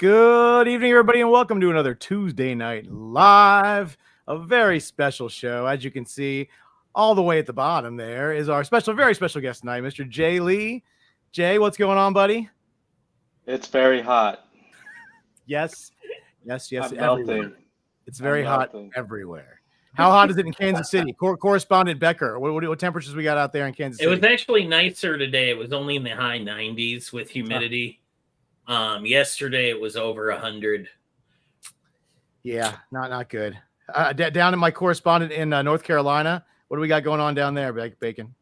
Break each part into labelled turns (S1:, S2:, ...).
S1: Good evening, everybody, and welcome to another Tuesday Night Live, a very special show. As you can see, all the way at the bottom there is our very special guest tonight, Mr. Jae Lee. Jay, what's going on, buddy?
S2: It's very hot.
S1: Yes,
S2: I'm
S1: everywhere.
S2: melting.
S1: It's very hot everywhere. How hot is it in Kansas City? Correspondent Becker, what temperatures we got out there in Kansas City?
S3: It was actually nicer today. It was only in the high 90s with humidity. Yesterday it was over 100.
S1: Yeah, not good. Down in my correspondent in North Carolina, what do we got going on down there, Bacon?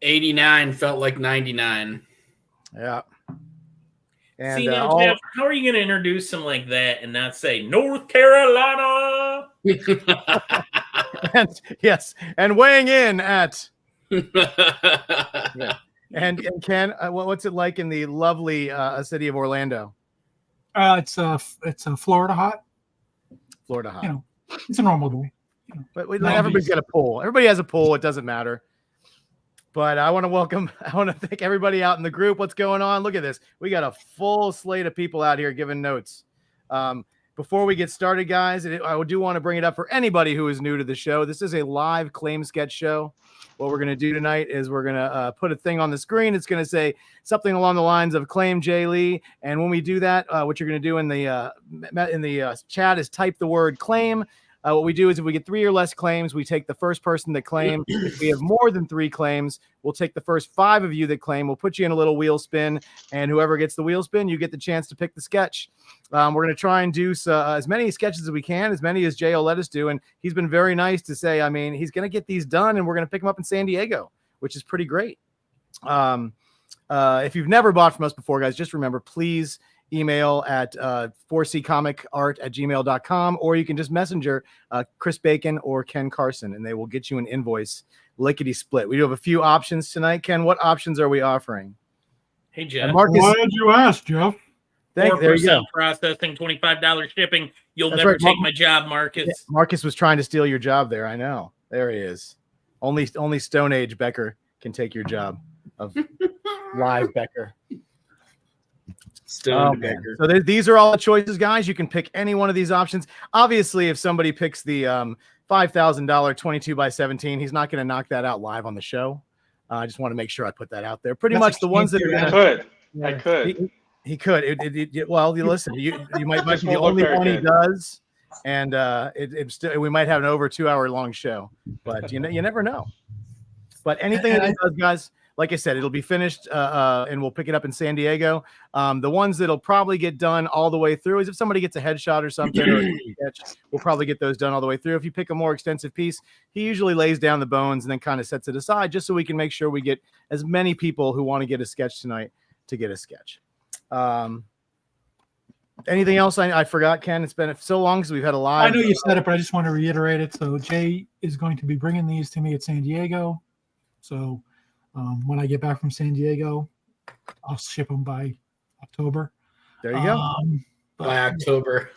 S4: 89 felt like 99.
S1: Yeah. And
S3: see, now, Jeff, how are you going to introduce him like that and not say North Carolina?
S1: and weighing in at yeah. And Ken, what's it like in the lovely city of Orlando?
S5: It's a Florida hot.
S1: Florida hot.
S5: You know, it's a normal day. You know,
S1: but everybody's got a pool. Everybody has a pool. It doesn't matter. But I want to thank everybody out in the group. What's going on? Look at this. We got a full slate of people out here giving notes. Before we get started, guys, I do want to bring it up for anybody who is new to the show. This is a live claim sketch show. What we're going to do tonight is we're going to put a thing on the screen. It's going to say something along the lines of claim Jae Lee. And when we do that, what you're going to do in the chat is type the word claim. What we do is if we get 3 or less claims, we take the first person that claim. If we have more than 3 claims, we'll take the first 5 of you that claim. We'll put you in a little wheel spin, and whoever gets the wheel spin, you get the chance to pick the sketch. We're going to try and do as many sketches as we can, as many as Jay will let us do. And he's been very nice to say, I mean, he's going to get these done, and we're going to pick them up in San Diego, which is pretty great. If you've never bought from us before, guys, just remember, please email at 4ccomicart@gmail.com, or you can just messenger Chris Bacon or Ken Carson, and they will get you an invoice lickety split. We do have a few options tonight. Ken, what options are we offering?
S3: Hey, Jeff.
S5: Marcus, why did you ask, Jeff?
S3: 4% processing, $25 shipping. You'll
S1: That's
S3: never
S1: right.
S3: take my job, Marcus.
S1: Yeah, Marcus was trying to steal your job there. I know. There he is. Only Stone Age Becker can take your job of live Becker.
S4: Becker.
S1: So these are all the choices, guys. You can pick any one of these options. Obviously, if somebody picks the $5,000 22x17, he's not going to knock that out live on the show. I just want to make sure I put that out there. Pretty much the ones that are
S2: I could.
S1: He could. Well, you listen. You might be the only one he does, and we might have an over 2 hour long show. But you never know. But anything that he does, guys. Like I said, it'll be finished, and we'll pick it up in San Diego. The ones that'll probably get done all the way through is if somebody gets a headshot or something, or a sketch, we'll probably get those done all the way through. If you pick a more extensive piece, he usually lays down the bones and then kind of sets it aside just so we can make sure we get as many people who want to get a sketch tonight to get a sketch. Anything else I forgot, Ken? It's been so long since we've had a live.
S5: I know you said it, but I just want to reiterate it. So Jay is going to be bringing these to me at San Diego. So when I get back from San Diego, I'll ship them by October.
S1: There you go.
S4: By October.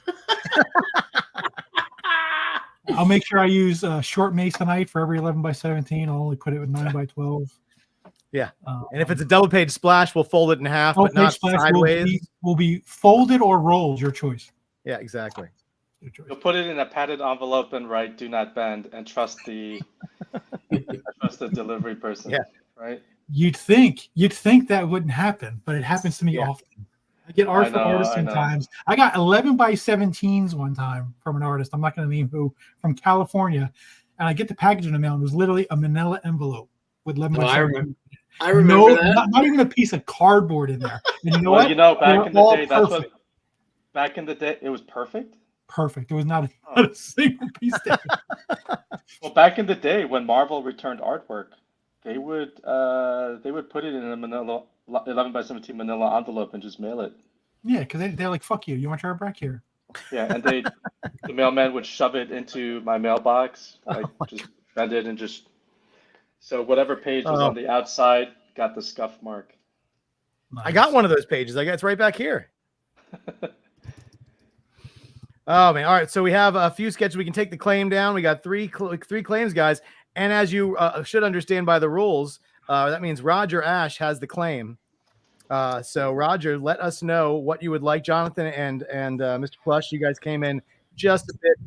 S5: I'll make sure I use short masonite for every 11x17. I'll only put it with 9x12.
S1: Yeah. And if it's a double page splash, we'll fold it in half, but not sideways.
S5: Will be folded or rolled, your choice.
S1: Yeah, exactly.
S2: You'll put it in a padded envelope and write "Do not bend" and trust the delivery person.
S1: Yeah.
S2: Right.
S5: You'd think that wouldn't happen, but it happens to me often. I get art from artists sometimes. I got 11x17s one time from an artist. I'm not going to name who, from California, and I get the package in the mail. And it was literally a manila envelope with 11x17.
S4: I remember that.
S5: Not even a piece of cardboard in there. And you know
S2: well,
S5: what?
S2: You know, back in the day, it was perfect.
S5: Perfect. There was not a single piece there.
S2: Well, back in the day when Marvel returned artwork, they would put it in a manila 11x17 manila envelope and just mail it.
S5: Yeah, because they're like, fuck you. You want your art back here?
S2: Yeah, and the mailman would shove it into my mailbox. I just bend it and just so whatever page was on the outside got the scuff mark.
S1: Nice. I got one of those pages. It's right back here. Oh man! All right, so we have a few sketches. We can take the claim down. We got three claims, guys. And as you should understand by the rules, that means Roger Ash has the claim. So Roger, let us know what you would like. Jonathan and Mr. Plush, you guys came in just a bit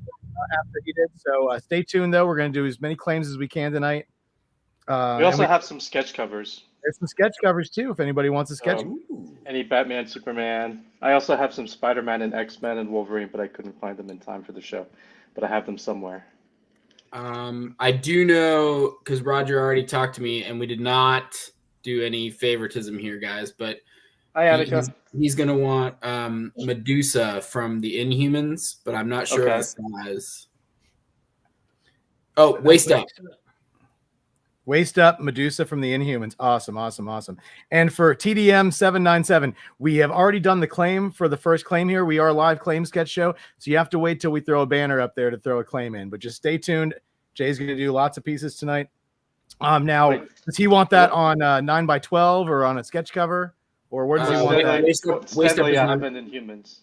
S1: after he did. So stay tuned, though. We're going to do as many claims as we can tonight.
S2: We also have some sketch covers.
S1: There's some sketch covers, too, if anybody wants a sketch.
S2: Any Batman, Superman. I also have some Spider-Man and X-Men and Wolverine, but I couldn't find them in time for the show. But I have them somewhere.
S4: I do know, because Roger already talked to me, and we did not do any favoritism here, guys, but
S2: Hi, Annika.
S4: he's going to want Medusa from the Inhumans, but I'm not sure of the size. Oh, waist up.
S1: Waist up, Medusa from the Inhumans. Awesome. And for TDM 797, we have already done the claim for the first claim here. We are a live claim sketch show, so you have to wait till we throw a banner up there to throw a claim in. But just stay tuned. Jay's going to do lots of pieces tonight. Now, does he want that on 9x12 or on a sketch cover? Or where does he want that?
S2: Waist up happened in Inhumans.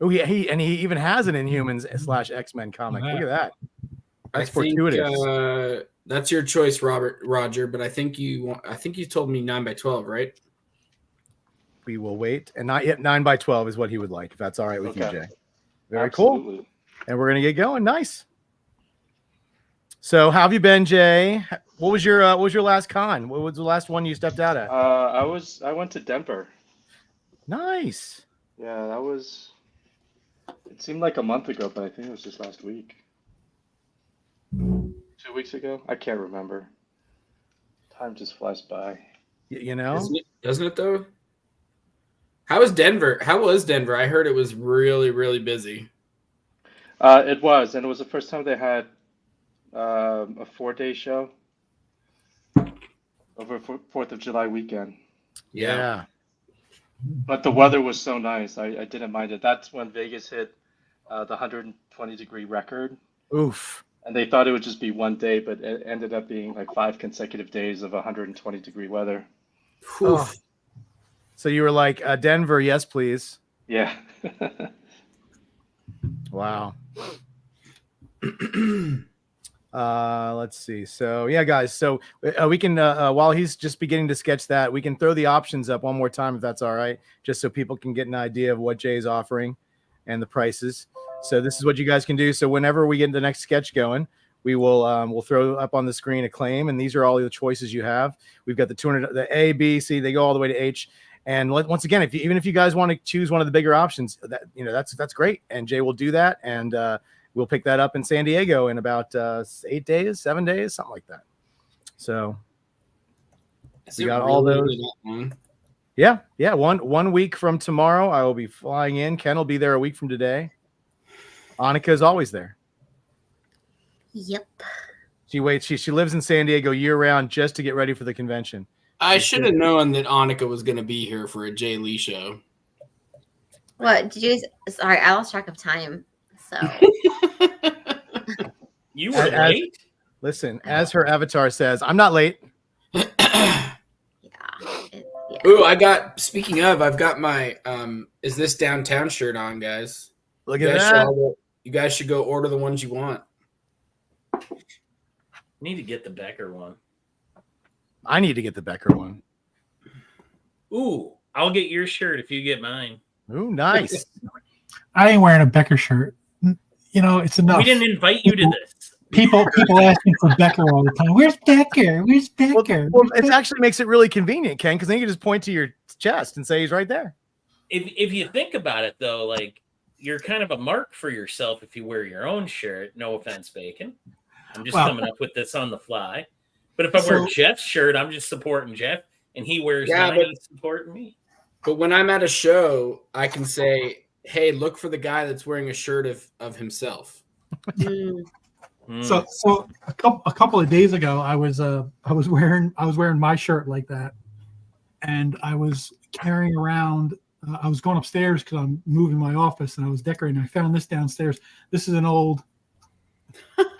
S1: Oh, yeah, he even has an Inhumans / X-Men comic. Look at that. That's fortuitous.
S4: That's your choice, Roger. But I think you told me 9x12, right?
S1: We will wait, and not yet 9x12 is what he would like. If that's all right with you, Jay. Very
S2: Absolutely.
S1: Cool. And we're gonna get going. Nice. So, how have you been, Jay? What was your last con? What was the last one you stepped out at?
S2: I went to Denver.
S1: Nice.
S2: Yeah, that was. It seemed like a month ago, but I think it was just last week. 2 weeks ago? I can't remember. Time just flies by.
S1: You know?
S4: Doesn't it though? How was Denver? I heard it was really, really busy.
S2: It was, and it was the first time they had a 4-day show over 4th of July weekend.
S1: Yeah.
S2: But the weather was so nice. I didn't mind it. That's when Vegas hit the 120-degree record.
S1: Oof.
S2: And they thought it would just be one day, but it ended up being like 5 consecutive days of 120-degree weather.
S1: Oh. So you were like, Denver, yes, please.
S2: Yeah.
S1: Wow. Let's see. So yeah, guys. So we can while he's just beginning to sketch that, we can throw the options up one more time if that's all right, just so people can get an idea of what Jay's offering and the prices. So this is what you guys can do. So whenever we get the next sketch going, we will we'll throw up on the screen a claim, and these are all the choices you have. We've got the 200, the A, B, C. They go all the way to H. And once again, even if you guys want to choose one of the bigger options, that's great. And Jay will do that, and we'll pick that up in San Diego in about 7 days, something like that. So we got all those. Yeah. 1 week from tomorrow, I will be flying in. Ken will be there a week from today. Annika is always there.
S6: Yep.
S1: She waits. She lives in San Diego year round just to get ready for the convention.
S4: I should have known that Annika was going to be here for a Jae Lee show.
S6: What did you? Sorry, I lost track of time. So
S3: you were late.
S1: Listen, as her avatar says, I'm not late.
S6: Yeah.
S4: Ooh, speaking of, I've got my Is This Downtown shirt on, guys.
S1: Look at that.
S4: You guys should go order the ones you want.
S3: Need to get the Becker one.
S1: I need to get the Becker one.
S3: Ooh, I'll get your shirt if you get mine.
S1: Ooh, nice.
S5: I ain't wearing a Becker shirt. It's enough.
S3: We didn't invite you to this.
S5: People ask me for Becker all the time. Where's Becker? Where's Becker?
S1: Well, it actually makes it really convenient, Ken, because then you can just point to your chest and say he's right there.
S3: If you think about it, though, like you're kind of a mark for yourself if you wear your own shirt. No offense, Bacon. I'm just coming up with this on the fly. But if I wear Jeff's shirt, I'm just supporting Jeff, and he wears mine, he's supporting me.
S4: But when I'm at a show, I can say, "Hey, look for the guy that's wearing a shirt of himself."
S5: So a couple of days ago, I was wearing my shirt like that, and I was carrying around. I was going upstairs because I'm moving my office, and I was decorating. I found this downstairs. This is an old.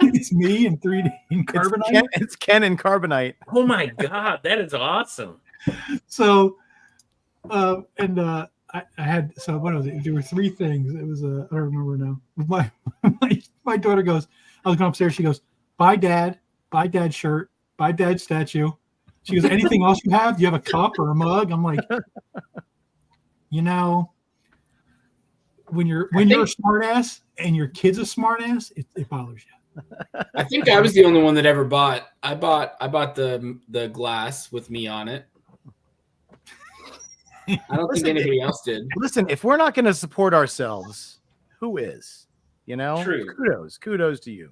S5: It's me in 3D in carbonite.
S1: It's Ken in carbonite.
S3: Oh my god, that is awesome.
S5: So, I had what was it? There were 3 things. It was I don't remember now. My daughter goes. I was going upstairs. She goes, "Buy Dad's shirt. Buy Dad's statue." She goes, anything else you have? Do you have a cup or a mug? I'm like, when you're a smart ass and your kid's a smart ass, it bothers you.
S4: I think I was the only one that ever bought. I bought the glass with me on it. I don't think anybody else did.
S1: Listen, if we're not going to support ourselves, who is?
S3: True.
S1: Kudos to you.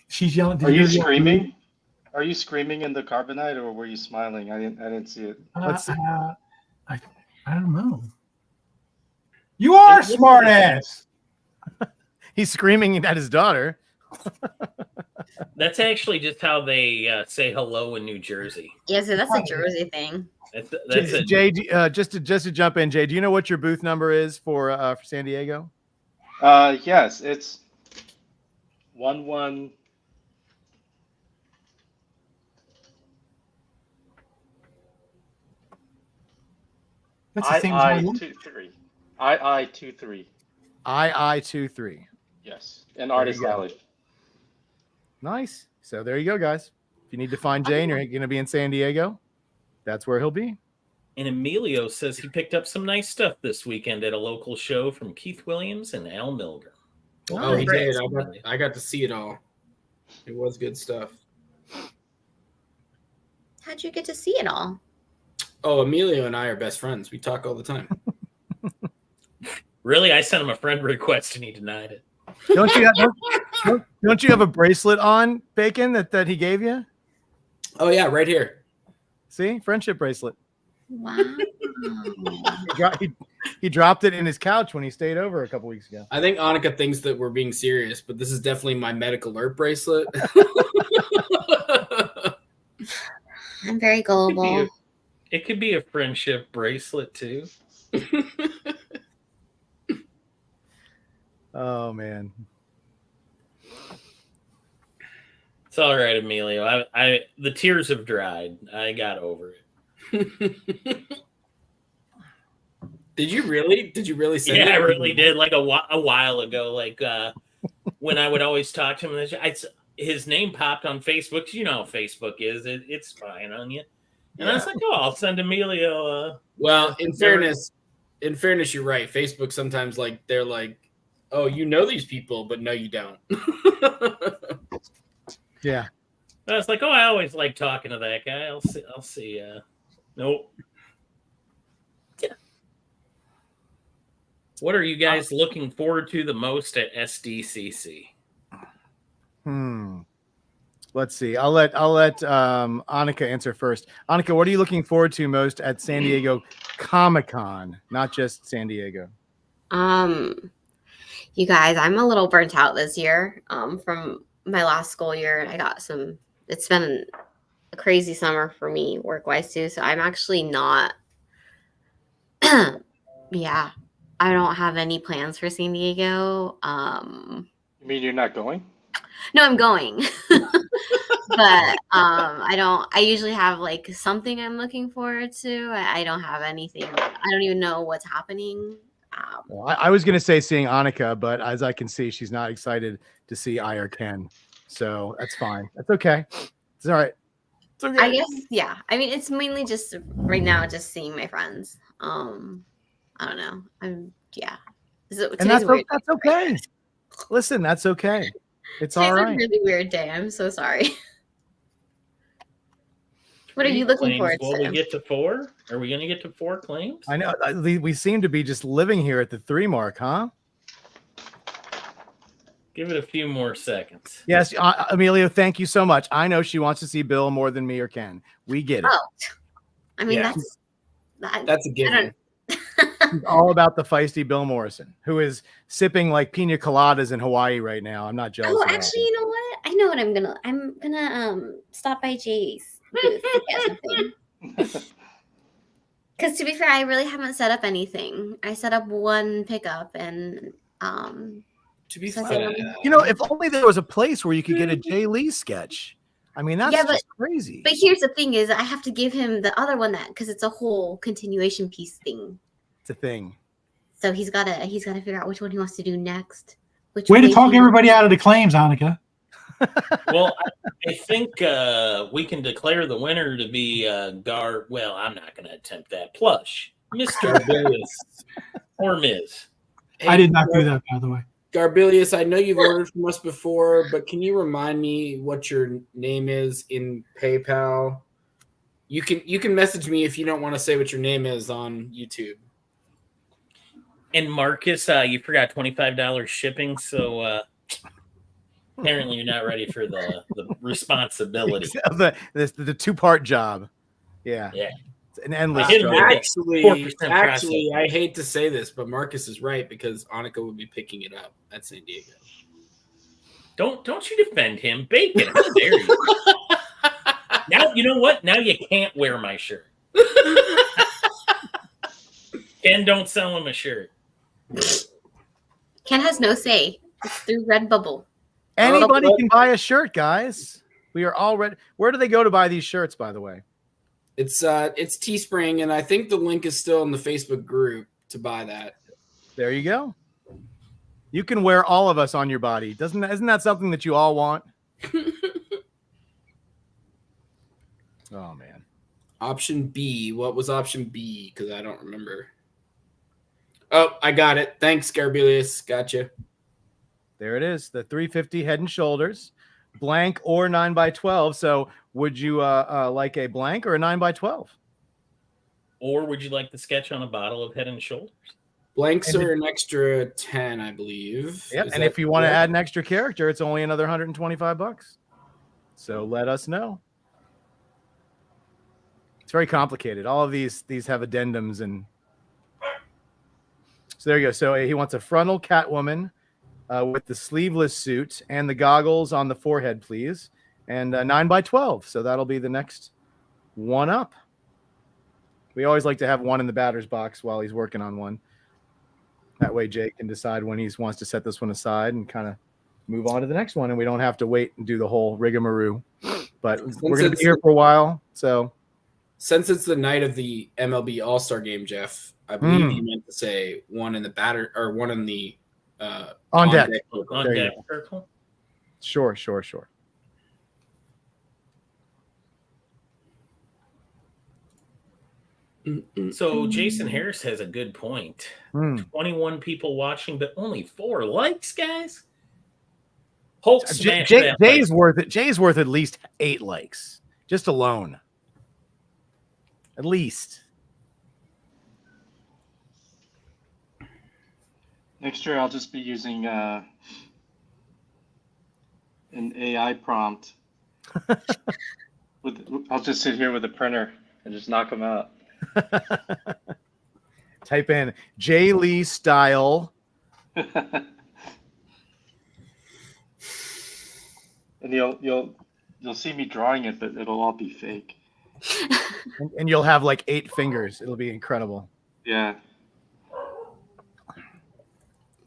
S5: She's yelling.
S2: Are you screaming? Are you screaming in the carbonite, or were you smiling? I didn't see it.
S5: I don't know. You are a smart ass.
S1: He's screaming at his daughter.
S3: That's actually just how they say hello in New Jersey.
S6: Yeah, so that's a Jersey thing.
S3: That's it.
S1: Jay, just to jump in, Jay, do you know what your booth number is for San Diego?
S2: Yes, it's 11.
S5: That's the same as my
S2: II23. II23.
S1: II23.
S2: Yes, in Artist Alley.
S1: Nice. So there you go, guys. If you need to find Jay and you're going to be in San Diego, that's where he'll be.
S3: And Emilio says he picked up some nice stuff this weekend at a local show from Keith Williams and Al Milgrom.
S4: Oh, he did. I got to see it all. It was good stuff.
S6: How'd you get to see it all?
S4: Oh, Emilio and I are best friends. We talk all the time.
S3: Really? I sent him a friend request and he denied it.
S1: Don't you have a bracelet on, Bacon, that he gave you?
S4: Oh, yeah, right here.
S1: See? Friendship bracelet.
S6: Wow.
S1: He dropped it in his couch when he stayed over a couple weeks ago.
S4: I think Annika thinks that we're being serious, but this is definitely my medical alert bracelet.
S6: I'm very gullible.
S3: It could be a friendship bracelet, too.
S1: Oh, man.
S3: It's all right, Emilio. The tears have dried. I got over it.
S4: Did you really send it?
S3: Yeah, I really did. Like a while ago, like when I would always talk to him, his name popped on Facebook. You know how Facebook is. It's spying on you. And I was like, oh, I'll send Emilio.
S4: Well, in fairness, you're right. Facebook sometimes they're like, oh, you know these people, but no, you don't.
S1: Yeah.
S3: I was like, oh, I always like talking to that guy. I'll see. Nope. Yeah. What are you guys looking forward to the most at SDCC?
S1: Let's see. I'll let Annika answer first. Annika, what are you looking forward to most at San Diego Comic-Con? Not just San Diego.
S6: You guys, I'm a little burnt out this year. From my last school year, it's been a crazy summer for me work-wise too. So I'm actually not. Yeah, I don't have any plans for San Diego.
S2: You mean you're not going?
S6: No, I'm going. But I usually have something I'm looking forward to. I don't have anything. I don't even know what's happening.
S1: Well, I was going to say seeing Annika, but as I can see, she's not excited to see I or Ken. So that's fine. That's okay. It's all right. It's okay.
S6: I guess, yeah. I mean, it's mainly just right now, just seeing my friends. I don't know. And that's
S1: okay. Listen, that's okay. It's
S6: Today's
S1: all right.
S6: a really weird day. I'm so sorry. What are you looking forward to?
S3: Will we get to 4? Are we going to get to 4 claims?
S1: I know. We seem to be just living here at the 3 mark, huh?
S3: Give it a few more seconds.
S1: Yes, Emilio, thank you so much. I know she wants to see Bill more than me or Ken. We get it.
S6: Oh, I mean,
S3: Yeah.
S4: That's a given.
S1: She's all about the feisty Bill Morrison, who is sipping like pina coladas in Hawaii right now. I'm not jealous.
S6: Oh,
S1: of that.
S6: actually, you know what? I know what I'm gonna stop by Jay's booth to get something. Because to be fair, I really haven't set up anything. I set up one pickup and
S4: To be
S6: So
S4: fair,
S1: if only there was a place where you could get a Jae Lee sketch. I mean, that's just crazy.
S6: But here's the thing: is I have to give him the other one because it's a whole continuation piece thing.
S1: It's a thing.
S6: So he's gotta figure out which one he wants to do next.
S5: Way to talk everybody out of the claims, Annika.
S3: Well, I think we can declare the winner to be Well, I'm not going to attempt that. Plush, Mr. Billis, or Ms.
S4: Hey,
S5: I did not do that, by the way.
S4: Garbilius, I know you've ordered from us before, but can you remind me what your name is in PayPal? You can message me if you don't want to say what your name is on YouTube.
S3: And Marcus, you forgot $25 shipping, so apparently you're not ready for the responsibility.
S1: The 2-part job. Yeah.
S3: Yeah.
S1: It's an endless
S3: hit him
S1: struggle.
S3: with
S4: Actually,
S3: 4%
S4: actually, I hate to say this, but Marcus is right because Annika would be picking it up at San Diego.
S3: Don't you defend him, Bacon? How dare you? Now you know what? Now you can't wear my shirt. Ken, don't sell him a shirt.
S6: Ken has no say. It's through Redbubble.
S1: Anybody can buy a shirt, guys. We are all ready. Where do they go to buy these shirts, by the way?
S4: It's Teespring, and I think the link is still in the Facebook group to buy that.
S1: There you go. You can wear all of us on your body. Isn't that something that you all want? Oh man.
S4: Option B. What was option B? Because I don't remember. Oh, I got it. Thanks, Garbilius. Gotcha.
S1: There it is. The 350 Head and Shoulders, blank or 9x12. So would you like a blank or a 9x12?
S3: Or would you like the sketch on a bottle of Head and Shoulders?
S4: Blanks are an extra 10, I believe.
S1: Yep. And if you want to add an extra character, it's only another $125. So let us know. It's very complicated. All of these have addendums, and so there you go. So he wants a frontal Catwoman with the sleeveless suit and the goggles on the forehead, please, and 9x12. So that'll be the next one up. We always like to have one in the batter's box while he's working on one. That way Jake can decide when he wants to set this one aside and kind of move on to the next one, and we don't have to wait and do the whole rigmarole. But we're going to be here for a while, so.
S4: Since it's the night of the MLB All-Star Game, Jeff, I believe you meant to say one in the batter or one in the
S1: on deck.
S3: On deck circle.
S1: Sure.
S3: So Jason Harris has a good point. 21 people watching, but only 4 likes, guys. Hulk smash that
S1: Jay's worth it. Jay's worth at least 8 likes, just alone. At least.
S2: Next year, I'll just be using an AI prompt. I'll just sit here with a printer and just knock them out.
S1: Type in Jae Lee style.
S2: And you'll see me drawing it, but it'll all be fake.
S1: And you'll have like 8 fingers. It'll be incredible.
S2: Yeah.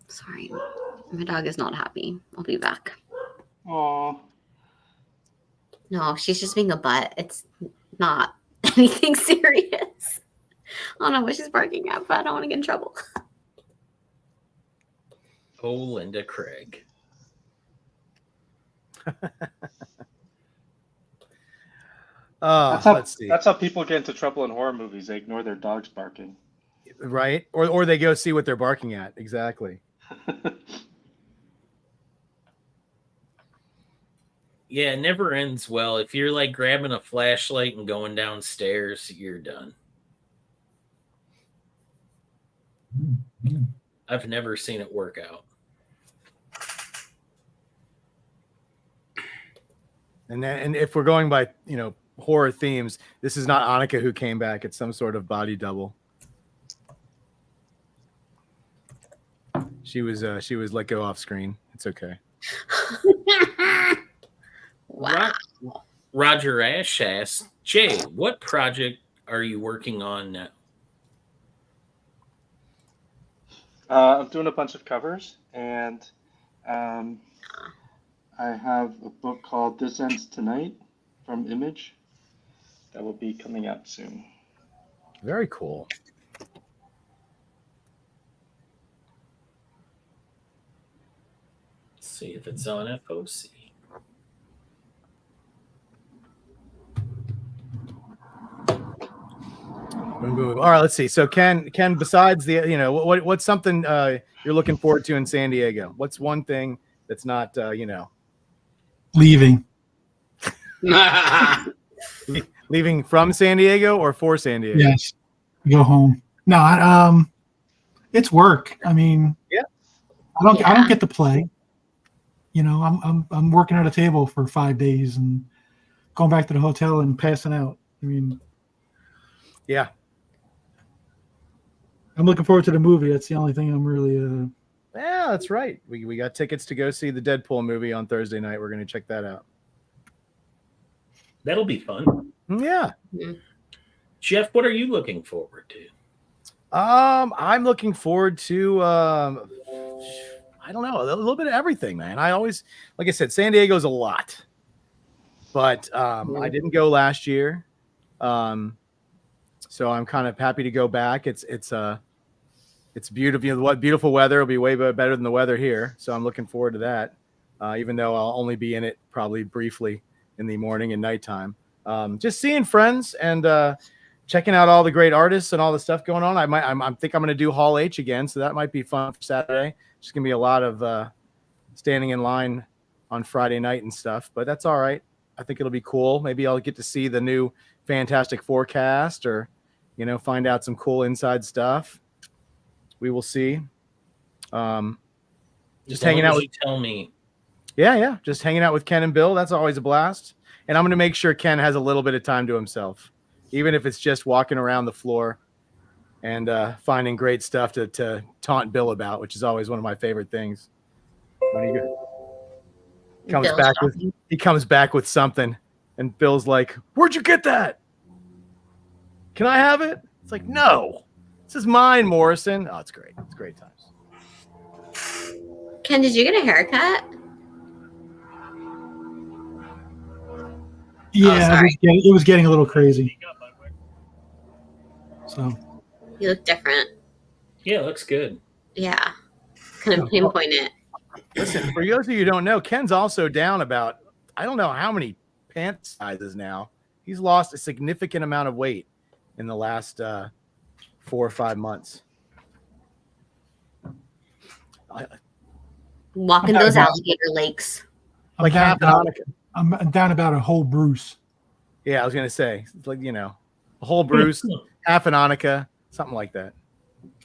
S6: Sorry. My dog is not happy. I'll be back.
S2: Aww.
S6: No, she's just being a butt. It's not anything serious. I don't know what she's barking at, but I don't want to get in trouble.
S3: Oh, Linda Craig.
S1: Let's see.
S2: That's how people get into trouble in horror movies. They ignore their dogs barking.
S1: Right? Or they go see what they're barking at. Exactly.
S3: Yeah, it never ends well. If you're like grabbing a flashlight and going downstairs, you're done. I've never seen it work out.
S1: And if we're going by, horror themes, this is not Annika who came back. It's some sort of body double. She was let go off screen. It's okay.
S6: Wow.
S3: Roger Ash asks, Jay, what project are you working on now?
S2: I'm doing a bunch of covers, and I have a book called This Ends Tonight from Image that will be coming out soon.
S1: Very cool.
S3: Let's see if it's on FOC.
S1: Boom, boom. All right, let's see. So Ken, besides the, what's something you're looking forward to in San Diego? What's one thing that's not,
S5: Leaving.
S1: leaving from San Diego or for San Diego?
S5: Yes. Go home. No, it's work. I mean,
S1: yeah.
S5: I don't get to play. I'm working at a table for 5 days and going back to the hotel and passing out. I mean,
S1: yeah.
S5: I'm looking forward to the movie. That's the only thing I'm really.
S1: Yeah, that's right. We got tickets to go see the Deadpool movie on Thursday night. We're going to check that out.
S3: That'll be fun.
S1: Yeah.
S3: Jeff, what are you looking forward to?
S1: I'm looking forward to I don't know, a little bit of everything, man. I always, like I said, San Diego's a lot. But I didn't go last year. So I'm kind of happy to go back. It's beautiful. What beautiful weather. It'll be way better than the weather here. So I'm looking forward to that. Even though I'll only be in it probably briefly in the morning and nighttime. Just seeing friends and checking out all the great artists and all the stuff going on. I think I'm going to do Hall H again, so that might be fun for Saturday. It's going to be a lot of standing in line on Friday night and stuff, but that's all right. I think it'll be cool. Maybe I'll get to see the new Fantastic Four cast, or find out some cool inside stuff. We will see. Just hanging out with.
S3: Tell me.
S1: Yeah. Just hanging out with Ken and Bill. That's always a blast. And I'm going to make sure Ken has a little bit of time to himself, even if it's just walking around the floor and finding great stuff to taunt Bill about, which is always one of my favorite things. When he comes back with something, and Bill's like, "Where'd you get that? Can I have it?" It's like, "No, this is mine, Morrison." Oh, it's great. It's great times.
S6: Ken, did you get a haircut?
S5: Yeah, it was getting a little crazy. So
S6: you look different.
S3: Yeah, it looks good.
S6: Yeah, kind of pinpoint it.
S1: Listen, for those of you who don't know, Ken's also down about, I don't know how many pant sizes now. He's lost a significant amount of weight in the last 4 or 5 months.
S6: Walking those alligator lakes.
S1: Like half Hanukkah.
S5: I'm down about a whole Bruce.
S1: Yeah, I was going to say, it's like, a whole Bruce, half an Hanukkah, something like that.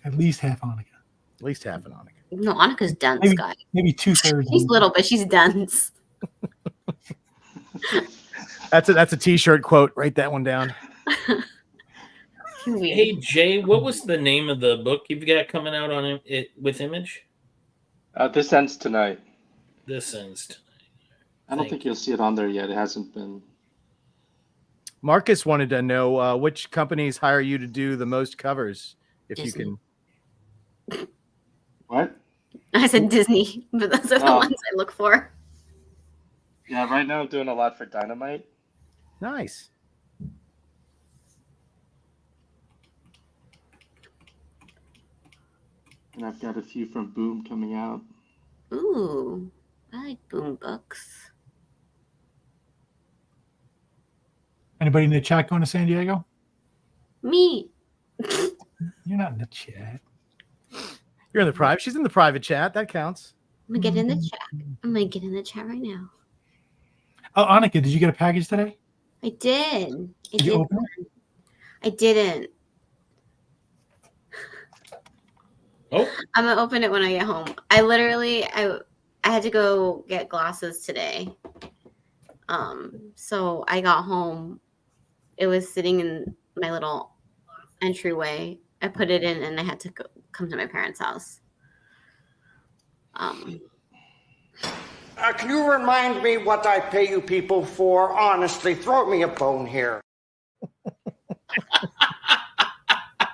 S5: At least half Hanukkah.
S1: At least half an Hanukkah.
S6: No, Annika's dense, guys.
S5: Maybe 2/3.
S6: She's little, but she's dense.
S1: That's a T-shirt quote. Write that one down.
S3: Hey, Jay, what was the name of the book you've got coming out on it with Image?
S2: This Ends Tonight.
S3: This Ends Tonight.
S2: I don't think you'll see it on there yet. It hasn't been.
S1: Marcus wanted to know which companies hire you to do the most covers, if
S6: Disney.
S1: You can.
S2: What?
S6: I said Disney, but those are the ones I look for.
S2: Yeah, right now I'm doing a lot for Dynamite.
S1: Nice.
S2: And I've got a few from Boom coming out.
S6: Ooh, I like Boom books.
S5: Anybody in the chat going to San Diego?
S6: Me.
S5: You're not in the chat.
S1: You're in the private. She's in the private chat. That counts.
S6: I'm gonna get in the chat. I'm gonna get in the chat right now.
S5: Oh, Annika, did you get a package today?
S6: I did.
S5: Did you open it?
S6: I didn't.
S3: Oh.
S6: I'm gonna open it when I get home. I had to go get glasses today. So I got home. It was sitting in my little entryway. I put it in and I had to come to my parents' house.
S7: Can you remind me what I pay you people for? Honestly, throw me a bone here.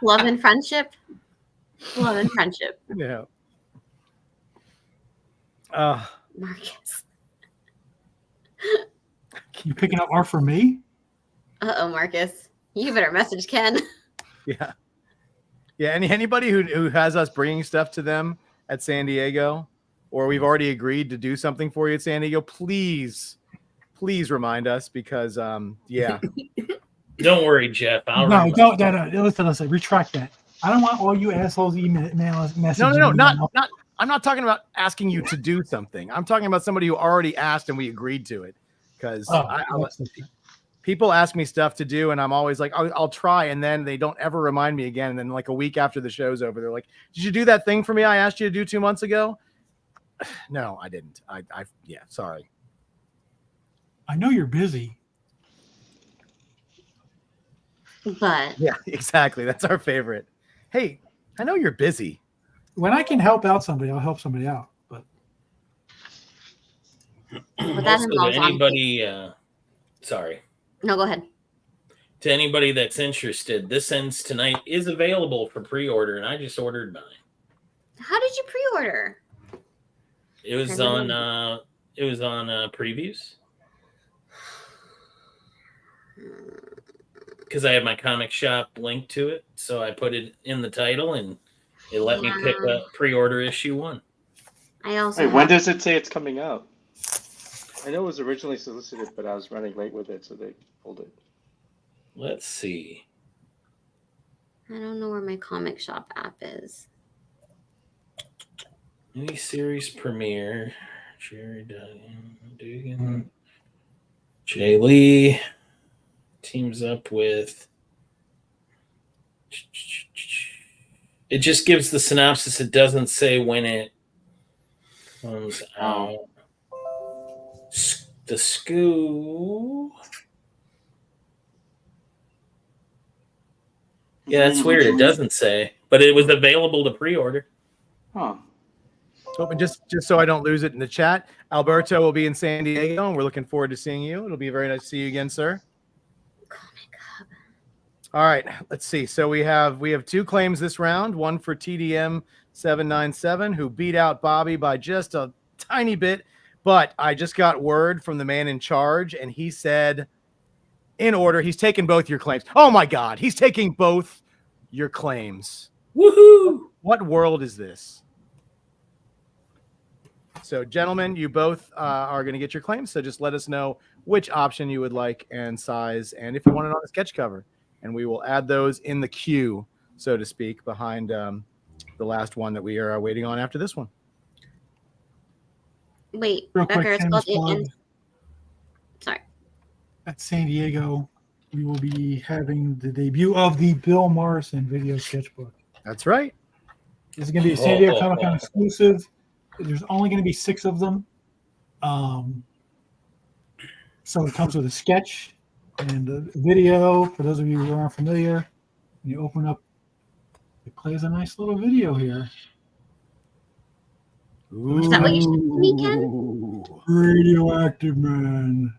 S6: Love and friendship. Love and friendship.
S1: Yeah.
S6: Marcus.
S5: You picking up R for me?
S6: Uh-oh, Marcus. You better message Ken.
S1: Yeah. Yeah. Anybody who has us bringing stuff to them at San Diego, or we've already agreed to do something for you at San Diego, please remind us, because yeah,
S3: Don't worry, Jeff. I'll
S5: No,
S3: remind
S5: don't. No, listen. Retract that. I don't want all you assholes messaging
S1: No,
S5: me
S1: not
S5: now.
S1: not. I'm not talking about asking you to do something. I'm talking about somebody who already asked and we agreed to it. Because
S5: That's different.
S1: people ask me stuff to do, and I'm always like, I'll try, and then they don't ever remind me again. And then like a week after the show's over, they're like, "Did you do that thing for me I asked you to do 2 months ago?" No, I didn't. Yeah, sorry.
S5: I know you're busy.
S6: But
S1: Yeah, exactly. That's our favorite. Hey, I know you're busy.
S5: When I can help out somebody, I'll help somebody out. But
S6: that
S3: also, to
S6: involves
S3: anybody, sorry.
S6: No, go ahead.
S3: To anybody that's interested, This Ends Tonight is available for pre-order, and I just ordered mine.
S6: How did you pre-order?
S3: It was on previews because I have my comic shop linked to it, so I put it in the title, and it let me pick a pre-order issue 1.
S6: I also.
S2: Wait, when does it say it's coming out? I know it was originally solicited, but I was running late with it, so they pulled it.
S3: Let's see.
S6: I don't know where my comic shop app is.
S3: Any series premiere. Jerry Dugan. Jae Lee teams up with. It just gives the synopsis. It doesn't say when it comes out. The School. Yeah, that's weird. It doesn't say, but it was available to pre-order.
S2: Huh.
S1: Oh, and just so I don't lose it in the chat, Alberto will be in San Diego, and we're looking forward to seeing you. It'll be very nice to see you again, sir. All right, let's see. So we have 2 claims this round. One for TDM 797, who beat out Bobby by just a tiny bit. But I just got word from the man in charge, and he said, in order, he's taking both your claims. Oh my God, he's taking both your claims.
S3: Woohoo!
S1: What world is this? So, gentlemen, you both are going to get your claims. So just let us know which option you would like and size, and if you want it on a sketch cover. And we will add those in the queue, so to speak, behind the last one that we are waiting on after this one.
S6: Wait,
S5: real
S6: Becker,
S5: quick,
S6: it's
S5: shameless
S6: called
S5: plug.
S6: Sorry.
S5: At San Diego, we will be having the debut of the Bill Morrison video sketchbook.
S1: That's right.
S5: This is going to be a San Diego Comic Con exclusive. There's only going to be 6 of them. So it comes with a sketch and a video. For those of you who aren't familiar, when you open up, it plays a nice little video here.
S6: Is that what you should me, Ken?
S5: Radioactive Man.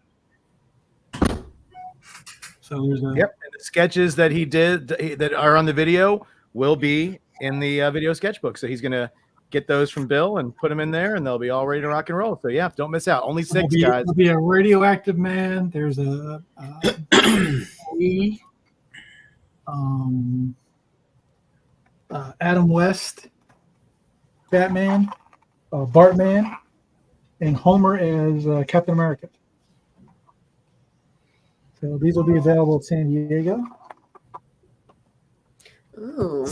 S5: So there's a
S1: Yep. And the sketches that he did that are on the video will be in the video sketchbook. So he's going to get those from Bill and put them in there, and they'll be all ready to rock and roll. So yeah, don't miss out. Only 6 guys.
S5: There'll be a Radioactive Man. There's a Adam West, Batman, Bartman, and Homer as Captain America. So these will be available at San Diego.
S6: Ooh.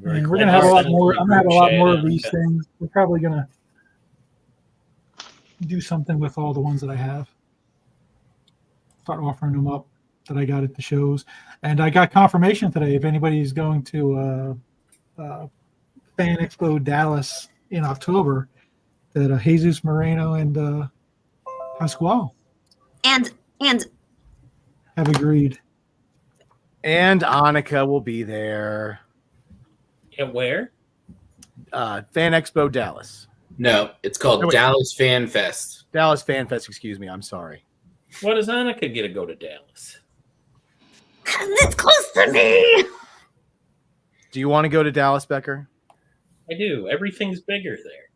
S5: And we're gonna have a lot more. I'm gonna have a lot more of these things. We're probably gonna do something with all the ones that I have. Start offering them up that I got at the shows, and I got confirmation today. If anybody's going to Fan Expo Dallas in October, that Jesus Moreno and Pasquale
S6: And
S5: have agreed.
S1: And Annika will be there.
S3: At where?
S1: Fan Expo Dallas.
S4: No, it's called Dallas Fan Fest.
S1: Dallas Fan Fest, excuse me. I'm sorry.
S3: Why does Annika get to go to Dallas?
S6: because it's close to me.
S1: Do you want to go to Dallas, Becker?
S3: I do. Everything's bigger there.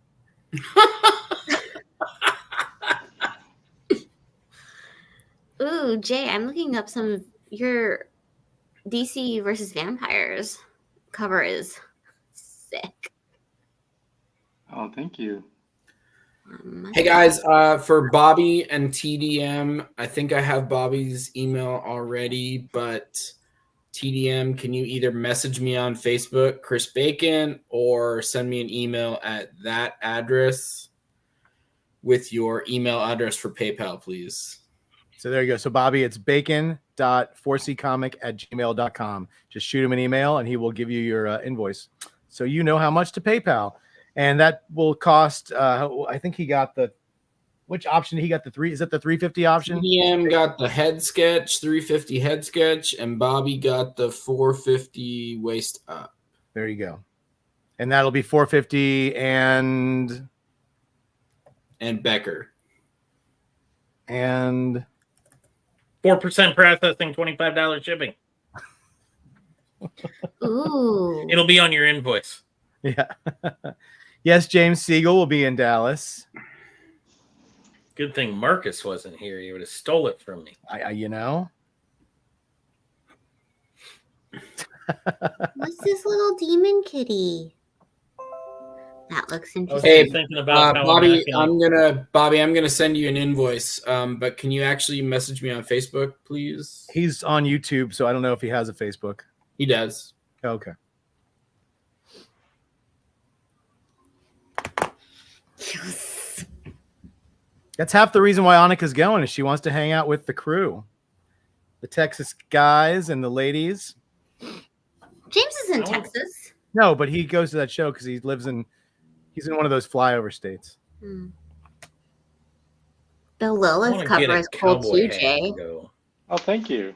S6: Ooh, Jay, I'm looking up some of your DC versus Vampires cover is sick.
S2: Oh, thank you.
S4: Hey guys, for Bobby and TDM, I think I have Bobby's email already, but TDM, can you either message me on Facebook, Chris Bacon, or send me an email at that address with your email address for PayPal, please?
S1: So there you go. So Bobby, it's bacon.4ccomic@gmail.com. Just shoot him an email and he will give you your invoice. So you know how much to PayPal. And that will cost, I think he got which option he got? Is it the 350 option?
S4: TDM got the head sketch, 350 head sketch, and Bobby got the 450 waist up.
S1: There you go. And that'll be 450 and
S4: Becker.
S1: And
S3: 4% processing, $25 shipping.
S6: Ooh.
S3: It'll be on your invoice.
S1: Yeah. Yes, James Siegel will be in Dallas.
S3: Good thing Marcus wasn't here. He would have stole it from me.
S1: You know.
S6: What's this little demon kitty? That looks interesting.
S4: Hey,
S3: thinking about how
S4: Bobby, I'm gonna send you an invoice. But can you actually message me on Facebook, please?
S1: He's on YouTube, so I don't know if he has a Facebook.
S4: He does.
S1: Okay.
S6: Yes.
S1: That's half the reason why Annika's going is she wants to hang out with the crew, the Texas guys and the ladies.
S6: James is in Texas.
S1: No, but he goes to that show because he's in one of those flyover states.
S6: Hmm. The Lilith cover is cool too, Jay.
S2: Oh, thank you.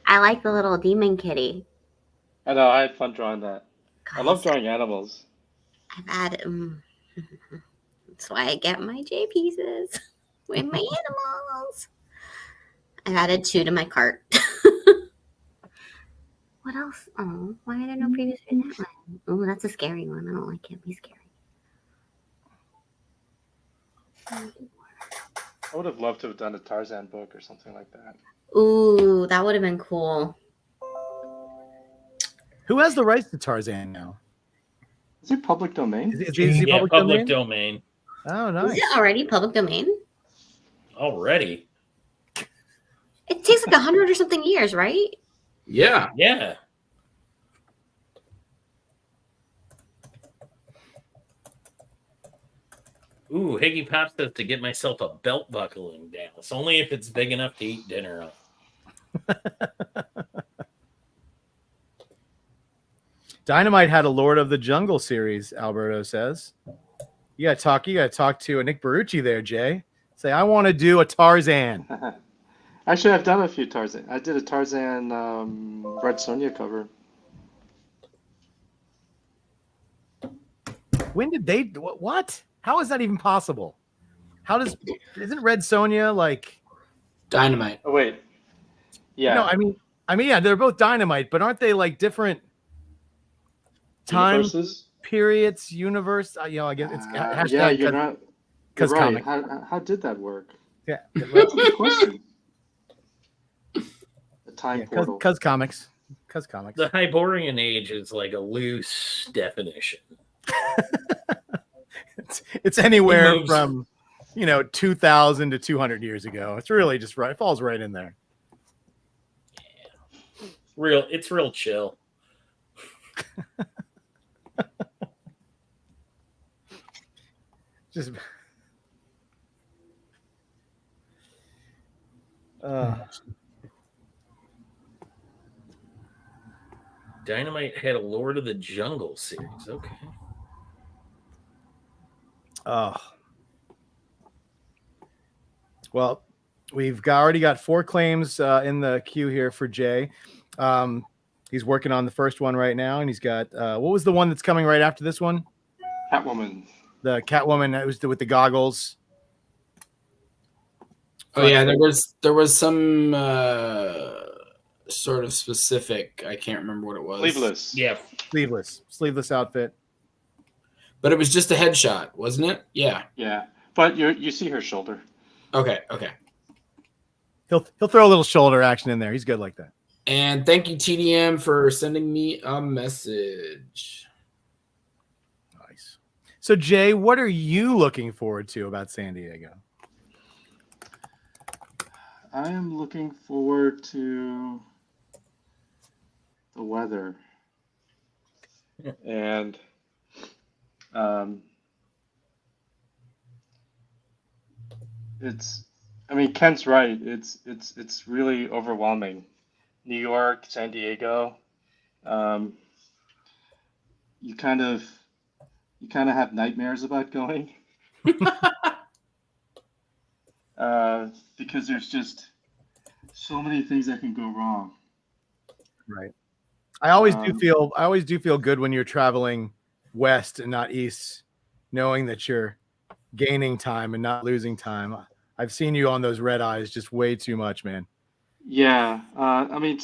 S6: I like the little demon kitty.
S2: I know, I had fun drawing that.
S6: Guys,
S2: I love drawing animals.
S6: I've added. That's why I get my J pieces with my animals. I've added 2 to my cart. What else? Oh, why are there no previous videos? Oh, that's a scary one. I don't like it. Be scary.
S2: I would have loved to have done a Tarzan book or something like that.
S6: Ooh, that would have been cool.
S1: Who has the rights to Tarzan now?
S2: Is it public domain?
S1: Is he
S3: public domain?
S1: Oh, nice.
S6: Is it already public domain?
S3: Already?
S6: It takes like 100 or something years, right?
S4: Yeah.
S3: Yeah. Ooh, Higgy Pop says to get myself a belt buckle in Dallas. Only if it's big enough to eat dinner on.
S1: Dynamite had a Lord of the Jungle series, Alberto says. You gotta talk to Nick Barucci there, Jay. Say, I want to do a Tarzan.
S2: Actually, I've done a few Tarzan. I did a Tarzan Red Sonja cover.
S1: When did they? What? How is that even possible? Isn't Red Sonja like
S4: Dynamite?
S2: Oh wait, yeah.
S1: No, I mean, yeah, they're both Dynamite, but aren't they like different time
S2: Universes?
S1: periods? Universe? I guess it's
S2: yeah. You're not. You're right.
S1: comic.
S2: How did that work?
S1: Yeah,
S2: That's a good question. The time portal.
S1: Cuz comics. Cuz comics.
S3: The Hyborian age is like a loose definition.
S1: It's anywhere from 2000 to 200 years ago. It's really just right. It falls right in there.
S3: Yeah. It's real chill.
S1: Just
S3: Dynamite had a Lord of the Jungle series. Okay.
S1: Well, we've already got 4 claims in the queue here for Jay. He's working on the first one right now, and he's got what was the one that's coming right after this one?
S2: Catwoman.
S1: The Catwoman that was with the goggles.
S4: Oh yeah, there was some sort of specific. I can't remember what it was.
S2: Sleeveless.
S3: Yeah.
S1: Sleeveless outfit.
S4: But it was just a headshot, wasn't it? Yeah.
S2: Yeah, but you see her shoulder.
S4: Okay.
S1: He'll throw a little shoulder action in there. He's good like that.
S4: And thank you, TDM, for sending me a message.
S1: Nice. So Jay, what are you looking forward to about San Diego?
S2: I am looking forward to the weather. And I mean, Kent's right. It's really overwhelming. New York, San Diego, um, you kind of have nightmares about going because there's just so many things that can go wrong.
S1: Right. I always do feel good when you're traveling west and not east, knowing that you're gaining time and not losing time. I've seen you on those red eyes just way too much, man.
S2: Yeah, I mean,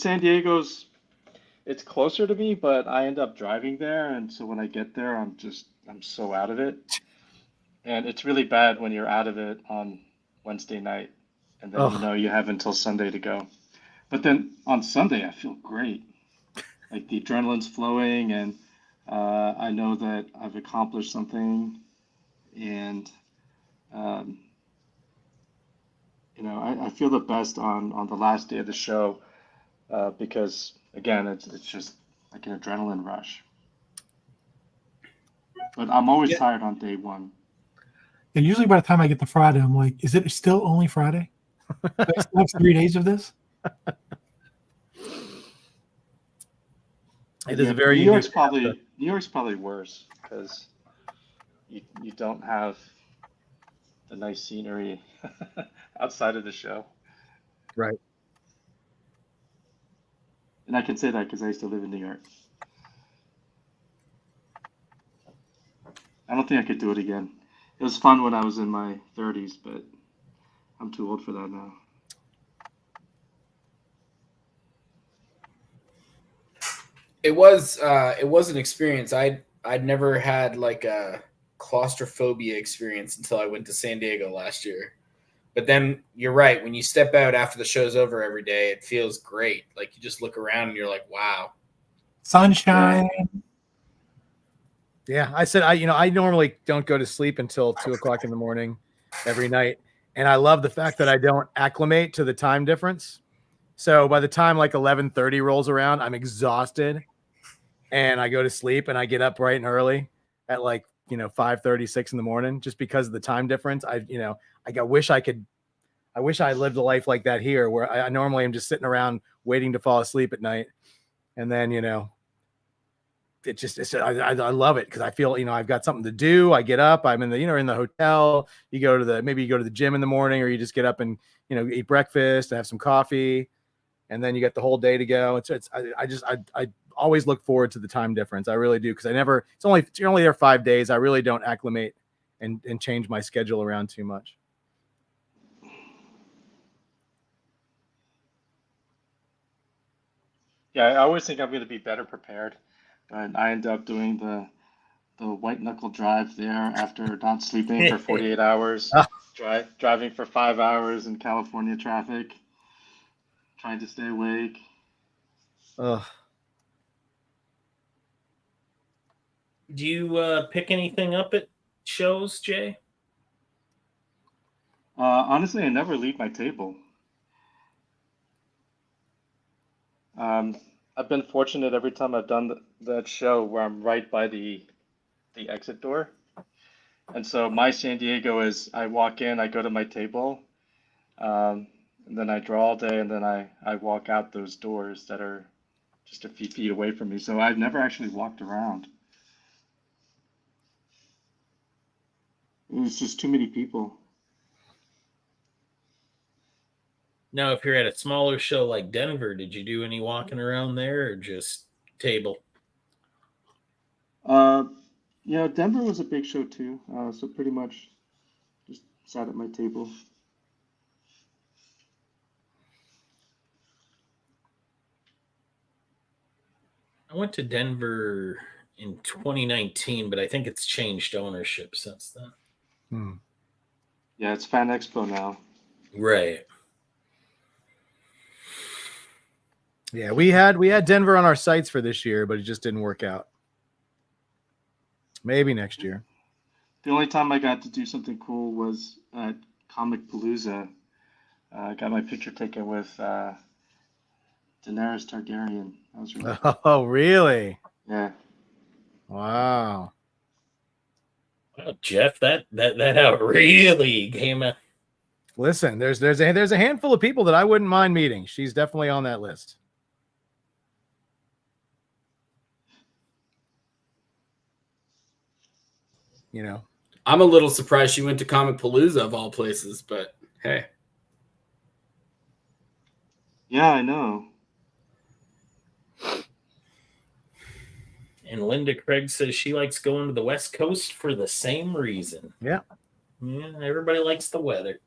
S2: it's closer to me, but I end up driving there, and so when I get there, I'm so out of it. And it's really bad when you're out of it on Wednesday night, and then you have until Sunday to go. But then on Sunday, I feel great. Like the adrenaline's flowing, and I know that I've accomplished something, and um, I feel the best on the last day of the show because again, it's just like an adrenaline rush. But I'm always tired on day one.
S5: And usually by the time I get to Friday, I'm like, is it still only Friday? I still have 3 days of this?
S1: It is a very
S2: New York's probably worse because you don't have the nice scenery outside of the show.
S1: Right.
S2: And I can say that because I used to live in New York. I don't think I could do it again. It was fun when I was in my 30s, but I'm too old for that now.
S4: It was an experience. I'd never had like a claustrophobia experience until I went to San Diego last year. But then you're right. When you step out after the show's over every day, it feels great. Like you just look around and you're like, wow.
S5: Sunshine.
S1: Yeah, I said I normally don't go to sleep until 2:00 in the morning every night, and I love the fact that I don't acclimate to the time difference. So by the time like 11:30 rolls around, I'm exhausted, and I go to sleep, and I get up bright and early at like 5:30, 6 in the morning, just because of the time difference. I wish I lived a life like that here, where I normally am just sitting around waiting to fall asleep at night, and then I love it because I feel I've got something to do. I get up, I'm in the in the hotel. You go to the gym in the morning, or you just get up and eat breakfast, have some coffee, and then you get the whole day to go. I always look forward to the time difference. I really do, because you're only there 5 days. I really don't acclimate and change my schedule around too much.
S2: Yeah, I always think I'm going to be better prepared, but I end up doing the white knuckle drive there after not sleeping for 48 hours, driving for 5 hours in California traffic, trying to stay awake.
S1: Ugh.
S3: Do you pick anything up at shows, Jay?
S2: Honestly, I never leave my table. I've been fortunate every time I've done that show where I'm right by the exit door. And so my San Diego is I walk in, I go to my table, and then I draw all day, and then I walk out those doors that are just a few feet away from me. So I've never actually walked around. It was just too many people.
S3: Now, if you're at a smaller show like Denver, did you do any walking around there or just table?
S2: Denver was a big show too. So pretty much just sat at my table.
S3: I went to Denver in 2019, but I think it's changed ownership since then.
S2: Yeah, it's Fan Expo now.
S3: Right.
S1: Yeah, we had Denver on our sights for this year, but it just didn't work out. Maybe next year.
S2: The only time I got to do something cool was at Comic Palooza. I got my picture taken with Daenerys Targaryen. That was really cool.
S1: Oh, really?
S2: Yeah.
S1: Wow.
S3: Wow, Jeff, that out really came out.
S1: Listen, there's a handful of people that I wouldn't mind meeting. She's definitely on that list. You know,
S4: I'm a little surprised she went to Comic Palooza of all places, but hey.
S2: Yeah, I know.
S3: And Linda Craig says she likes going to the West Coast for the same reason.
S1: Yeah.
S3: Yeah, everybody likes the weather.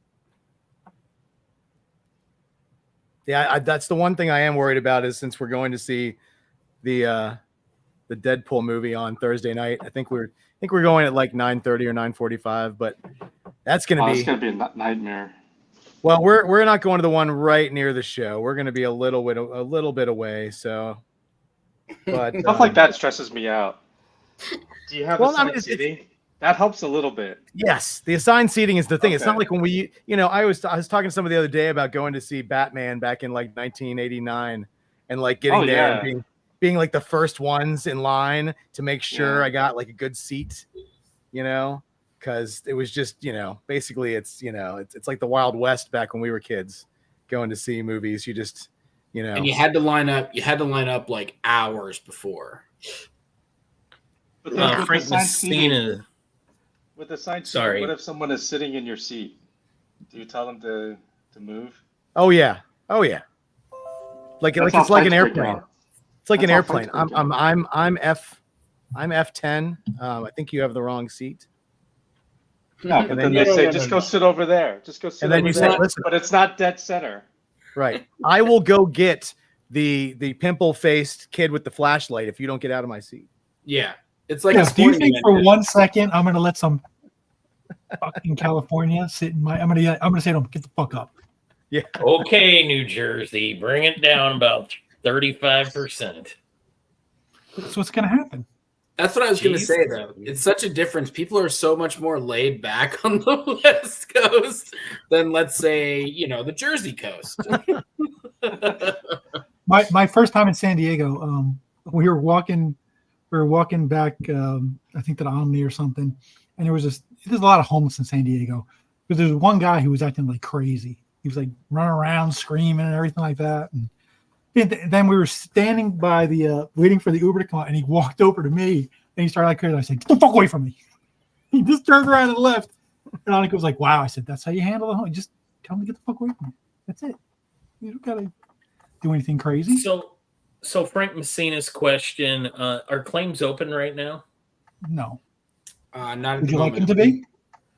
S1: Yeah, that's the one thing I am worried about is since we're going to see the Deadpool movie on Thursday night. I think we're going at like 9:30 or 9:45, but that's going to
S2: It's gonna be a nightmare.
S1: Well, we're not going to the one right near the show. We're going to be a little bit away. So, but
S2: stuff like that stresses me out. Do you have assigned seating? That helps a little bit.
S1: Yes, the assigned seating is the thing.
S2: Okay.
S1: It's not like when we, I was talking to somebody the other day about going to see Batman back in like 1989 and like getting there and being like the first ones in line to make sure I got like a good seat, because it was just, basically it's like the Wild West back when we were kids going to see movies. You just,
S4: and you had to line up like hours before.
S3: Frank Messina.
S2: With the assigned seating, what if someone is sitting in your seat? Do you tell them to move?
S1: Oh yeah. Like it's like an airplane. It's like an airplane. I'm F10. I think you have the wrong seat.
S2: Yeah, but then they say, just go sit over there. Just go sit over there. And then you say, listen, but it's not dead center.
S1: Right. I will go get the pimple-faced kid with the flashlight if you don't get out of my seat.
S4: Yeah. It's like
S5: do you think for 1 second I'm gonna let some fucking California sit in my I'm gonna say to them, get the fuck up.
S1: Yeah.
S3: Okay, New Jersey, bring it down about 35%.
S5: That's what's gonna happen.
S4: That's what I was going to say, though. It's such a difference. People are so much more laid back on the West Coast than, let's say, the Jersey coast.
S5: My first time in San Diego, we were walking back, I think to the Omni or something, and there's a lot of homeless in San Diego. But there's one guy who was acting like crazy. He was like running around screaming and everything like that. And then we were standing by the waiting for the Uber to come out, and he walked over to me and he started like crazy. I said, "Get the fuck away from me!" He just turned around and left. And Annika was like, "Wow!" I said, "That's how you handle the home. Just tell him to get the fuck away from me. That's it. You don't gotta do anything crazy."
S3: So Frank Messina's question: are claims open right now?
S5: No.
S4: Not.
S5: Would you like them to be?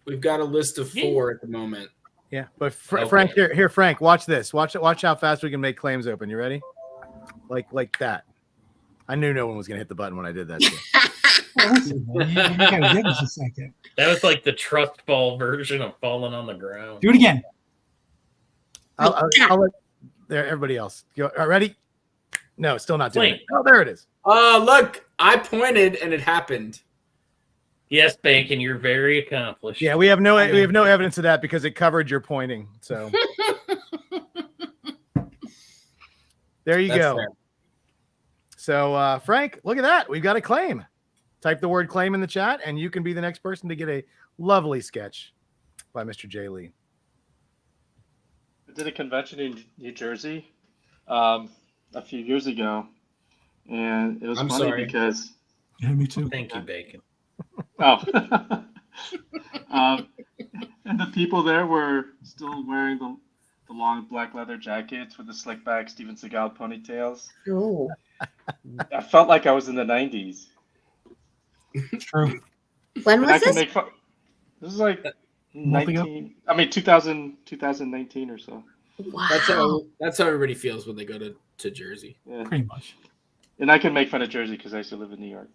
S4: We've got a list of 4 at the moment.
S1: Yeah, but Frank, here, Frank, watch this. Watch how fast we can make claims open. You ready? Like that. I knew no one was gonna hit the button when I did that.
S5: You gotta give us a second.
S3: That was like the trust fall version of falling on the ground.
S5: Do it again.
S1: I'll let everybody else go. Ready? No, still not doing it. Oh, there it is.
S4: Look, I pointed and it happened.
S3: Yes, Bacon, you're very accomplished.
S1: Yeah, we have no evidence of that because it covered your pointing. So there you go. Fair. So Frank, look at that. We've got a claim. Type the word claim in the chat, and you can be the next person to get a lovely sketch by Mr. Jae Lee.
S2: I did a convention in New Jersey a few years ago, and it was funny because.
S5: Yeah, me too.
S3: Thank you, Bacon.
S2: Oh. And the people there were still wearing the long black leather jackets with the slick back Steven Seagal ponytails.
S6: Oh.
S2: I felt like I was in the 90s.
S5: True.
S6: When was this?
S2: This is like 2019 or so.
S6: Wow.
S4: That's how everybody feels when they go to Jersey.
S2: Yeah.
S5: Pretty much.
S2: And I can make fun of Jersey because I used to live in New York.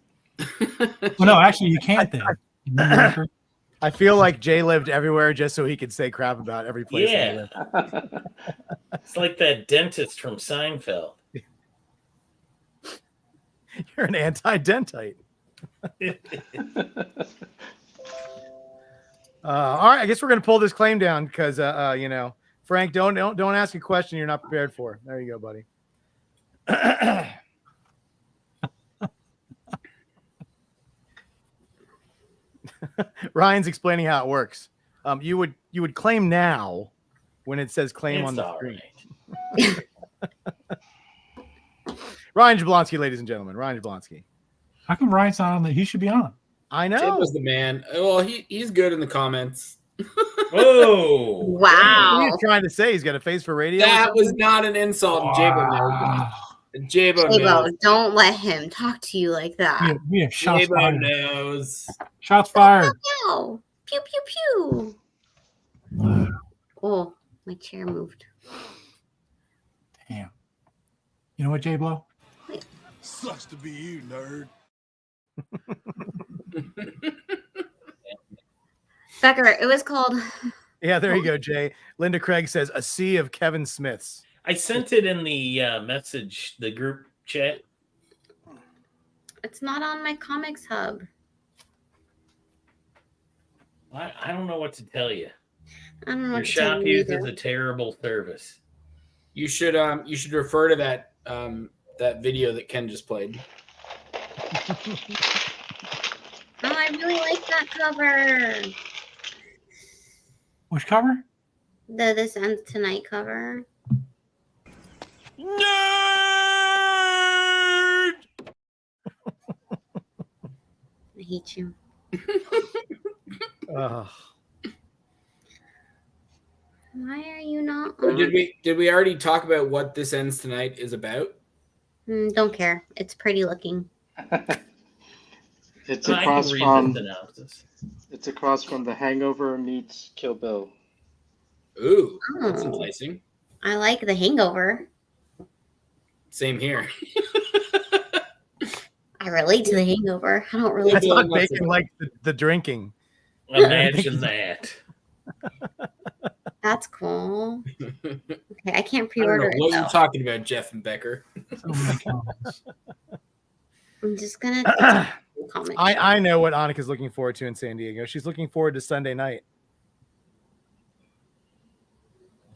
S5: Well, no, actually, you can't then.
S1: I feel like Jay lived everywhere just so he could say crap about every place.
S3: Yeah. It's like that dentist from Seinfeld.
S1: You're an anti-dentite. All right, I guess we're gonna pull this claim down because you know, Frank, don't ask a question you're not prepared for. There you go, buddy. Ryan's explaining how it works. You would claim now when it says claim
S3: It's
S1: on the
S3: all
S1: screen.
S3: right.
S1: Ryan Jablonski, ladies and gentlemen. Ryan Jablonski.
S5: How come Ryan's not on? He should be on.
S1: I
S4: Jib
S1: know.
S4: was the man. Well, he's good in the comments.
S3: Whoa!
S1: What are
S6: Wow.
S1: you trying to say? He's got a face for radio. or
S4: That was
S1: something?
S4: not an insult. And Jabo knows. Jabo
S6: Jabo,
S4: knows.
S6: don't let him talk to you like that.
S5: We have shots
S4: Jabo
S5: fired.
S4: knows.
S5: Shots fired.
S6: No. Pew, pew, pew. Oh, my chair moved.
S5: Damn. You know what, Jay Blow?
S8: Sucks to be you, nerd.
S6: Becker, it was called.
S1: Yeah, there you go, Jay. Linda Craig says a sea of Kevin Smiths.
S3: I sent it in the message, the group chat.
S6: It's not on my comics hub.
S3: I don't know what to tell you.
S6: I don't know
S3: Your
S6: what to tell
S3: shop
S6: you
S3: uses
S6: either.
S3: a terrible service.
S4: You should refer to that that video that Ken just played.
S6: Oh, I really like that cover.
S5: Which cover?
S6: The This Ends Tonight cover.
S8: Nerd!
S6: I hate you.
S1: Ugh.
S6: Why are you not
S4: So
S6: on?
S4: did we already talk about what This Ends Tonight is about?
S6: Don't care. It's pretty looking.
S2: It's
S3: I can
S2: across
S3: read
S2: from
S3: the synopsis.
S2: it's across from The Hangover meets Kill Bill.
S4: Ooh, that's
S6: Oh,
S4: enticing.
S6: I like The Hangover.
S4: Same here.
S6: I relate to The Hangover. I don't relate
S1: I
S6: to
S1: thought
S4: What's
S1: Bacon
S4: it?
S1: liked the drinking.
S3: Imagine that.
S6: That's cool. Okay, I can't
S4: I don't know
S6: pre-order it
S4: what
S6: though.
S4: you're talking about, Jeff and Becker.
S5: So many comments.
S6: I'm just gonna comment.
S1: I know what Annika's looking forward to in San Diego. She's looking forward to Sunday night.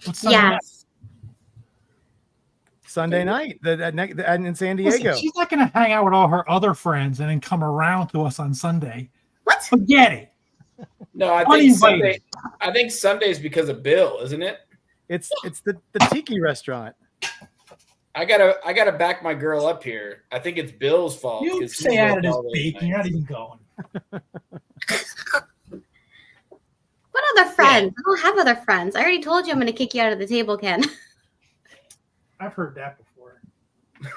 S5: What's Sunday night?
S6: Yes.
S1: Sunday night in San
S5: Listen,
S1: Diego.
S5: she's not going to hang out with all her other friends and then come around to us on Sunday.
S6: What?
S5: Forget it.
S4: No, I think Sunday's because of Bill, isn't it?
S1: It's the tiki restaurant.
S4: I gotta back my girl up here. I think it's Bill's fault.
S5: You
S4: 'cause
S5: say
S4: he's
S5: out
S4: worked
S5: of this
S4: all those
S5: bacon. You're not
S4: nights.
S5: even going.
S6: What other friends? I don't have other friends. I already told you I'm gonna kick you out of the table, Ken.
S5: I've heard that before.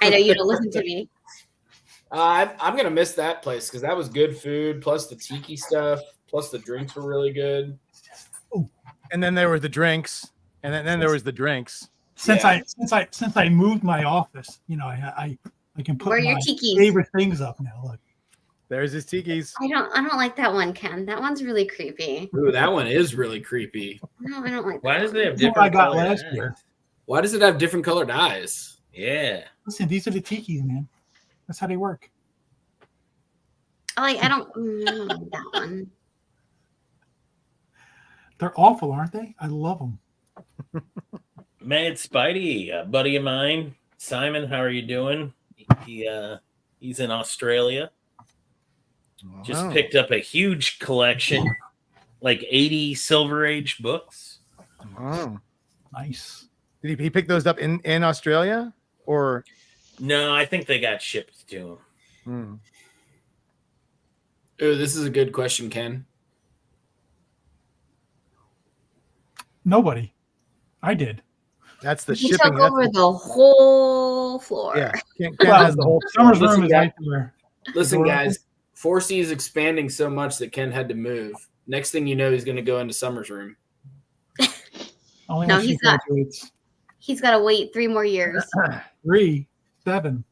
S6: I know you don't listen to me.
S4: I'm gonna miss that place because that was good food, plus the tiki stuff, plus the drinks were really good.
S1: And then there were the drinks. And then there was the drinks.
S5: Since
S4: Yeah.
S5: I moved my office, you know, I can put
S6: Where are your
S5: my
S6: tikis?
S5: favorite things up now. Look,
S1: There's his tikis.
S6: I don't like that one, Ken. That one's really creepy.
S4: Ooh, that one is really creepy.
S6: No, I don't like
S3: Why
S6: that
S3: does
S6: one.
S3: it have
S5: That's what I
S3: different
S5: got
S3: colored
S5: last
S3: eyes?
S5: year.
S4: Why does it have different colored eyes?
S3: Yeah.
S5: Listen, these are the tikis, man. That's how they work.
S6: I don't like that one.
S5: They're awful, aren't they? I love them.
S3: Mad Spidey, a buddy of mine, Simon, how are you doing? He's in Australia. Just
S1: Wow.
S3: picked up a huge collection, like 80 Silver Age books.
S1: Wow.
S5: Nice.
S1: Did he pick those up in Australia or?
S3: No, I think they got shipped to him.
S4: Ooh, this is a good question, Ken.
S5: Nobody. I did.
S1: That's the
S6: He
S1: shipping.
S6: took over the whole floor.
S1: Yeah. Ken has the whole.
S5: Summer's
S4: Listen,
S5: room is
S4: guy-
S5: right there.
S4: Listen,
S5: Door
S4: guys, 4C is expanding so much that Ken had to move. Next thing you know, he's going to go into Summer's room.
S5: Only
S6: No,
S5: when she
S6: he's not.
S5: graduates.
S6: He's got to wait 3 more years.
S5: 3, 7.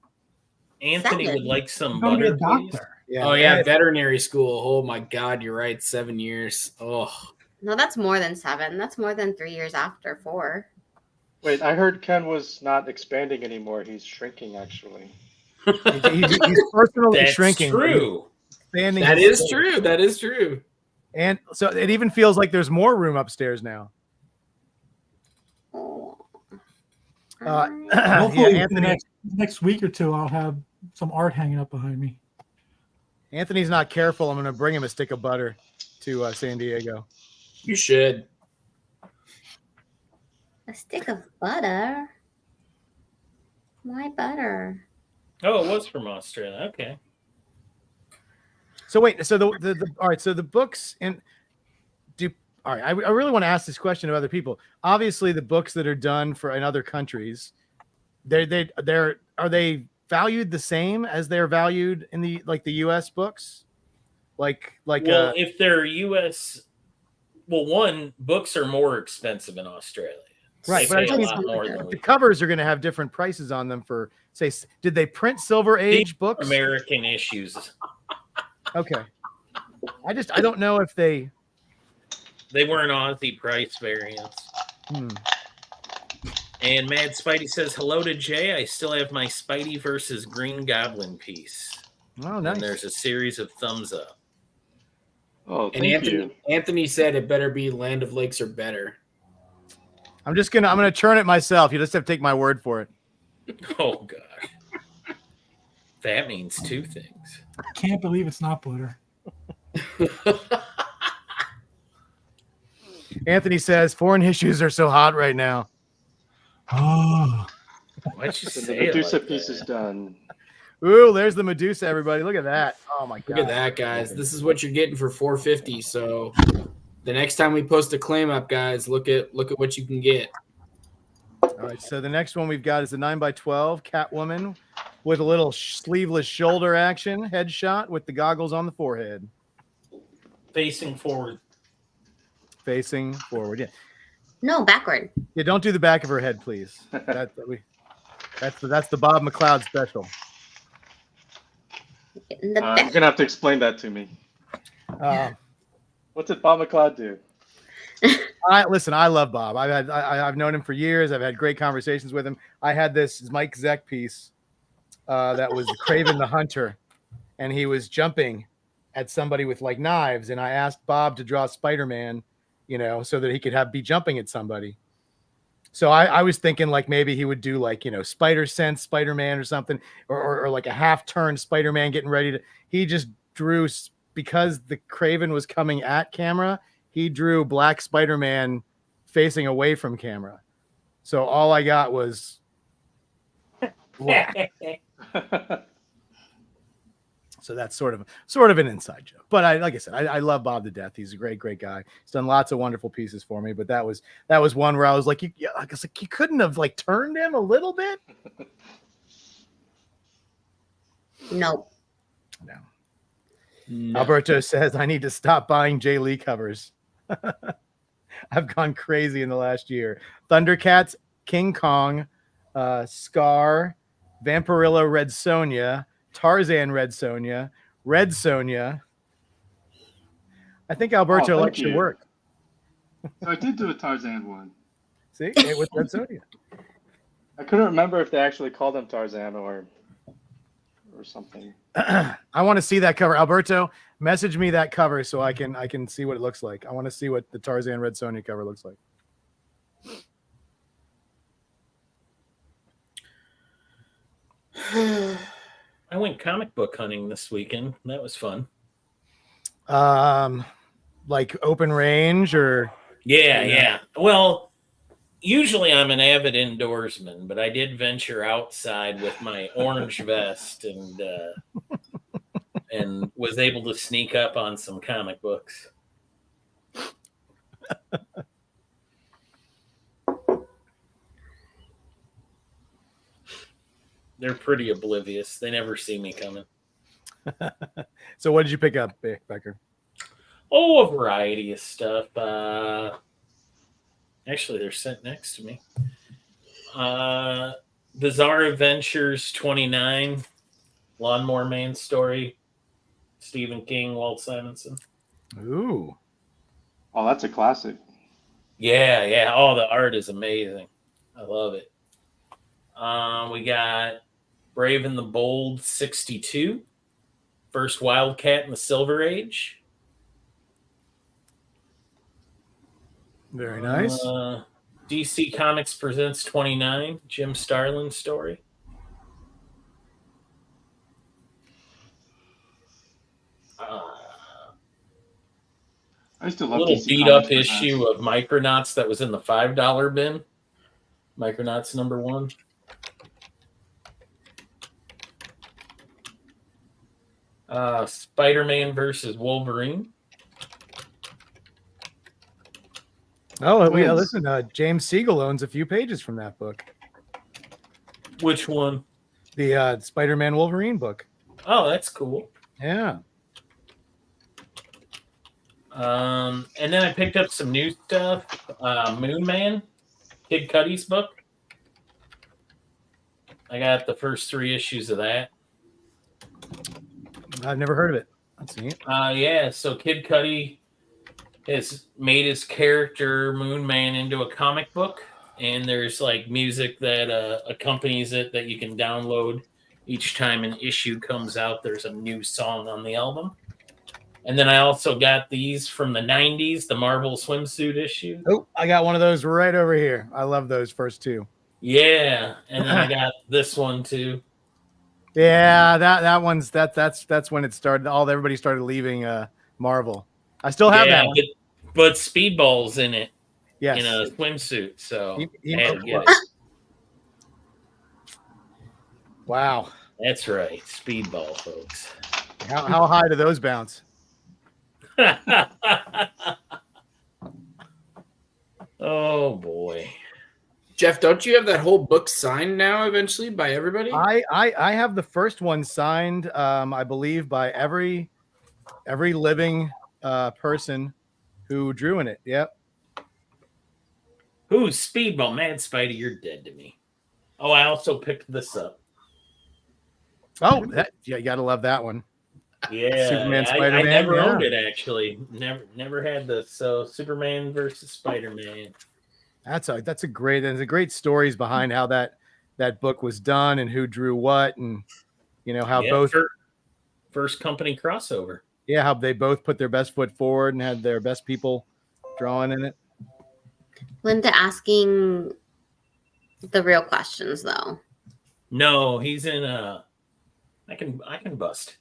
S3: Anthony
S6: 7.
S3: would like some
S5: I'm going to be
S3: butter,
S5: a
S3: please.
S5: doctor.
S4: Oh, yeah, veterinary school. Oh, my God, you're right. 7 years. Oh,
S6: No, that's more than 7. That's more than 3 years after 4.
S2: Wait, I heard Ken was not expanding anymore. He's shrinking, actually.
S1: He's personally
S3: That's
S1: shrinking.
S3: true.
S1: Expanding
S4: that
S1: his
S4: is
S1: space.
S4: true. That is true.
S1: And so it even feels like there's more room upstairs now.
S5: Hopefully,
S1: yeah,
S5: in the next week or two, I'll have some art hanging up behind me.
S1: Anthony's not careful. I'm going to bring him a stick of butter to San Diego.
S4: You should.
S6: A stick of butter? Why butter?
S3: Oh, it was from Australia. Okay.
S1: So wait, so the all right, so the books and all right, I really want to ask this question of other people. Obviously, the books that are done in other countries, are they valued the same as they're valued in the US books?
S3: Well, if they're US, one, books are more expensive in Australia.
S1: Right,
S3: they
S1: but
S3: pay a lot more than
S1: the covers are going to have different prices on them for, say, did they print Silver Age books?
S3: American issues.
S1: Okay. I don't know if they
S3: were an Aussie price variance. And Mad Spidey says, hello to Jay. I still have my Spidey versus Green Goblin piece.
S1: Oh, nice.
S3: And there's a series of thumbs up.
S2: Oh,
S4: and Anthony said it better be Land of Lakes or better.
S1: I'm gonna churn it myself. You just have to take my word for it.
S3: Oh gosh. That means two things.
S5: I can't believe it's not butter.
S1: Anthony says foreign issues are so hot right now.
S5: Oh.
S3: Why'd you
S2: So
S3: say
S2: the Medusa
S3: it like
S2: piece
S3: that?
S2: is done.
S1: Ooh, there's the Medusa, everybody. Look at that. Oh my god.
S4: Look at that, guys. This is what you're getting for $450. So the next time we post a claim up, guys, look at what you can get.
S1: All right, so the next one we've got is the 9x12 Catwoman with a little sleeveless shoulder action headshot with the goggles on the forehead.
S3: Facing forward.
S1: Facing forward, yeah.
S6: No, backward.
S1: Yeah, don't do the back of her head, please. That's the Bob McLeod special.
S6: In the
S2: You're gonna have to explain that to me. What did Bob McLeod do?
S1: Listen, I love Bob. I've known him for years. I've had great conversations with him. I had this Mike Zeck piece that was Craven the Hunter, and he was jumping at somebody with like knives, and I asked Bob to draw Spider-Man, so that he could be jumping at somebody. So I was thinking like maybe he would do like, Spider Sense Spider-Man or something, or like a half-turn Spider-Man getting ready to. He just drew, because the Craven was coming at camera, he drew Black Spider-Man facing away from camera. So all I got was black. So that's sort of an inside joke. But like I said, I love Bob to death. He's a great guy. He's done lots of wonderful pieces for me. But that was one where I was like, you couldn't have like turned him a little bit.
S6: Nope.
S1: No. Alberto says I need to stop buying Jae Lee covers. I've gone crazy in the last year. Thundercats, King Kong, Scar, Vampirilla, Red Sonja, Tarzan, Red Sonja, Red Sonja. I think Alberto likes your work.
S2: So I did do a Tarzan one.
S1: See, with Red Sonja.
S2: I couldn't remember if they actually called him Tarzan or something.
S1: I want to see that cover. Alberto, message me that cover so I can see what it looks like. I want to see what the Tarzan Red Sonja cover looks like.
S3: I went comic book hunting this weekend. That was fun.
S1: Like open range or?
S3: Yeah. Well, usually I'm an avid indoorsman, but I did venture outside with my orange vest and was able to sneak up on some comic books. They're pretty oblivious. They never see me coming.
S1: So what did you pick up, Becker?
S3: Oh, a variety of stuff. Actually, they're sent next to me. Bizarre Adventures 29, Lawnmower Man story, Stephen King, Walt Simonson.
S1: Ooh.
S2: Oh, that's a classic.
S3: Yeah. Oh, the art is amazing. I love it. We got Brave and the Bold 62, First Wildcat in the Silver Age.
S1: Very nice.
S3: DC Comics presents 29, Jim Starlin story.
S2: I used to
S3: A
S2: love
S3: little
S2: DC
S3: beat
S2: Comics
S3: up
S2: Presents.
S3: issue of Micronauts that was in the $5 bin. Micronauts #1. Spider-Man versus Wolverine.
S1: Oh,
S2: Twins.
S1: listen, James Siegel owns a few pages from that book.
S3: Which one?
S1: The Spider-Man Wolverine book.
S3: Oh, that's cool.
S1: Yeah.
S3: And then I picked up some new stuff. Moon Man, Kid Cudi's book. I got the first 3 issues of that.
S1: I've never heard of it. Let's see.
S3: Yeah, so Kid Cudi has made his character Moon Man into a comic book, and there's like music that accompanies it that you can download each time an issue comes out. There's a new song on the album. And then I also got these from the 90s, the Marvel swimsuit issue.
S1: Oh, I got one of those right over here. I love those first 2.
S3: Yeah, and then I got this one too.
S1: Yeah, that's when it started. Everybody started leaving Marvel. I still have that one.
S3: But Speedball's in it.
S1: Yes.
S3: In a swimsuit, so
S1: He
S3: I had to get
S1: it. Wow.
S3: That's right, Speedball, folks.
S1: How high do those bounce?
S3: Oh boy.
S4: Jeff, don't you have that whole book signed now eventually by everybody?
S1: I have the first one signed, I believe, by every living person who drew in it. Yep.
S3: Who's Speedball? Man, Spidey, you're dead to me. Oh, I also picked this up.
S1: Oh, you gotta love that one.
S3: Yeah,
S1: Superman,
S3: I
S1: Spider-Man.
S3: never owned it actually. Never had this. So Superman versus Spider-Man.
S1: That's a great stories behind how that book was done and who drew what, and how both
S3: first company crossover.
S1: Yeah, how they both put their best foot forward and had their best people drawing in it.
S6: Linda asking the real questions though.
S3: No, he's in I can bust it.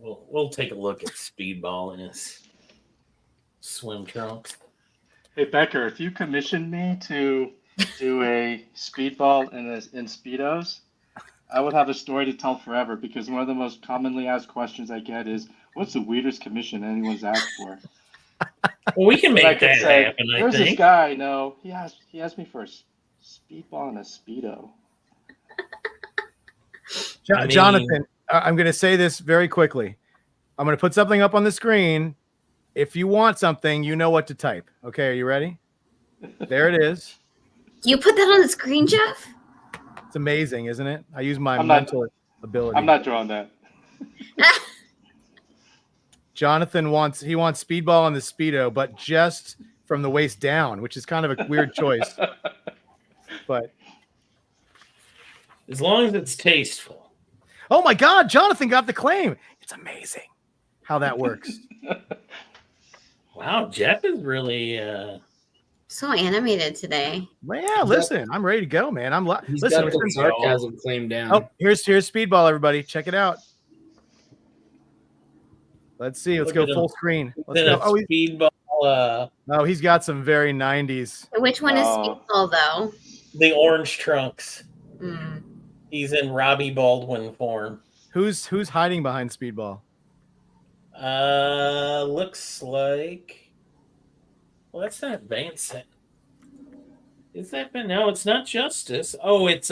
S3: We'll take a look at Speedball in his swim trunks.
S2: Hey Becker, if you commissioned me to do a Speedball in Speedos, I would have a story to tell forever, because one of the most commonly asked questions I get is, what's the weirdest commission anyone's asked for?
S3: Well, we can make that happen, I
S2: There's
S3: think.
S2: this guy, no, he asked me for a Speedball and a Speedo.
S1: Jonathan, I'm going to say this very quickly. I'm going to put something up on the screen. If you want something, you know what to type. Okay, are you ready? There it is.
S6: You put that on the screen, Jeff?
S1: It's amazing, isn't it? I use my mental ability.
S2: I'm not drawing that.
S1: Jonathan wants Speedball on the Speedo, but just from the waist down, which is kind of a weird choice. But
S3: as long as it's tasteful.
S1: Oh my God, Jonathan got the claim. It's amazing how that works.
S3: Wow, Jeff is really
S6: so animated today.
S1: Well, yeah, listen, I'm ready to go, man.
S4: He's
S1: listen.
S4: got the sarcasm claim down.
S1: Oh, here's Speedball, everybody. Check it out. Let's see. Let's go full screen. Let's go.
S3: Oh, Speedball.
S1: Oh, he's got some very 90s.
S6: Which one is Speedball, though?
S3: The orange trunks.
S6: Mm.
S3: He's in Robbie Baldwin form.
S1: Who's hiding behind Speedball?
S3: Looks like. Well, that's not Vance. Is that? No, it's not Justice. Oh, it's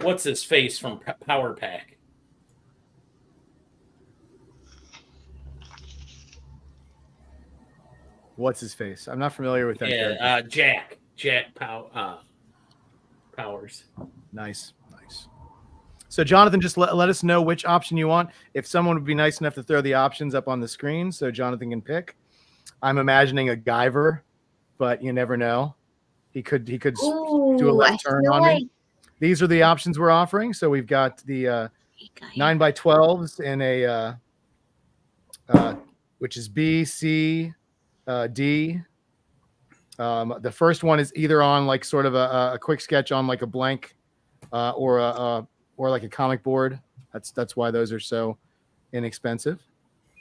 S3: what's his face from Power Pack?
S1: What's his face? I'm not familiar with that.
S3: Yeah, Jack Powers.
S1: Nice. So, Jonathan, just let us know which option you want. If someone would be nice enough to throw the options up on the screen so Jonathan can pick. I'm imagining a Guyver, but you never know. He could do a left turn on me. These are the options we're offering. So we've got the 9x12s and a which is B, C, D, The first one is either on like sort of a quick sketch on like a blank or like a comic board. That's why those are so inexpensive.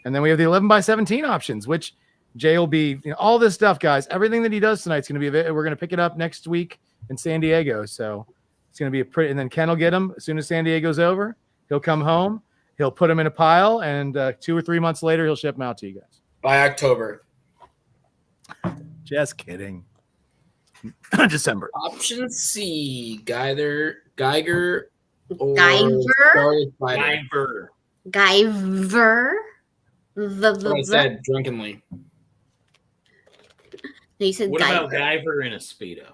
S1: And then we have the 11 by 17 options, which Jay will be, all this stuff, guys. Everything that he does tonight is going to be, we're going to pick it up next week in San Diego. So it's going to be a pretty, and then Ken will get them as soon as San Diego's over. He'll come home, he'll put them in a pile, and 2 or 3 months later, he'll ship them out to you guys.
S4: By October.
S1: Just kidding. December.
S4: Option C, Geiger or
S6: Guyver?
S4: Scarlet Spider.
S6: Guyver.
S4: That's what I said drunkenly.
S6: No, you said
S3: What
S6: Guyver.
S3: about Guyver in a Speedo?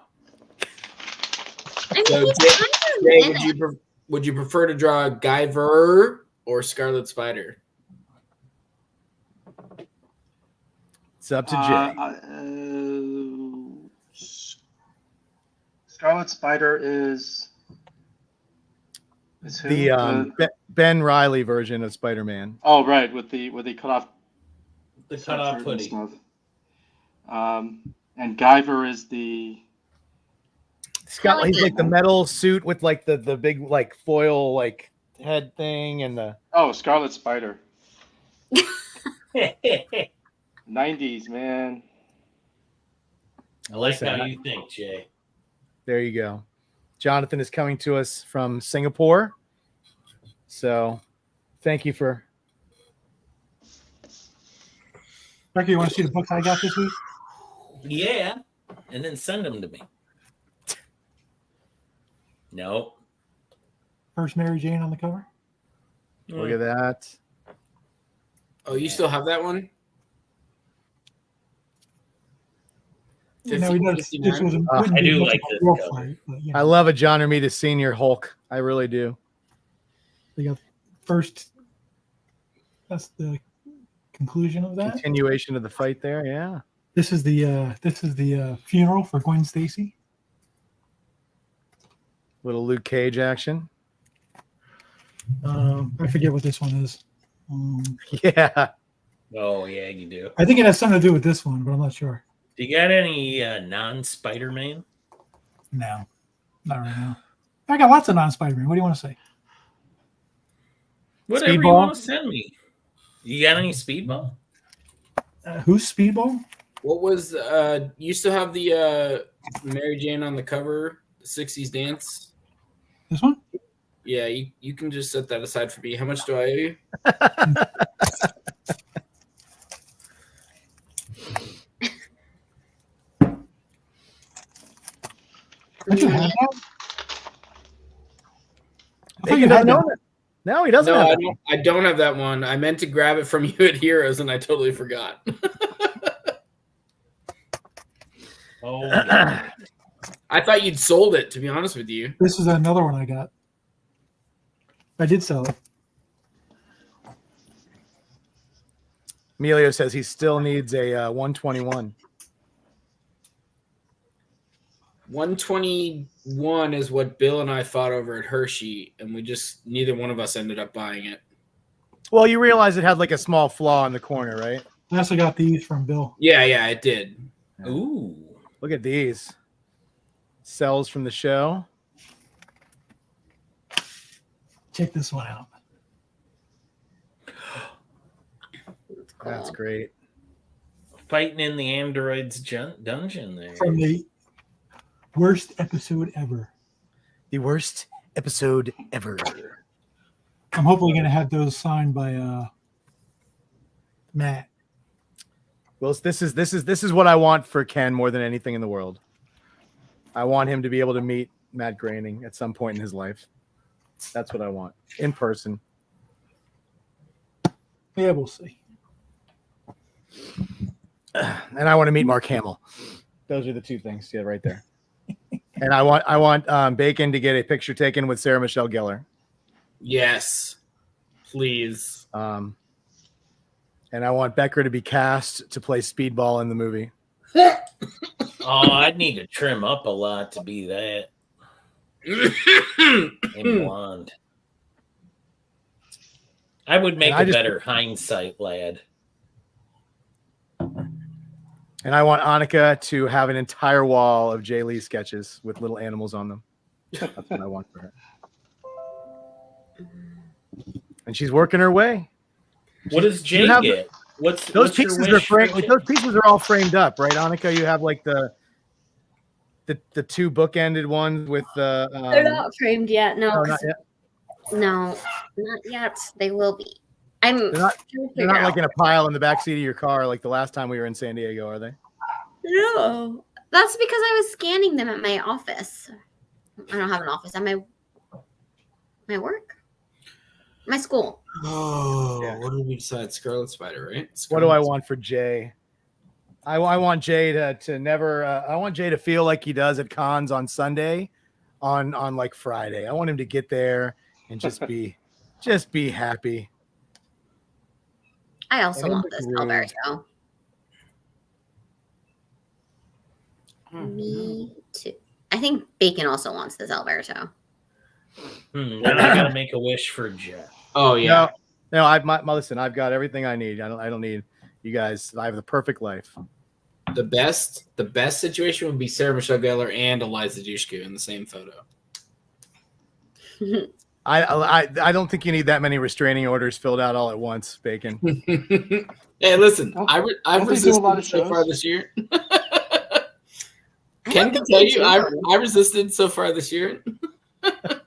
S6: I mean,
S4: So,
S6: he's
S4: Jay,
S6: kind of in it.
S4: would you prefer to draw Guyver or Scarlet Spider?
S1: It's up to Jay.
S2: Scarlet Spider is who?
S1: The Ben Reilly version of Spider-Man.
S2: Oh, right, with the cut off
S3: The cutoff
S2: sweatshirt and
S3: hoodie.
S2: stuff. And Guyver is the
S1: He's like the metal suit with like the big like foil like head thing and the
S2: Scarlet Spider. 90s, man.
S3: I like how you think, Jay.
S1: There you go. Jonathan is coming to us from Singapore. So thank you for.
S5: Becky, you want to see the books I got this week?
S3: Yeah, and then send them to me. No.
S5: First Mary Jane on the cover.
S1: Look at that.
S4: Oh, you still have that one?
S5: No, he does. This was
S3: I do like this
S5: real
S3: cover.
S5: fight, but,
S1: I love a John Romita Senior Hulk. I really do.
S5: They got first. That's the conclusion of that.
S1: Continuation of the fight there. Yeah.
S5: This is the funeral for Gwen Stacy.
S1: Little Luke Cage action.
S5: I forget what this one is.
S1: Yeah.
S3: Oh, yeah, you do.
S5: I think it has something to do with this one, but I'm not sure.
S3: Do you got any non-Spider-Man?
S5: No, not right now. I got lots of non-Spider-Man. What do you want to say?
S3: Whatever you
S5: Speedball?
S3: want to send me. You got any Speedball?
S5: Who's Speedball?
S4: What was you still have the Mary Jane on the cover, the 60s dance?
S5: This one?
S4: Yeah, you can just set that aside for me. How much do I owe you?
S5: Don't you have that? I thought
S1: He
S5: you
S1: doesn't
S5: had
S1: own
S5: that.
S1: it. No, he doesn't
S4: No,
S1: have
S4: I
S1: it.
S4: don't have that one. I meant to grab it from you at Heroes, and I totally forgot.
S3: Oh, yeah.
S4: I thought you'd sold it, to be honest with you.
S5: This is another one I got. I did sell it.
S1: Emilio says he still needs a 121.
S4: 121 is what Bill and I fought over at Hershey, and neither one of us ended up buying it.
S1: Well, you realize it had like a small flaw in the corner, right?
S5: I also got these from Bill.
S4: Yeah, it did.
S3: Ooh.
S1: Look at these. Cells from the show.
S5: Check this one out.
S1: That's great.
S3: Fighting in the android's dungeon there.
S5: From the worst episode ever.
S1: The worst episode ever.
S5: I'm hopefully going to have those signed by Matt.
S1: Well, this is what I want for Ken more than anything in the world. I want him to be able to meet Matt Groening at some point in his life. That's what I want in person.
S5: Yeah, we'll see.
S1: And I want to meet Mark Hamill. Those are the two things. Yeah, right there. And I want Bacon to get a picture taken with Sarah Michelle Gellar.
S4: Yes, please.
S1: And I want Becker to be cast to play Speedball in the movie.
S3: Oh, I'd need to trim up a lot to be that. And blonde. I would make a better hindsight lad.
S1: And I want Annika to have an entire wall of Jae Lee sketches with little animals on them. That's what I want for her. And she's working her way.
S3: What does Jay get? What's
S1: those
S3: what's your
S1: pieces are
S3: wish for
S1: framed?
S3: Jay?
S1: Those pieces are all framed up, right, Annika? You have like the two bookended ones with the.
S6: They're not framed yet. No,
S1: not yet.
S6: No, not yet. They will be. They're
S1: not like in a pile in the back seat of your car like the last time we were in San Diego, are they?
S6: No, that's because I was scanning them at my office. I don't have an office. At my work, my school.
S4: Oh, yeah. What did we decide? Scarlet Spider, right?
S1: What do I want for Jay? I want Jay to never. I want Jay to feel like he does at cons on Sunday, on like Friday. I want him to get there and just be happy.
S6: I also want this Alberto. Me too. I think Bacon also wants this Alberto.
S3: Then I gotta make a wish for Jeff.
S4: Oh yeah.
S1: No. Listen. I've got everything I need. I don't need you guys. I have the perfect life.
S4: The best situation would be Sarah Michelle Gellar and Eliza Dushku in the same photo.
S1: I don't think you need that many restraining orders filled out all at once, Bacon.
S4: Hey, listen, I've resisted so far this year. Ken can tell you, I resisted so far this year.
S6: I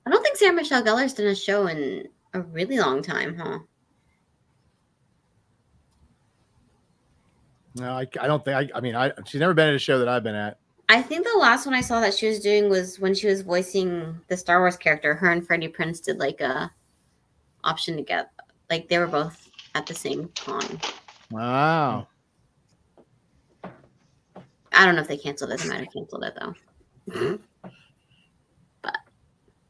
S6: don't think Sarah Michelle Gellar's done a show in a really long time, huh?
S1: No, I don't think. She's never been at a show that I've been at.
S6: I think the last one I saw that she was doing was when she was voicing the Star Wars character. Her and Freddie Prinze did like a option together. Like they were both at the same con.
S1: Wow.
S6: I don't know if they canceled it. They might have canceled it though. But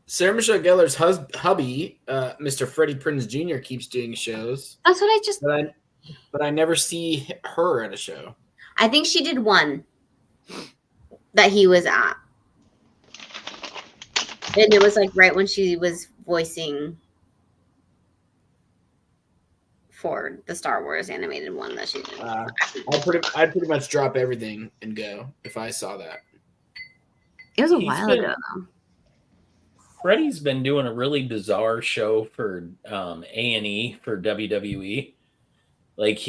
S4: Sarah Michelle Gellar's hubby, Mr. Freddie Prinze Jr., keeps doing shows.
S6: That's what I just.
S4: But I never see her at a show.
S6: I think she did one that he was at, and it was like right when she was voicing for the Star Wars animated one that she did.
S4: I'd pretty much drop everything and go if I saw that.
S6: It was a while ago.
S3: Freddie's been doing a really bizarre show for A&E for WWE. Like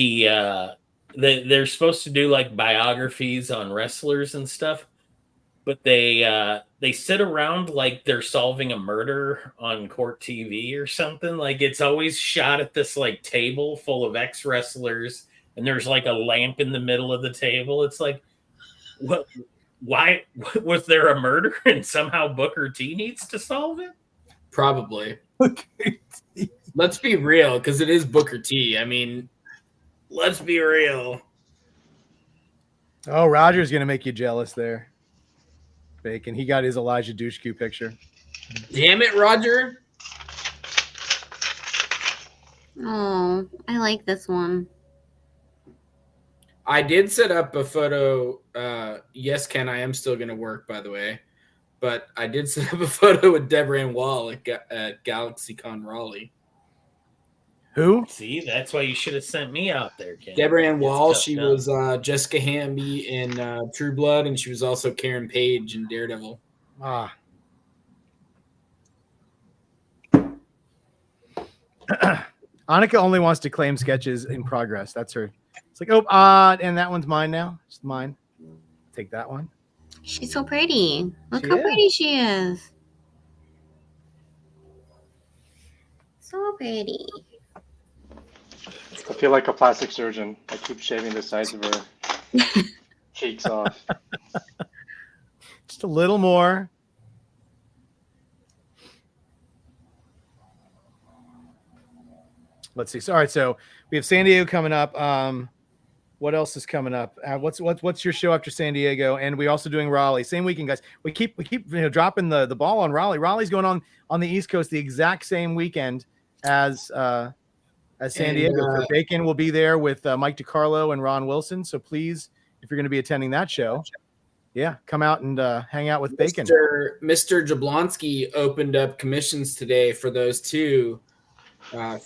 S3: they're supposed to do like biographies on wrestlers and stuff, but they sit around like they're solving a murder on court TV or something. Like it's always shot at this like table full of ex-wrestlers, and there's like a lamp in the middle of the table. It's like, what? Why was there a murder and somehow Booker T needs to solve it?
S4: Probably. Let's be real, because it is Booker T. I mean, let's be real.
S1: Oh, Roger's gonna make you jealous there, Bacon. He got his Elijah Dushku picture.
S4: Damn it, Roger.
S6: Oh, I like this one.
S4: I did set up a photo. Yes, Ken, I am still going to work, by the way. But I did set up a photo with Deborah Ann Wall at GalaxyCon Raleigh.
S1: Who?
S3: See, that's why you should have sent me out there, Ken.
S4: Deborah Ann Wall, she was Jessica Hamby in True Blood, and she was also Karen Page in Daredevil.
S1: Ah. Annika only wants to claim sketches in progress. That's her. It's like, and that one's mine now. It's mine. Take that one.
S6: She's so pretty. Look how pretty she is. So pretty.
S2: I feel like a plastic surgeon. I keep shaving the sides of her cheeks off.
S1: Just a little more. Let's see. So, all right. So we have San Diego coming up. What else is coming up? What's your show after San Diego? And we're also doing Raleigh. Same weekend, guys. We keep dropping the ball on Raleigh. Raleigh's going on the East Coast the exact same weekend as San Diego. Bacon will be there with Mike DiCarlo and Ron Wilson. So please, if you're going to be attending that show, come out and hang out with Bacon.
S4: Mr. Jablonski opened up commissions today for those two.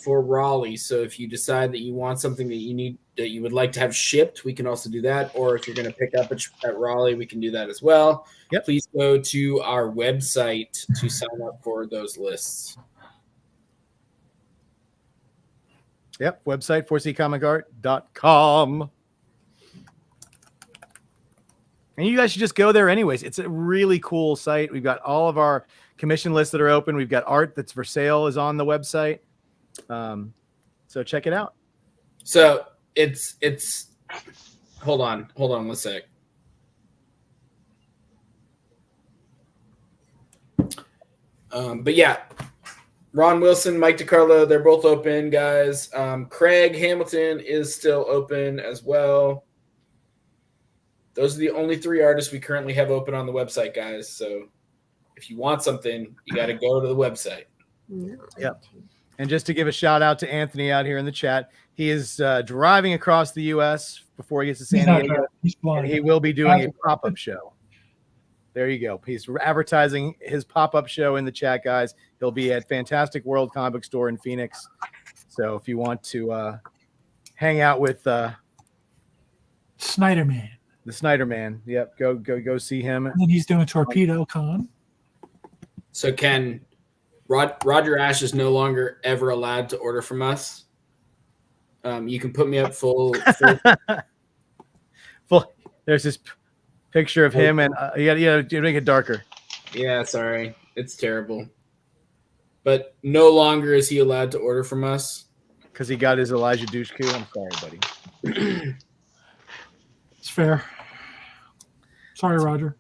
S4: for Raleigh. So if you decide that you want something that you would like to have shipped, we can also do that. Or if you're going to pick up at Raleigh, we can do that as well.
S1: Yep.
S4: Please go to our website to sign up for those lists.
S1: Yep, website 4ccomicart.com. And you guys should just go there anyways. It's a really cool site. We've got all of our commission lists that are open. We've got art that's for sale is on the website. So check it out.
S4: So it's hold on 1 sec. But yeah, Ron Wilson, Mike DiCarlo, they're both open, guys. Craig Hamilton is still open as well. Those are the only 3 artists we currently have open on the website, guys. So if you want something, you got to go to the website.
S1: Yep. And just to give a shout out to Anthony out here in the chat, he is driving across the U.S. before he gets to San Diego. And he will be doing a pop-up show. There you go. He's advertising his pop-up show in the chat, guys. He'll be at Fantastic World Comic Book Store in Phoenix. So if you want to hang out with
S5: Snyder Man.
S1: The Snyder Man. Yep. Go see him.
S5: And then he's doing Torpedo Con.
S4: So Ken, Roger Ash is no longer ever allowed to order from us. You can put me up full.
S1: There's this picture of him, and you gotta make it darker.
S4: Yeah, sorry, it's terrible. But no longer is he allowed to order from us
S1: because he got his Elijah Dushku. I'm sorry, buddy.
S5: It's fair. Sorry, Roger.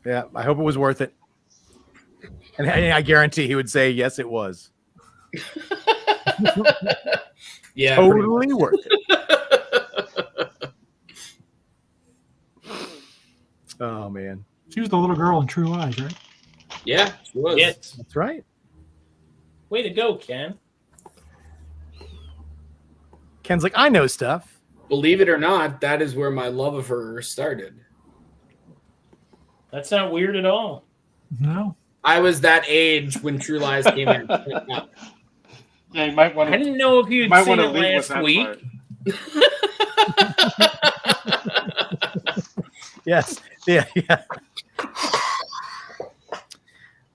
S1: Yeah, I hope it was worth it. And I guarantee he would say, yes, it was.
S4: Yeah,
S1: totally worth it. Oh, man.
S5: She was the little girl in True Lies, right?
S4: Yeah, she was.
S3: Yes.
S1: That's right.
S3: Way to go, Ken.
S1: Ken's like, I know stuff.
S4: Believe it or not, that is where my love of her started.
S3: That's not weird at all.
S5: No.
S4: I was that age when True Lies came in.
S2: Yeah, you might want to.
S3: I didn't know if you'd seen it last week.
S1: Yes. Yeah.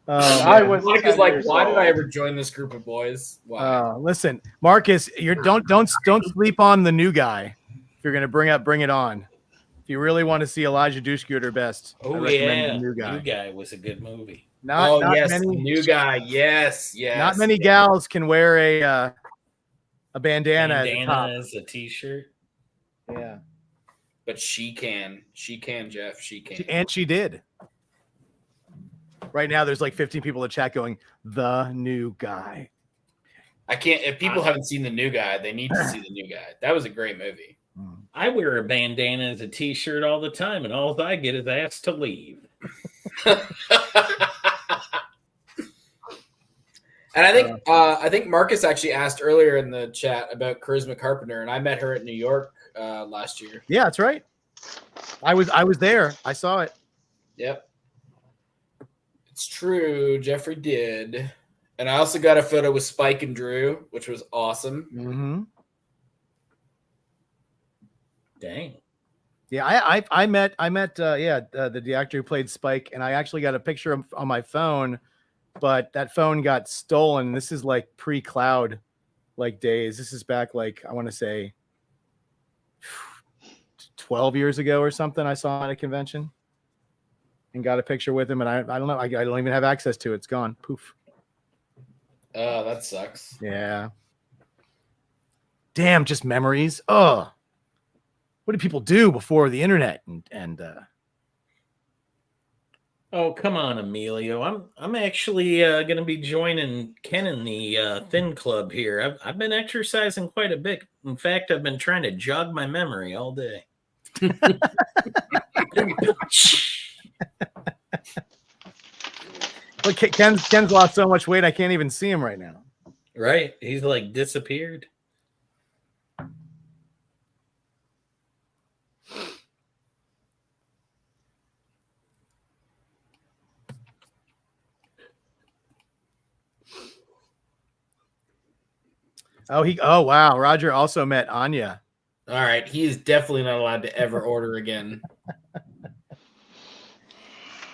S2: I was.
S4: Monica's like, why did I ever join this group of boys? Why?
S1: Listen, Marcus, don't sleep on the new guy. If you're gonna bring it on. If you really want to see Elijah Dushku at her best, I recommend the new guy.
S3: New Guy was a good movie.
S1: Not
S4: yes,
S1: many,
S4: new guy. Yes.
S1: Not many gals can wear a bandana at the top.
S3: As a t-shirt.
S1: Yeah.
S4: But she can. She can, Jeff. She can.
S1: And she did. Right now, there's like 15 people in the chat going, the new guy.
S4: I can't. If people haven't seen the new guy, they need to see the new guy. That was a great movie.
S3: I wear a bandana as a t-shirt all the time, and all I get is asked to leave.
S4: And I think Marcus actually asked earlier in the chat about Charisma Carpenter, and I met her at New York last year.
S1: Yeah, that's right. I was there. I saw it.
S4: Yep. It's true. Jeffrey did. And I also got a photo with Spike and Drew, which was awesome.
S1: Mm-hmm.
S3: Dang.
S1: Yeah, I met the actor who played Spike, and I actually got a picture of on my phone, but that phone got stolen. This is like pre-cloud like days. This is back like I want to say 12 years ago or something. I saw him at a convention and got a picture with him, and I don't know. I don't even have access to it. It's gone. Poof.
S4: Oh, that sucks.
S1: Yeah. Damn, just memories. Oh. What did people do before the internet? And
S3: Oh, come on, Emilio. I'm actually going to be joining Ken in the Thin Club here. I've been exercising quite a bit. In fact, I've been trying to jog my memory all day.
S1: Look, Ken's lost so much weight I can't even see him right now.
S3: Right? He's like disappeared.
S1: Oh wow. Roger also met Anya.
S4: All right, he is definitely not allowed to ever order again.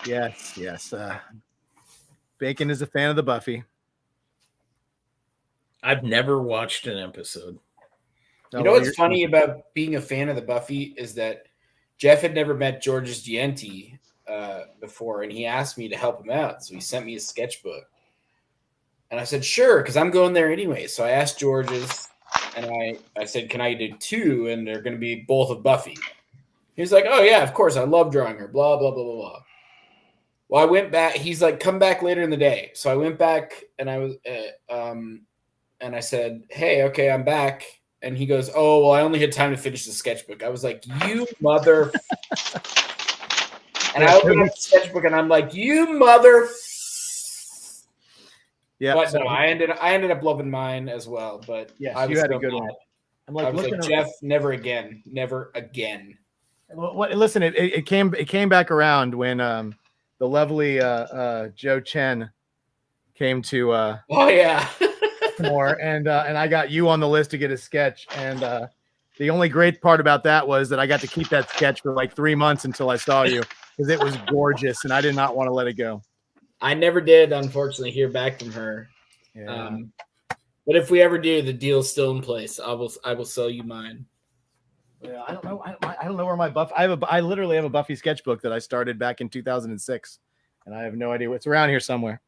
S1: Yes. Bacon is a fan of the Buffy.
S3: I've never watched an episode.
S4: You know what's funny about being a fan of the Buffy is that Jeff had never met George's Gianti before, and he asked me to help him out. So he sent me a sketchbook. And I said, sure, because I'm going there anyway. So I asked George's, and I said, can I do 2? And they're going to be both of Buffy. He was like, oh, yeah, of course. I love drawing her, blah, blah, blah, blah, blah. Well, I went back. He's like, come back later in the day. So I went back, and I was, and I said, hey, okay, I'm back. And he goes, oh, well, I only had time to finish the sketchbook. I was like, you mother. And I opened up the sketchbook, and I'm like, you mother. Yeah. But no, I ended up loving mine as well. But
S1: yes, you had a good one.
S4: I was like, Jeff, never again. Never again.
S1: Listen, it came back around when the lovely Joe Chen came to
S4: oh yeah.
S1: more and I got you on the list to get a sketch, and the only great part about that was that I got to keep that sketch for like 3 months until I saw you, because it was gorgeous and I did not want to let it go.
S4: I never did, unfortunately, hear back from her.
S1: Yeah.
S4: But if we ever do, the deal's still in place. I will sell you mine.
S1: Yeah, I don't know. I don't know where my Buffy. I literally have a Buffy sketchbook that I started back in 2006, and I have no idea what's around here somewhere.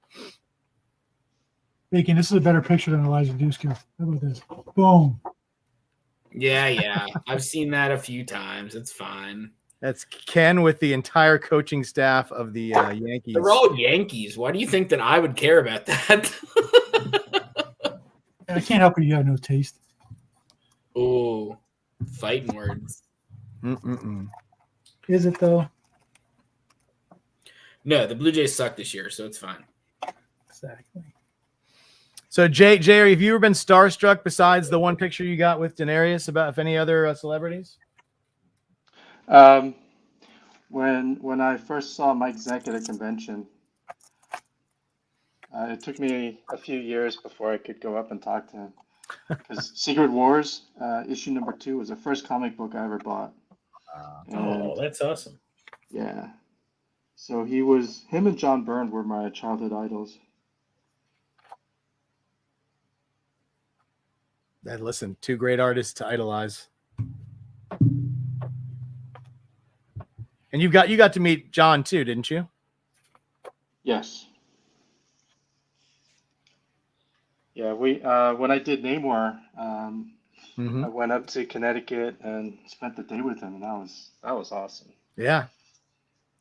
S5: Bacon, this is a better picture than Elijah Dusko. How about this? Boom.
S4: Yeah. I've seen that a few times. It's fine.
S1: That's Ken with the entire coaching staff of the Yankees.
S4: They're all Yankees. Why do you think that I would care about that?
S5: I can't help it. You have no taste.
S4: Oh, fighting words.
S5: Is it though?
S4: No, the Blue Jays suck this year, so it's fine.
S5: Exactly.
S1: So, Jay, have you ever been starstruck besides the one picture you got with Daenerys? About any other celebrities?
S2: When I first saw Mike Zeck at a convention, it took me a few years before I could go up and talk to him. Because Secret Wars issue number 2 was the first comic book I ever bought.
S3: That's awesome.
S2: Yeah. So him and John Byrne were my childhood idols.
S1: Listen, 2 great artists to idolize. And you got to meet John too, didn't you?
S2: Yes. Yeah, when I did Namor, I went up to Connecticut and spent the day with him, and that was awesome.
S1: Yeah,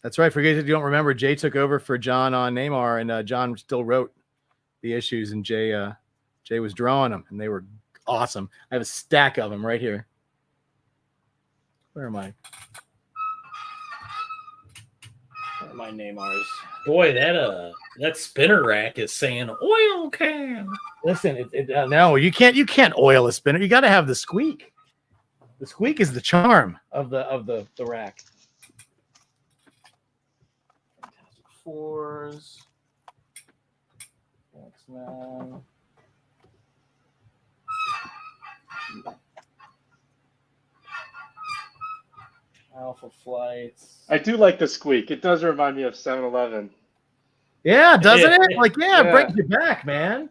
S1: that's right. Forget if you don't remember, Jay took over for John on Namor, and John still wrote the issues, and Jay was drawing them, and they were awesome. I have a stack of them right here. Where are my Namors?
S3: Boy, that spinner rack is saying oil can.
S1: Listen, no, you can't oil a spinner. You got to have the squeak. The squeak is the charm of the rack. Fantastic Fours. X-Men. Alpha Flights.
S2: I do like the squeak. It does remind me of 7-Eleven.
S1: Yeah, doesn't it? Like, yeah, it brings you back, man.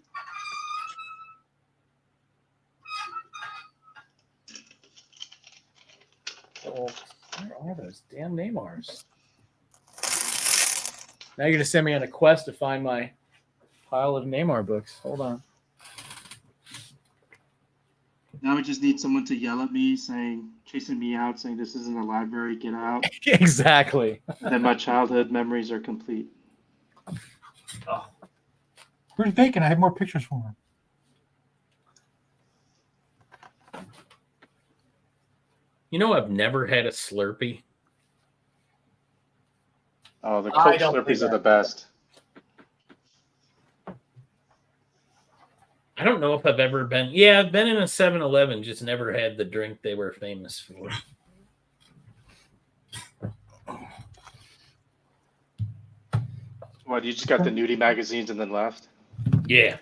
S1: Oh, where are those damn Namors? Now you're going to send me on a quest to find my pile of Namor books. Hold on.
S2: Now we just need someone to yell at me, chasing me out, saying this isn't a library, get out.
S1: Exactly.
S2: And then my childhood memories are complete.
S1: Oh.
S5: Where's Bacon? I have more pictures for him.
S3: You know, I've never had a Slurpee.
S2: Oh, the Coke Slurpees are the best.
S3: I don't know if I've ever been. Yeah, I've been in a 7-Eleven, just never had the drink they were famous for.
S2: What, you just got the nudie magazines and then left?
S3: Yeah.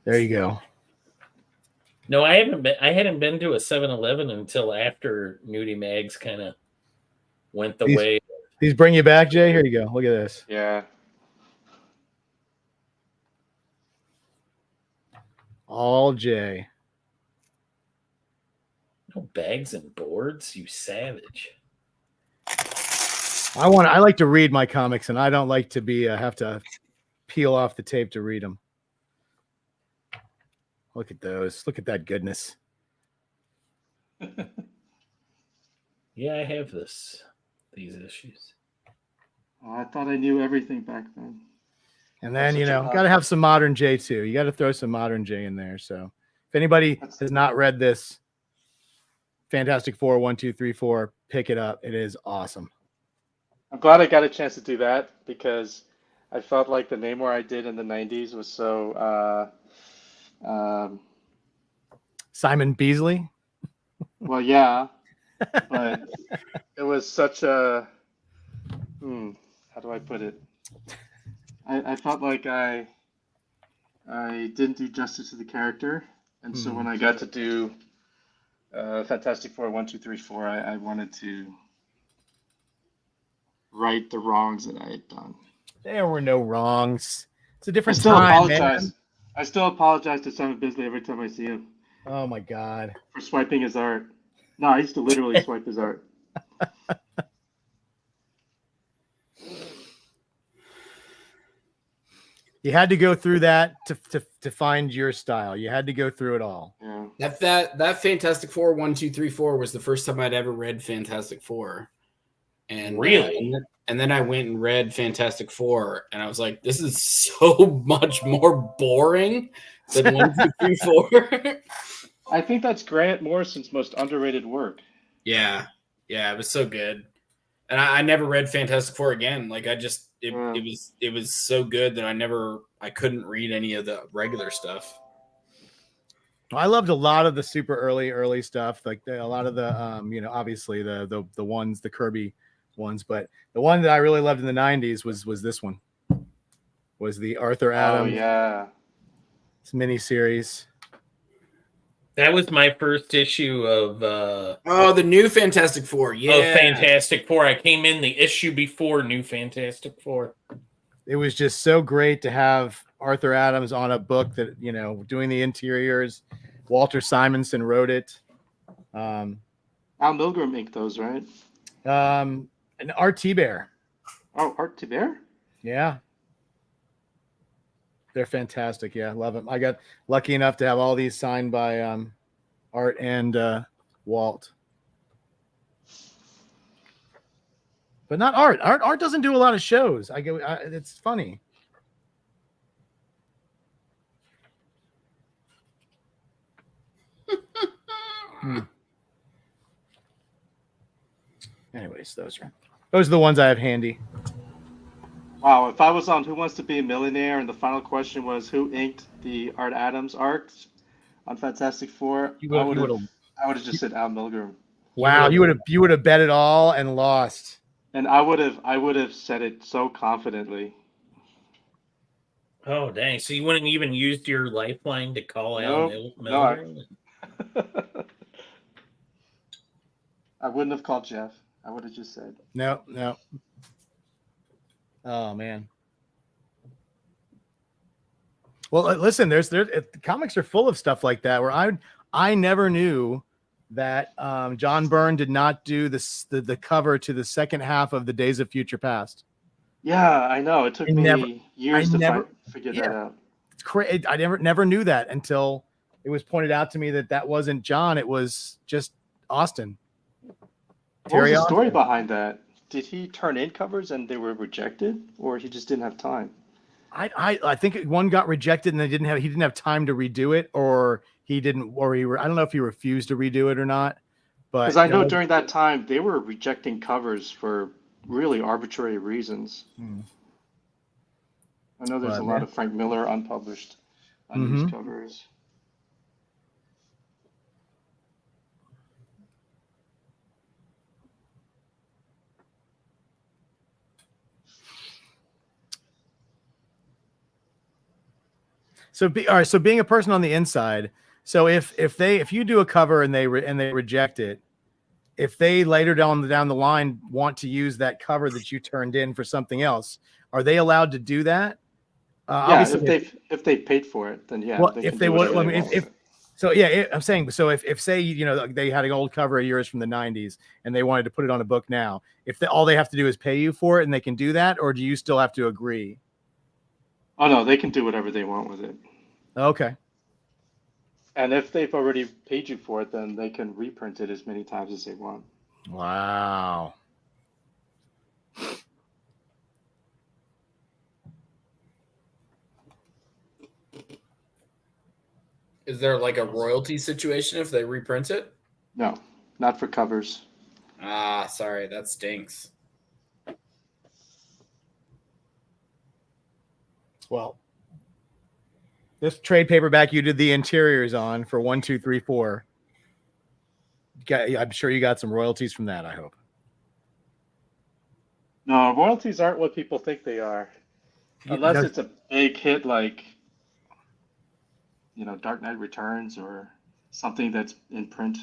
S1: There you go.
S3: No, I haven't been. I hadn't been to a 7-Eleven until after Nudie Mags kind of went the way.
S1: These bring you back, Jay. Here you go. Look at this.
S2: Yeah.
S1: All Jay.
S3: No bags and boards, you savage.
S1: I like to read my comics, and I don't like to be have to peel off the tape to read them. Look at those. Look at that goodness.
S3: Yeah, I have these issues.
S2: Oh, I thought I knew everything back then.
S1: And then, got to have some modern J too. You got to throw some modern J in there. So if anybody has not read this Fantastic Four 1, 2, 3, 4, pick it up. It is awesome.
S2: I'm glad I got a chance to do that because I felt like the Namor I did in the 90s was so
S1: Simon Beasley.
S2: well, yeah, but it was such a how do I put it? I felt like I didn't do justice to the character, and so when I got to do Fantastic Four 1, 2, 3, 4, I wanted to right the wrongs that I had done.
S1: There were no wrongs. It's a different
S2: I still
S1: time,
S2: apologize.
S1: man.
S2: I still apologize to Simon Bisley every time I see him
S1: Oh my God.
S2: for swiping his art. No, I used to literally swipe his art.
S1: You had to go through that to find your style. You had to go through it all.
S2: Yeah.
S4: That Fantastic Four 1, 2, 3, 4 was the first time I'd ever read Fantastic Four. And
S3: really?
S4: And then I went and read Fantastic Four, and I was like, this is so much more boring than 1, 2, 3, 4.
S2: I think that's Grant Morrison's most underrated work.
S4: Yeah, it was so good. And I never read Fantastic Four again. Like it was so good that I couldn't read any of the regular stuff.
S1: I loved a lot of the super early stuff, like a lot of the obviously the ones, the Kirby ones, but the one that I really loved in the 90s was this one. Was the Arthur Adams mini series.
S3: That was my first issue of
S4: the new Fantastic Four. Yeah.
S3: Of Fantastic Four. I came in the issue before New Fantastic Four.
S1: It was just so great to have Arthur Adams on a book that, doing the interiors. Walter Simonson wrote it.
S2: Al Milgrom inked those, right?
S1: An RT Bear.
S2: Oh, RT Bear?
S1: Yeah. They're fantastic. Yeah, love them. I got lucky enough to have all these signed by Art and Walt. But not Art. Art doesn't do a lot of shows. It's funny. Anyways, those are the ones I have handy.
S2: Wow, if I was on Who Wants to Be a Millionaire and the final question was who inked the Art Adams art on Fantastic Four, I would have just said Al Milgrom.
S1: Wow, you would have bet it all and lost.
S2: And I would have said it so confidently.
S3: Oh dang! So you wouldn't even used your lifeline to call Al Milgrom?
S2: No, I wouldn't have called Jeff. I would have just said
S1: no. Oh man. Well, listen, there's comics are full of stuff like that where I never knew that John Byrne did not do the cover to the second half of the Days of Future Past.
S2: Yeah, I know. It took me years to figure that out.
S1: It's crazy. I never knew that until it was pointed out to me that wasn't John. It was just Austin.
S2: What was the story behind that? Did he turn in covers and they were rejected, or he just didn't have time?
S1: I think one got rejected and he didn't have time to redo it, or I don't know if he refused to redo it or not. But
S2: because I know during that time they were rejecting covers for really arbitrary reasons. I know there's a lot of Frank Miller unpublished unused covers.
S1: all right. So being a person on the inside, so if you do a cover and they reject it, if they later down the line want to use that cover that you turned in for something else, are they allowed to do that?
S2: Obviously, if they paid for it, then yeah.
S1: Well,
S2: they
S1: if
S2: can
S1: they
S2: do
S1: would,
S2: whatever
S1: I
S2: they
S1: mean,
S2: want with it.
S1: so yeah, I'm saying, so if say, you know, they had an old cover of yours from the 90s and they wanted to put it on a book now, all they have to do is pay you for it and they can do that, or do you still have to agree?
S2: Oh no, they can do whatever they want with it.
S1: Okay.
S2: And if they've already paid you for it, then they can reprint it as many times as they want.
S1: Wow.
S4: Is there like a royalty situation if they reprint it?
S2: No, not for covers.
S4: Ah, sorry, that stinks.
S1: Well, this trade paperback you did the interiors on for 1, 2, 3, 4. I'm sure you got some royalties from that, I hope.
S2: No, royalties aren't what people think they are. Unless it's a big hit like, you know, Dark Knight Returns or something that's in print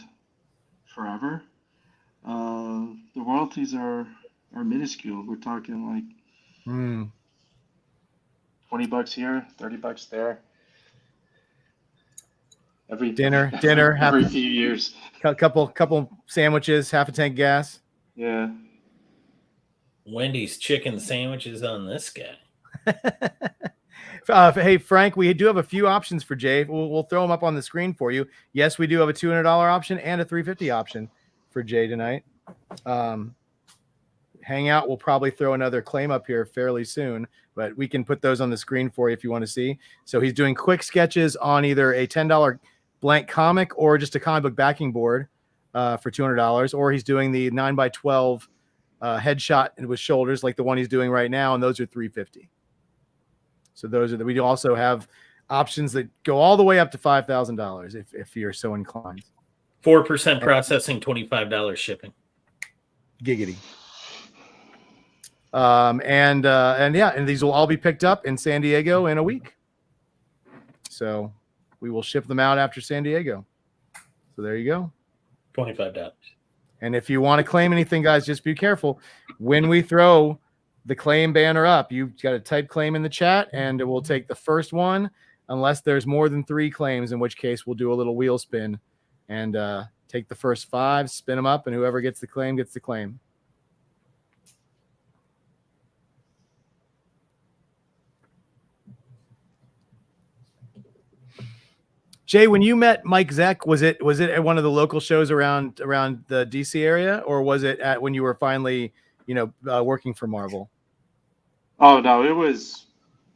S2: forever. The royalties are minuscule. We're talking like $20 here, $30 there. Every
S1: dinner,
S2: every few years.
S1: Couple sandwiches, half a tank gas.
S2: Yeah.
S3: Wendy's chicken sandwiches on this guy.
S1: Hey, Frank, we do have a few options for Jay. We'll throw them up on the screen for you. Yes, we do have a $200 option and a $350 option for Jay tonight. Hangout will probably throw another claim up here fairly soon, but we can put those on the screen for you if you want to see. So he's doing quick sketches on either a $10 blank comic or just a comic book backing board for $200, or he's doing the 9x12 headshot with shoulders like the one he's doing right now, and those are $350. So those are we also have options that go all the way up to $5,000 if you're so inclined.
S3: 4% processing, $25 shipping.
S1: Giggity. And these will all be picked up in San Diego in a week. So we will ship them out after San Diego. So there you go.
S3: $25.
S1: And if you want to claim anything, guys, just be careful. When we throw the claim banner up, you've got to type claim in the chat, and it will take the first one unless there's more than 3 claims, in which case we'll do a little wheel spin and take the first 5, spin them up, and whoever gets the claim gets the claim. Jay, when you met Mike Zeck, was it at one of the local shows around the DC area, or was it at when you were finally, working for Marvel?
S2: Oh no, it was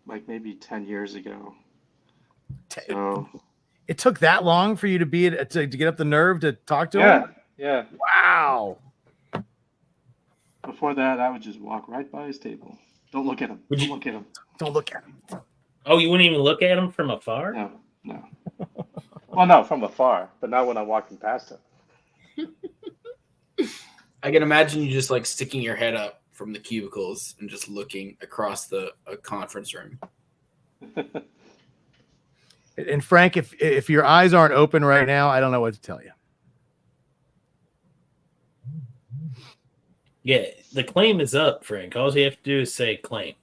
S2: like maybe 10 years ago. So
S1: it took that long for you to to get up the nerve to talk to him?
S2: Yeah.
S1: Wow.
S2: Before that, I would just walk right by his table. Don't look at him. Don't look at him.
S1: Don't look at him.
S3: Oh, you wouldn't even look at him from afar?
S2: No. Well, no, from afar, but not when I'm walking past him.
S4: I can imagine you just like sticking your head up from the cubicles and just looking across the conference room.
S1: And Frank, if your eyes aren't open right now, I don't know what to tell you.
S3: Yeah, the claim is up, Frank. All you have to do is say claim.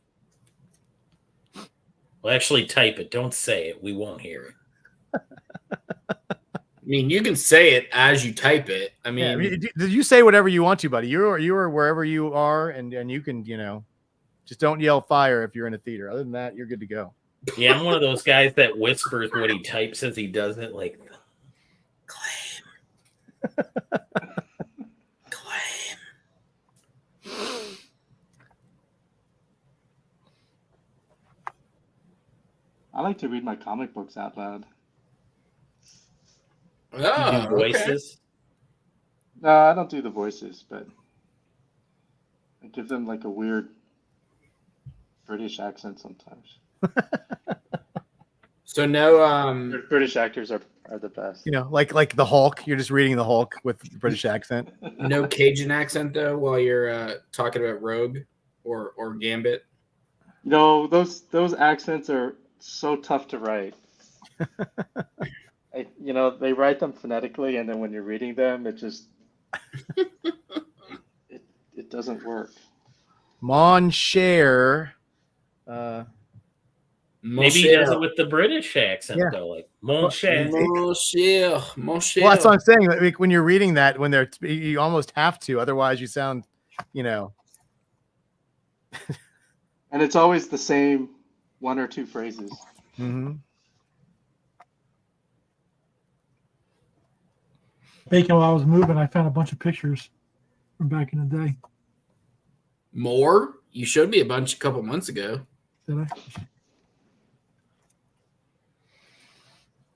S3: Well, actually type it. Don't say it. We won't hear it.
S4: I mean, you can say it as you type it. I mean,
S1: you say whatever you want to, buddy. You're wherever you are, and you can, just don't yell fire if you're in a theater. Other than that, you're good to go.
S3: Yeah, I'm one of those guys that whispers what he types as he does it, like claim. Claim.
S2: I like to read my comic books out loud.
S3: Oh, voices.
S2: Okay. No, I don't do the voices, but I give them like a weird British accent sometimes.
S4: So no,
S2: British actors are the best.
S1: Like the Hulk. You're just reading the Hulk with British accent.
S4: No Cajun accent though, while you're talking about Rogue or Gambit.
S2: No, those accents are so tough to write. They write them phonetically, and then when you're reading them, it just it doesn't work.
S1: Mon cher.
S3: Maybe he does it with the British accent, though, like mon cher.
S4: Mon cher.
S1: Well, that's what I'm saying. Like, when you're reading that, you almost have to, otherwise you sound,
S2: And it's always the same one or two phrases.
S1: Mm-hmm.
S5: Bacon, while I was moving, I found a bunch of pictures from back in the day.
S4: More? You showed me a bunch a couple months ago.
S5: Did I?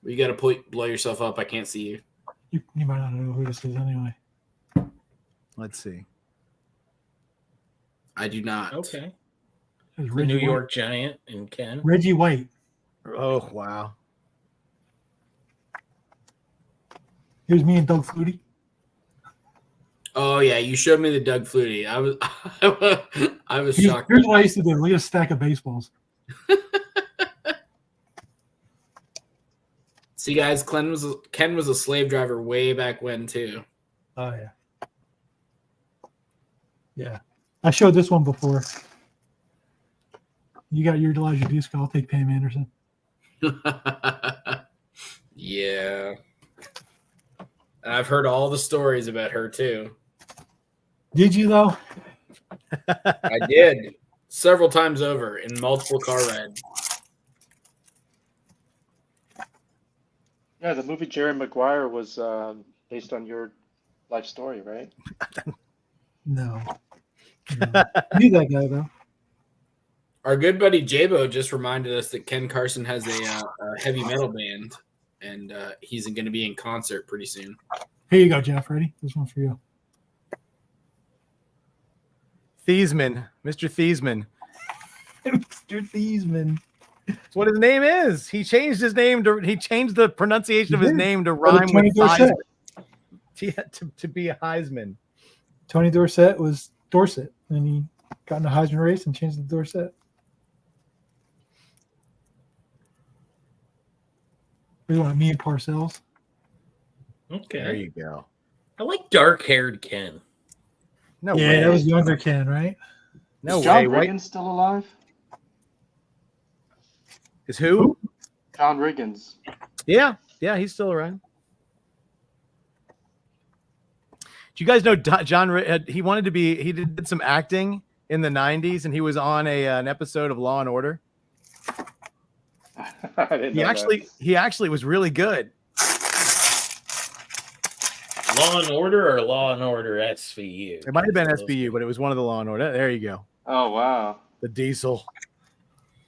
S4: You got to blow yourself up. I can't see you.
S5: You might not know who this is anyway.
S1: Let's see.
S4: I do not.
S3: Okay.
S5: The
S3: New York Giant and Ken.
S5: Reggie White.
S1: Oh, wow.
S5: Here's me and Doug Flutie.
S4: Oh yeah, you showed me the Doug Flutie. I was shocked.
S5: Here's what I used to do. Look at a stack of baseballs.
S4: See, guys, Ken was a slave driver way back when too.
S5: Oh yeah. Yeah. I showed this one before. You got your Elijah Duska, I'll take Pam Anderson.
S4: Yeah. And I've heard all the stories about her too.
S5: Did you though?
S4: I did. Several times over in multiple car rides.
S2: Yeah, the movie Jerry Maguire was based on your life story, right?
S5: No. I knew that guy though.
S4: Our good buddy Jabo just reminded us that Ken Carson has a heavy metal band, and he's going to be in concert pretty soon.
S5: Here you go, Jeff. Ready? This one's for you.
S1: Thiesman. Mr. Thiesman.
S5: Mr. Thiesman.
S1: That's what his name is. He changed his name he changed the pronunciation of his name to rhyme with Heisman. To be a Heisman.
S5: Tony Dorsett was Dorset, and he got in a Heisman race and changed to Dorset. We want me and Parcells.
S3: Okay.
S1: There you go.
S3: I like dark-haired Ken.
S1: No
S5: yeah,
S1: way.
S5: that was younger Ken, right?
S1: No
S2: Is John
S1: way.
S2: Riggins still alive?
S1: Is who?
S2: John Riggins.
S1: Yeah, he's still around. Do you guys know John? He wanted to be. He did some acting in the '90s, and he was on an episode of Law and Order.
S2: I didn't know
S1: He actually was really good.
S3: Law and Order or Law and Order SVU?
S1: It might have been SVU, but it was one of the Law and Order. There you go.
S2: Oh wow.
S1: The Diesel.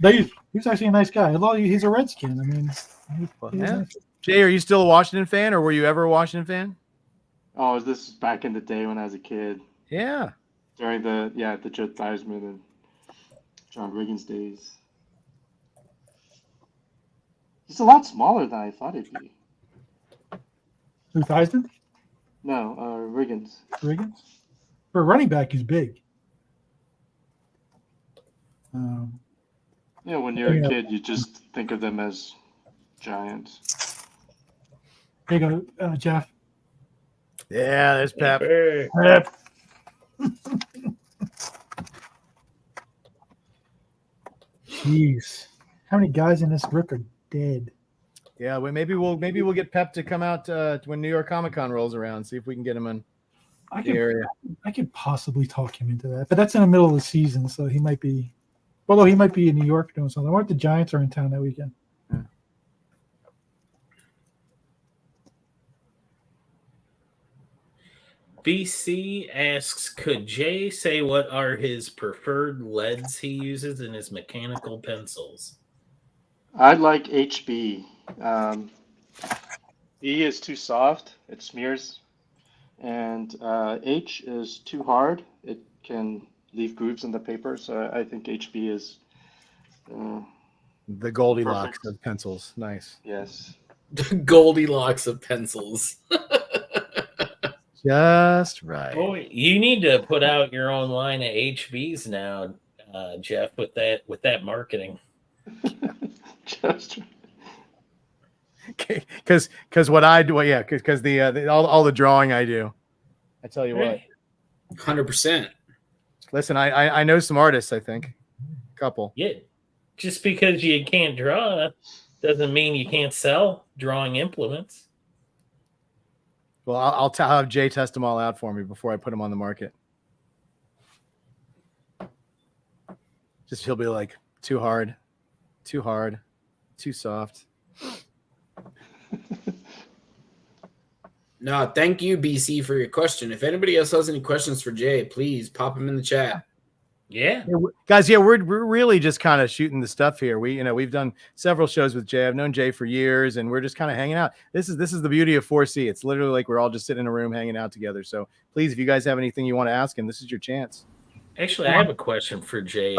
S5: He's actually a nice guy. Although he's a Redskin. I mean,
S1: Yeah. Jay, are you still a Washington fan, or were you ever a Washington fan?
S2: Oh, this is back in the day when I was a kid.
S1: Yeah.
S2: During the Joe Theismann and John Riggins days. He's a lot smaller than I thought he'd be.
S5: Who, Theismann?
S2: No, Riggins.
S5: Riggins? For a running back, he's big.
S2: When you're a kid, you just think of them as giants.
S5: There you go, Jeff.
S1: Yeah, there's Pep.
S5: Pep. Jeez, how many guys in this book are dead?
S1: Yeah, maybe we'll get Pep to come out when New York Comic Con rolls around. See if we can get him in the area.
S5: I could possibly talk him into that, but that's in the middle of the season, so he might be. Although he might be in New York doing something. I wonder if the Giants are in town that weekend.
S1: Yeah.
S3: BC asks, could Jay say what are his preferred leads he uses in his mechanical pencils?
S2: I like HB. E is too soft, it smears, and H is too hard, it can leave grooves in the paper. So I think HB is
S1: the Goldilocks
S2: perfect.
S1: of pencils. Nice.
S2: Yes.
S4: Goldilocks of pencils.
S1: Just right.
S3: Boy, you need to put out your own line of HBs now, Jeff, with that marketing.
S2: Just
S1: because what I do, well, yeah, because the all the drawing I do. I tell you what.
S4: 100%.
S1: Listen, I know some artists. I think a couple.
S3: Yeah, just because you can't draw doesn't mean you can't sell drawing implements.
S1: Well, I'll have Jay test them all out for me before I put them on the market. Just he'll be like, too hard, too soft.
S4: No, thank you, BC, for your question. If anybody else has any questions for Jay, please pop them in the chat.
S3: Yeah,
S1: guys. Yeah, we're really just kind of shooting the stuff here. We've done several shows with Jay. I've known Jay for years, and we're just kind of hanging out. This is the beauty of 4C. It's literally like we're all just sitting in a room hanging out together. So please, if you guys have anything you want to ask him, this is your chance.
S3: actually, I have a question for Jay.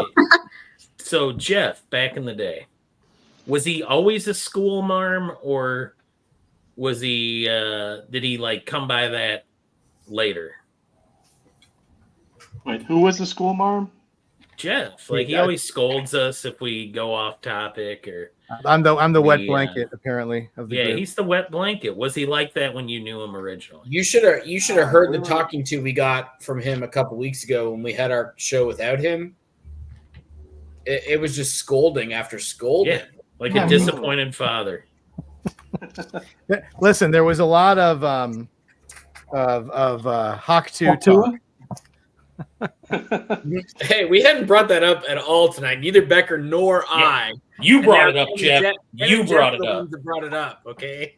S3: So Jeff, back in the day, was he always a school marm, or was he? Did he like come by that later?
S2: Wait, who was the school marm?
S3: Jeff, like he always scolds us if we go off topic, or
S1: I'm the wet blanket apparently of the group.
S3: He's the wet blanket. Was he like that when you knew him originally?
S4: You should have heard the talking to we got from him a couple weeks ago when we had our show without him. It was just scolding after scolding,
S3: like a disappointed father.
S1: Listen, there was a lot of Hawk 2 talk.
S4: Hey, we hadn't brought that up at all tonight. Neither Becker nor I.
S3: You brought it up, Jeff. You brought it up.
S4: Brought it up. Okay.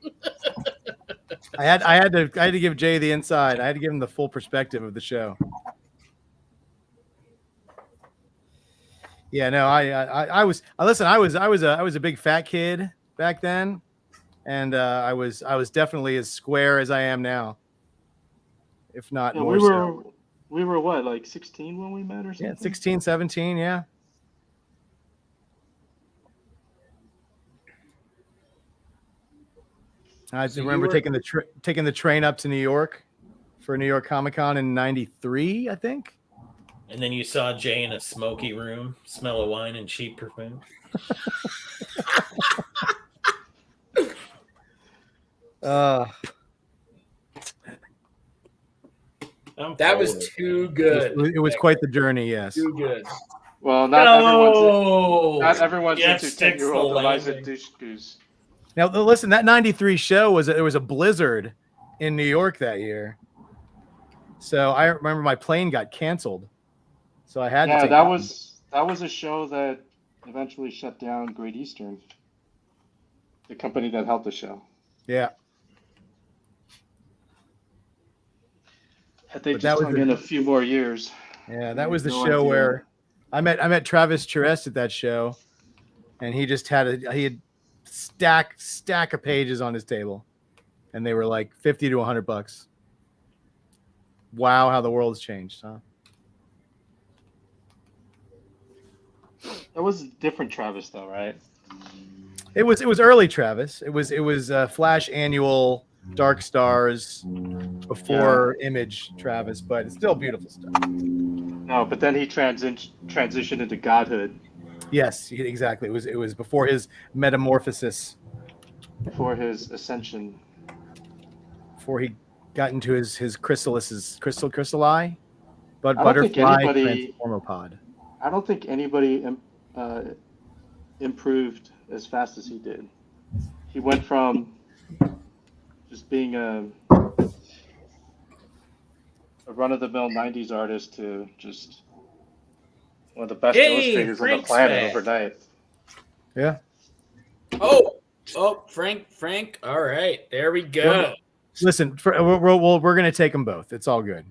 S1: I had to give Jay the inside. I had to give him the full perspective of the show. Yeah, no, I was a big fat kid back then, and I was definitely as square as I am now, if not more so.
S2: We were what, like 16 when we met or something?
S1: Yeah, 16, 17, yeah. I remember taking the train up to New York for New York Comic Con in '93, I think.
S3: And then you saw Jay in a smoky room, smell of wine and cheap perfume.
S4: That was too good.
S1: It was quite the journey, yes.
S4: Too good.
S2: Well, not everyone's into 10-year-old Eliza Dushku's.
S1: Now, listen, that '93 show there was a blizzard in New York that year. So I remember my plane got canceled. So I had to take
S2: that was a show that eventually shut down Great Eastern, the company that held the show.
S1: Yeah.
S2: Had they just hung in a few more years.
S1: Yeah, that was the show where I met Travis Charest at that show, and he just had stack of pages on his table, and they were like $50 to $100. Wow, how the world's changed, huh?
S2: That was a different Travis, though, right?
S1: It was early Travis. It was Flash Annual, Dark Stars, before Image Travis, but it's still beautiful stuff.
S2: No, but then he transitioned into godhood.
S1: Yes, exactly. It was before his metamorphosis,
S2: before his ascension,
S1: before he got into his crystali, but butterfly transformopod.
S2: I don't think anybody improved as fast as he did. He went from just being a run-of-the-mill 90s artist to just one of the best illustrators on the planet overnight.
S1: Yeah.
S4: Oh, Frank. All right, there we go.
S1: Listen, we're going to take them both. It's all good.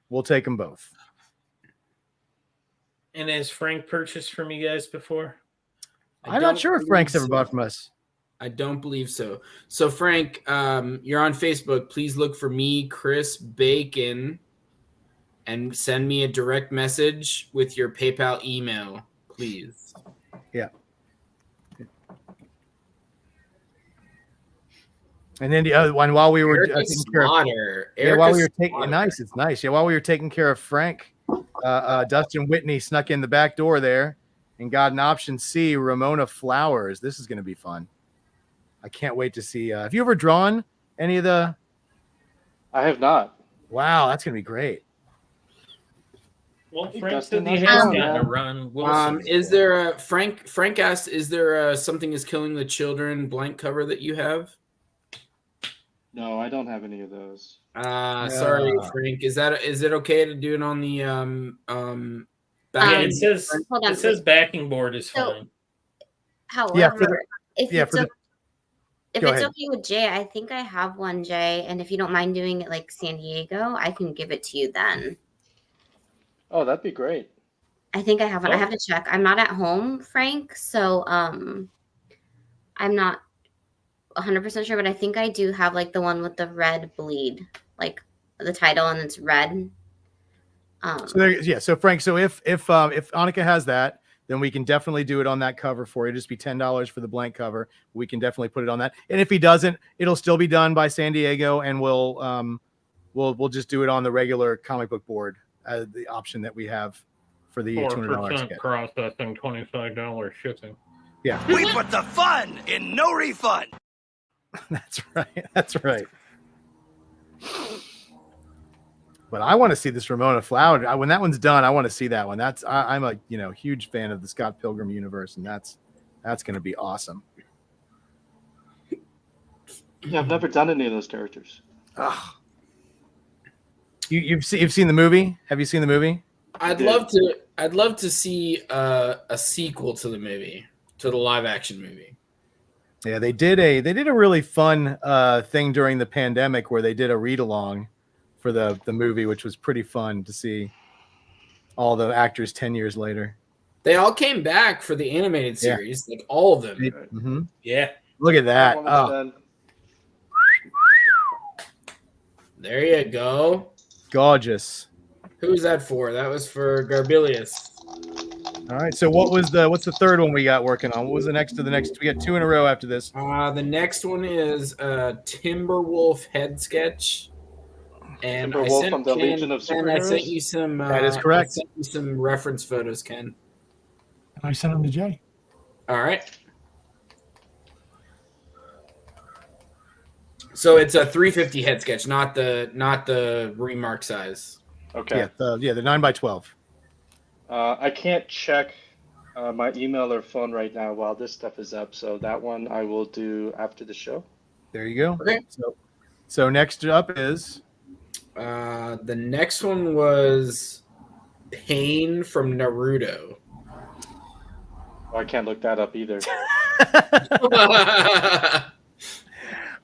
S1: We'll take them both.
S3: And has Frank purchased from you guys before?
S1: I'm not sure if Frank's ever bought from us.
S4: I don't believe so. So, Frank, you're on Facebook. Please look for me, Chris Bacon, and send me a direct message with your PayPal email, please.
S1: Yeah. And then the other one, while we were taking care of, nice, it's nice. Yeah, while we were taking care of Frank, Dustin Whitney snuck in the back door there and got an option C, Ramona Flowers. This is going to be fun. I can't wait to see. Have you ever drawn any of the?
S2: I have not.
S1: Wow, that's gonna be great.
S3: Well,
S2: think
S3: Frank
S2: Dustin
S3: said he
S2: has
S3: has
S2: one,
S3: gotten
S2: yeah.
S3: a run. Wilson.
S4: Is there a Frank asked, is there a Something is Killing the Children blank cover that you have?
S2: No, I don't have any of those.
S4: Sorry, Frank. Is it okay to do it on the
S3: Yeah, it says
S6: hold on,
S3: it says backing board is
S6: So-
S3: fine.
S6: However, if
S1: yeah,
S6: it's
S1: for the-
S6: if
S1: Go
S6: it's
S1: ahead.
S6: okay with Jay, I think I have one, Jay. And if you don't mind doing it like San Diego, I can give it to you then.
S2: Oh, that'd be great.
S6: I think I have one. I
S3: Oh.
S6: have to check. I'm not at home, Frank, so I'm not 100% sure, but I think I do have like the one with the red bleed, like the title, and it's red.
S1: So Frank, so if Annika has that, then we can definitely do it on that cover for you. Just be $10 for the blank cover. We can definitely put it on that. And if he doesn't, it'll still be done by San Diego, and we'll just do it on the regular comic book board as the option that we have for the $200 sketch.
S3: Processing, $25 shipping.
S1: Yeah,
S8: We put the fun in no refund.
S1: that's right. That's right. But I want to see this Ramona Flower. When that one's done, I want to see that one. I'm a huge fan of the Scott Pilgrim universe, and that's going to be awesome.
S2: Yeah, I've never done any of those characters.
S1: Ah. You've seen the movie? Have you seen the movie?
S4: I'd love to see a sequel to the movie, to the live action movie.
S1: Yeah, they did a really fun thing during the pandemic where they did a read along for the movie, which was pretty fun to see all the actors 10 years later.
S4: They all came back for the animated series, like all of them.
S1: Mm-hmm.
S3: Yeah.
S1: Look at that.
S2: One of
S1: Oh,
S2: them.
S4: There you go.
S1: gorgeous.
S4: Who's that for? That was for Garbilius.
S1: All right. So what's the third one we got working on? What was the next to the next? We got two in a row after this.
S4: The next one is a Timberwolf head sketch. And
S2: Timberwolf from the Legion of
S4: Ken, I sent
S2: Superheroes?
S4: you some.
S1: That is correct.
S4: I sent you some reference photos, Ken.
S5: And I sent them to Jay.
S4: All right. So it's a 350 head sketch, not the remark size.
S2: Okay.
S1: Yeah, the 9x12.
S2: I can't check my email or phone right now while this stuff is up, so that one I will do after the show.
S1: There you go.
S4: Okay.
S1: So next up is
S4: The next one was Pain from Naruto.
S2: Oh, I can't look that up either.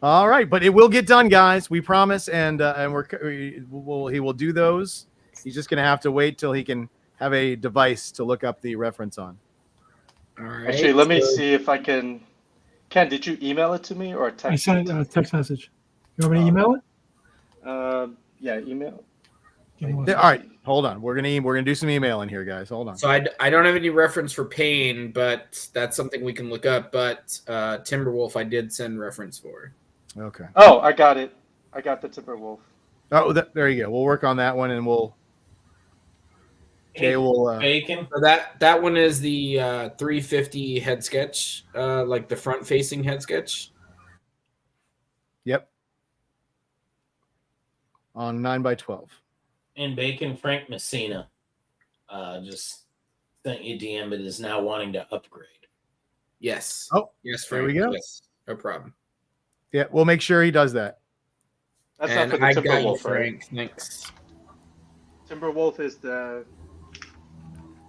S1: all right, but it will get done, guys. We promise, and he will do those. He's just gonna have to wait till he can have a device to look up the reference on.
S4: All right.
S2: Actually, let me see if I can. Ken, did you email it to me or
S5: I
S2: text
S5: sent
S2: it?
S5: a text message. You want me to email it?
S2: Yeah, email.
S5: Give me one
S1: Yeah,
S5: second.
S1: all right, hold on. We're gonna do some emailing here, guys. Hold on.
S4: So I don't have any reference for Pain, but that's something we can look up. But Timberwolf, I did send reference for.
S1: Okay.
S2: Oh, I got it. I got the Timberwolf.
S1: Oh, there you go. We'll work on that one, and Jay will.
S3: Bacon.
S4: So that one is the 350 head sketch, like the front facing head sketch.
S1: Yep. On 9x12.
S3: And Bacon Frank Messina just sent you DM, but is now wanting to upgrade.
S4: Yes.
S1: Oh,
S4: yes.
S1: there
S4: Frank.
S1: we go.
S4: Yes, no problem.
S1: Yeah, we'll make sure he does that.
S2: That's
S4: And
S2: not for
S4: I
S2: the
S4: got you,
S2: Timberwolf, right?
S4: Frank. Thanks.
S2: Timberwolf is the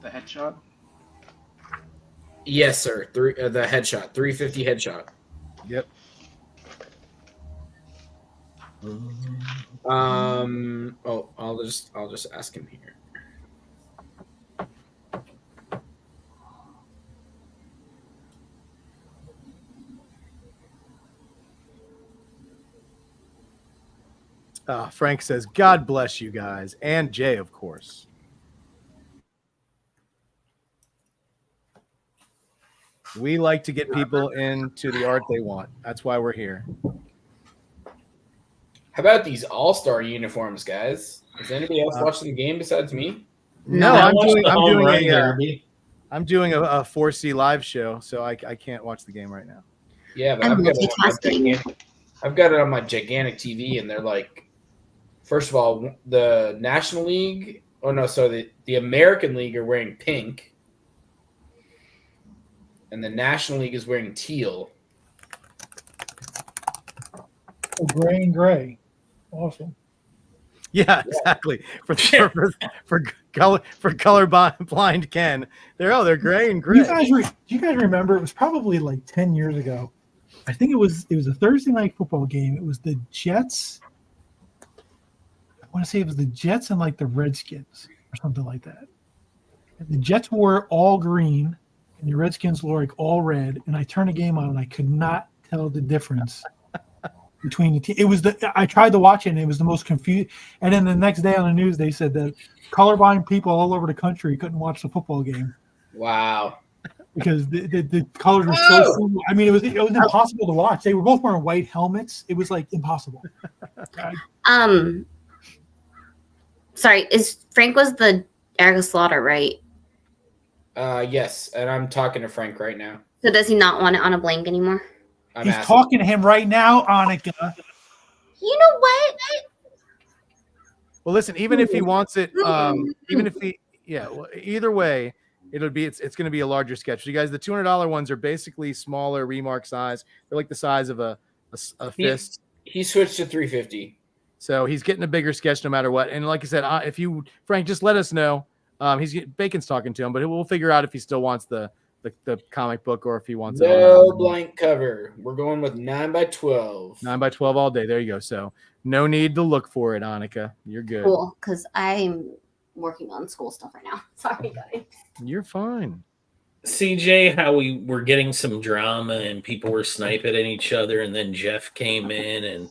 S2: headshot.
S4: Yes, sir. The headshot, 350 headshot.
S1: Yep.
S4: Oh, I'll just ask him here.
S1: Frank says, "God bless you guys," and Jay, of course. We like to get people into the art they want. That's why we're here.
S4: How about these all-star uniforms, guys? Is anybody else watching the game besides me?
S1: No,
S3: I
S1: I'm
S3: watched
S1: doing
S3: the home run
S1: a
S3: derby.
S1: I'm doing a 4C live show, so I can't watch the game right now.
S4: Yeah, but
S6: I'm
S4: I've got it on my
S6: multitasking.
S4: I've got it on my gigantic TV, and they're like, first of all, the National League. Oh no, so the American League are wearing pink, and the National League is wearing teal.
S5: Oh, gray and gray. Awesome.
S1: Yeah, exactly. For color blind Ken, they're gray and gray.
S5: Do you guys remember? It was probably like 10 years ago. I think it was a Thursday night football game. It was the Jets. I want to say it was the Jets and like the Redskins or something like that. And the Jets wore all green and the Redskins wore like all red. And I turned the game on and I could not tell the difference between the team. I tried to watch it and it was the most confused. And then the next day on the news, they said that colorblind people all over the country couldn't watch the football game.
S4: Wow.
S5: Because the colors were so cool. I mean, it was impossible to watch. They were both wearing white helmets. It was like impossible.
S6: Sorry, Frank was the Eric Slaughter, right?
S4: Yes, and I'm talking to Frank right now.
S6: So does he not want it on a blank anymore?
S5: He's talking to him right now, Annika.
S6: You know what?
S1: Well, listen, even if he wants it, either way, it's going to be a larger sketch. You guys, the $200 ones are basically smaller remark size. They're like the size of a fist.
S4: He switched to 350.
S1: So he's getting a bigger sketch no matter what. And like I said, Frank, just let us know. Bacon's talking to him, but we'll figure out if he still wants the comic book or if he wants
S4: no blank cover. We're going with 9x12.
S1: 9x12 all day. There you go. So no need to look for it, Annika. You're good.
S6: Cool, because I'm working on school stuff right now. Sorry, guys.
S1: You're fine.
S3: CJ, how we were getting some drama and people were sniping at each other, and then Jeff came in and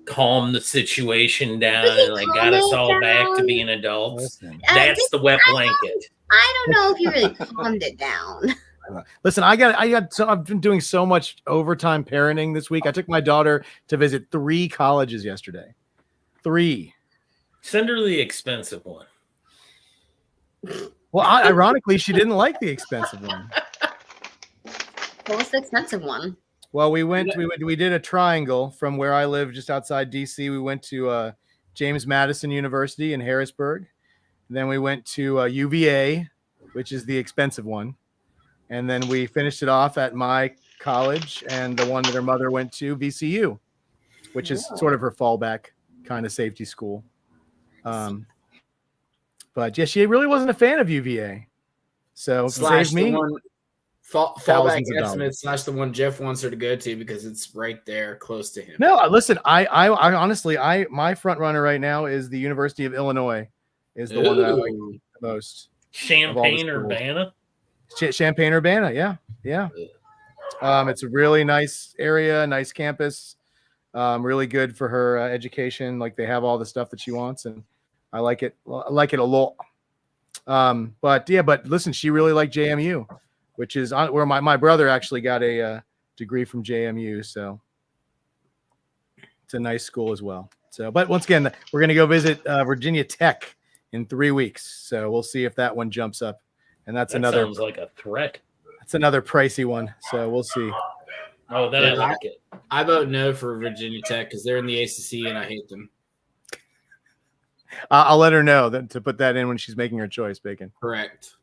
S3: calmed the situation down and like got us all back to being adults. That's the wet blanket.
S6: I don't know if you really calmed it down.
S1: Listen, I've been doing so much overtime parenting this week. I took my daughter to visit 3 colleges yesterday. 3.
S3: Send her the expensive one.
S1: Well, ironically, she didn't like the expensive one.
S6: What was the expensive one?
S1: Well, we did a triangle from where I live, just outside DC. We went to James Madison University in Harrisburg. Then we went to UVA, which is the expensive one. And then we finished it off at my college and the one that her mother went to, VCU, which is sort of her fallback kind of safety school. But yeah, she really wasn't a fan of UVA. So
S4: slash
S1: saved me
S4: the one fallback estimate slash the one Jeff wants her to go to because it's right there close to him.
S1: No, listen, I honestly, my front runner right now is the University of Illinois is the one that I like the most.
S3: Champaign-Urbana?
S1: Champaign-Urbana, yeah. It's a really nice area, nice campus, really good for her education. Like they have all the stuff that she wants, and I like it. I like it a lot. But listen, she really liked JMU, which is where my brother actually got a degree from JMU. So it's a nice school as well. So, but once again, we're going to go visit Virginia Tech in 3 weeks. So we'll see if that one jumps up. And that
S3: sounds like a threat.
S1: That's another pricey one. So we'll see.
S3: Oh, I like it.
S4: I vote no for Virginia Tech because they're in the ACC and I hate them.
S1: I'll let her know to put that in when she's making her choice, Bacon.
S4: Correct.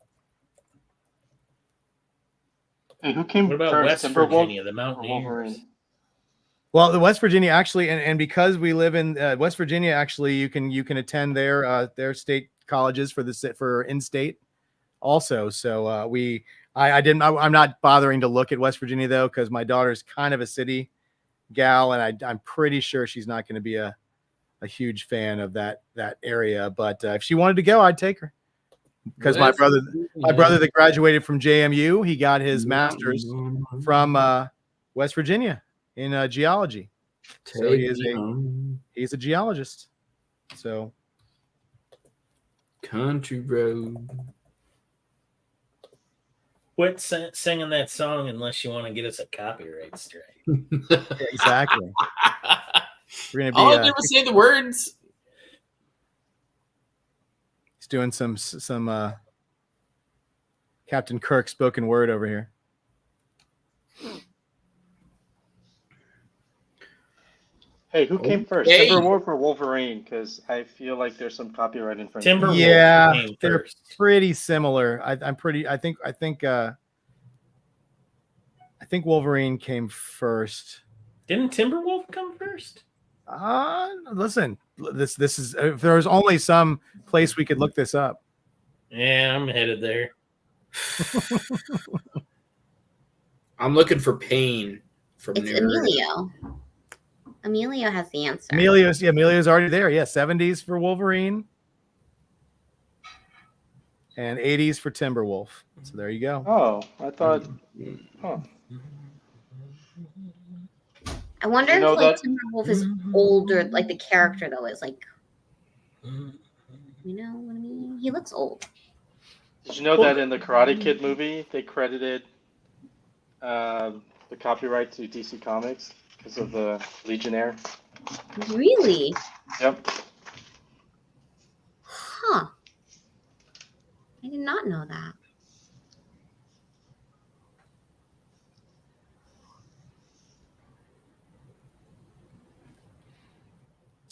S2: Hey, who came
S3: What about
S2: first,
S3: West Virginia, the Mountaineers?
S1: Well, the West Virginia actually, and because we live in West Virginia, actually, you can attend their state colleges for in-state also. So I'm not bothering to look at West Virginia though because my daughter's kind of a city gal, and I'm pretty sure she's not going to be a huge fan of that area. But if she wanted to go, I'd take her. Because my brother that graduated from JMU, he got his master's from West Virginia in geology. So he's a geologist. So
S4: country road.
S3: Quit singing that song unless you want to get us a copyright strike.
S1: Exactly. We're gonna be.
S4: I'll never say the words.
S1: He's doing some Captain Kirk spoken word over here.
S2: Hey, who came first,
S4: Hey.
S2: Timberwolf or Wolverine? Because I feel like there's some copyright infringement.
S3: Timberwolf
S1: Yeah,
S3: came
S1: they're
S3: first.
S1: pretty similar. I think Wolverine came first.
S3: Didn't Timberwolf come first?
S1: Listen, this is if there was only some place we could look this up.
S3: Yeah, I'm headed there.
S4: I'm looking for pain from
S6: It's
S4: nerd.
S6: Emilio. Emilio has the answer.
S1: Emilio's already there. Yeah, 70s for Wolverine and 80s for Timberwolf. So there you go.
S2: Oh, I thought. Huh.
S6: I wonder
S2: You know
S6: if like
S2: that-
S6: Timberwolf is older, like the character though is like, you know what I mean? He looks old.
S2: Did you know that in the Karate Kid movie they credited the copyright to DC Comics because of the Legionnaire?
S6: Really?
S2: Yep.
S6: Huh. I did not know that.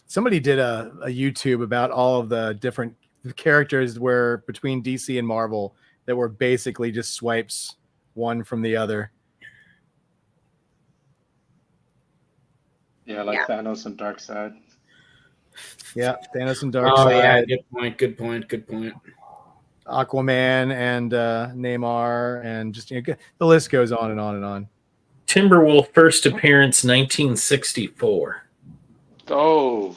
S1: Somebody did a YouTube about all of the different characters where between DC and Marvel that were basically just swipes one from the other.
S2: Yeah, like Thanos and Darkseid.
S1: Yeah, Thanos and
S4: Oh
S1: Darkseid.
S4: yeah, good point.
S1: Aquaman and Neymar, and just the list goes on and on and on.
S3: Timberwolf first appearance 1964.
S2: Oh,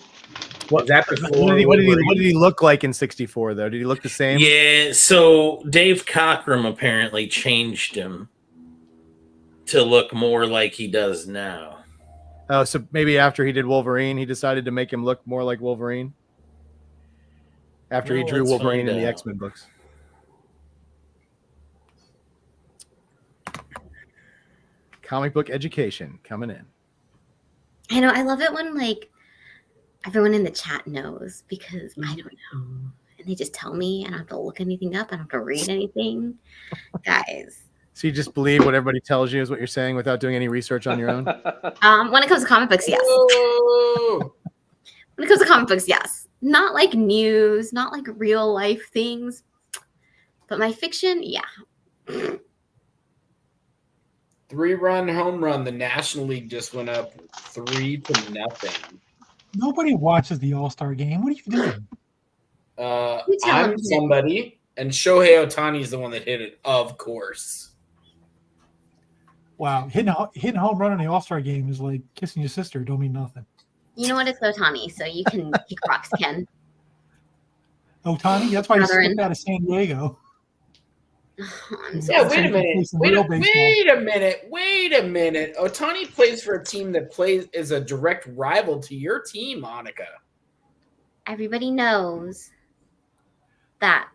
S4: Was that before?
S1: What did he look like in 64 though? Did he look the same?
S3: Yeah, so Dave Cockrum apparently changed him to look more like he does now.
S1: Oh, so maybe after he did Wolverine, he decided to make him look more like Wolverine. After he drew
S3: Let's
S1: Wolverine
S3: find
S1: in the
S3: out.
S1: X-Men books. Comic book education coming in.
S6: I know. I love it when like everyone in the chat knows because I don't know. And they just tell me, and I don't have to look anything up. I don't have to read anything. Guys.
S1: So you just believe what everybody tells you is what you're saying without doing any research on your own?
S6: When it comes to comic books, yes.
S4: Whoa.
S6: When it comes to comic books, yes. Not like news, not like real life things. But my fiction, yeah.
S4: 3-run home run. The National League just went up 3-0.
S5: Nobody watches the All-Star game. What are you doing?
S6: You tell
S4: I'm
S6: him.
S4: somebody, and Shohei Ohtani is the one that hit it, of course.
S5: Wow, hitting a home run in the All-Star game is like kissing your sister. Don't mean nothing.
S6: You know what? It's Otani, so you can kick rocks, Ken.
S5: Ohtani, that's why he
S6: Brother
S5: skipped out of San Diego.
S6: I'm so
S4: Yeah,
S6: sorry.
S4: wait a minute. Ohtani plays for a team that is a direct rival to your team, Monica.
S6: Everybody knows that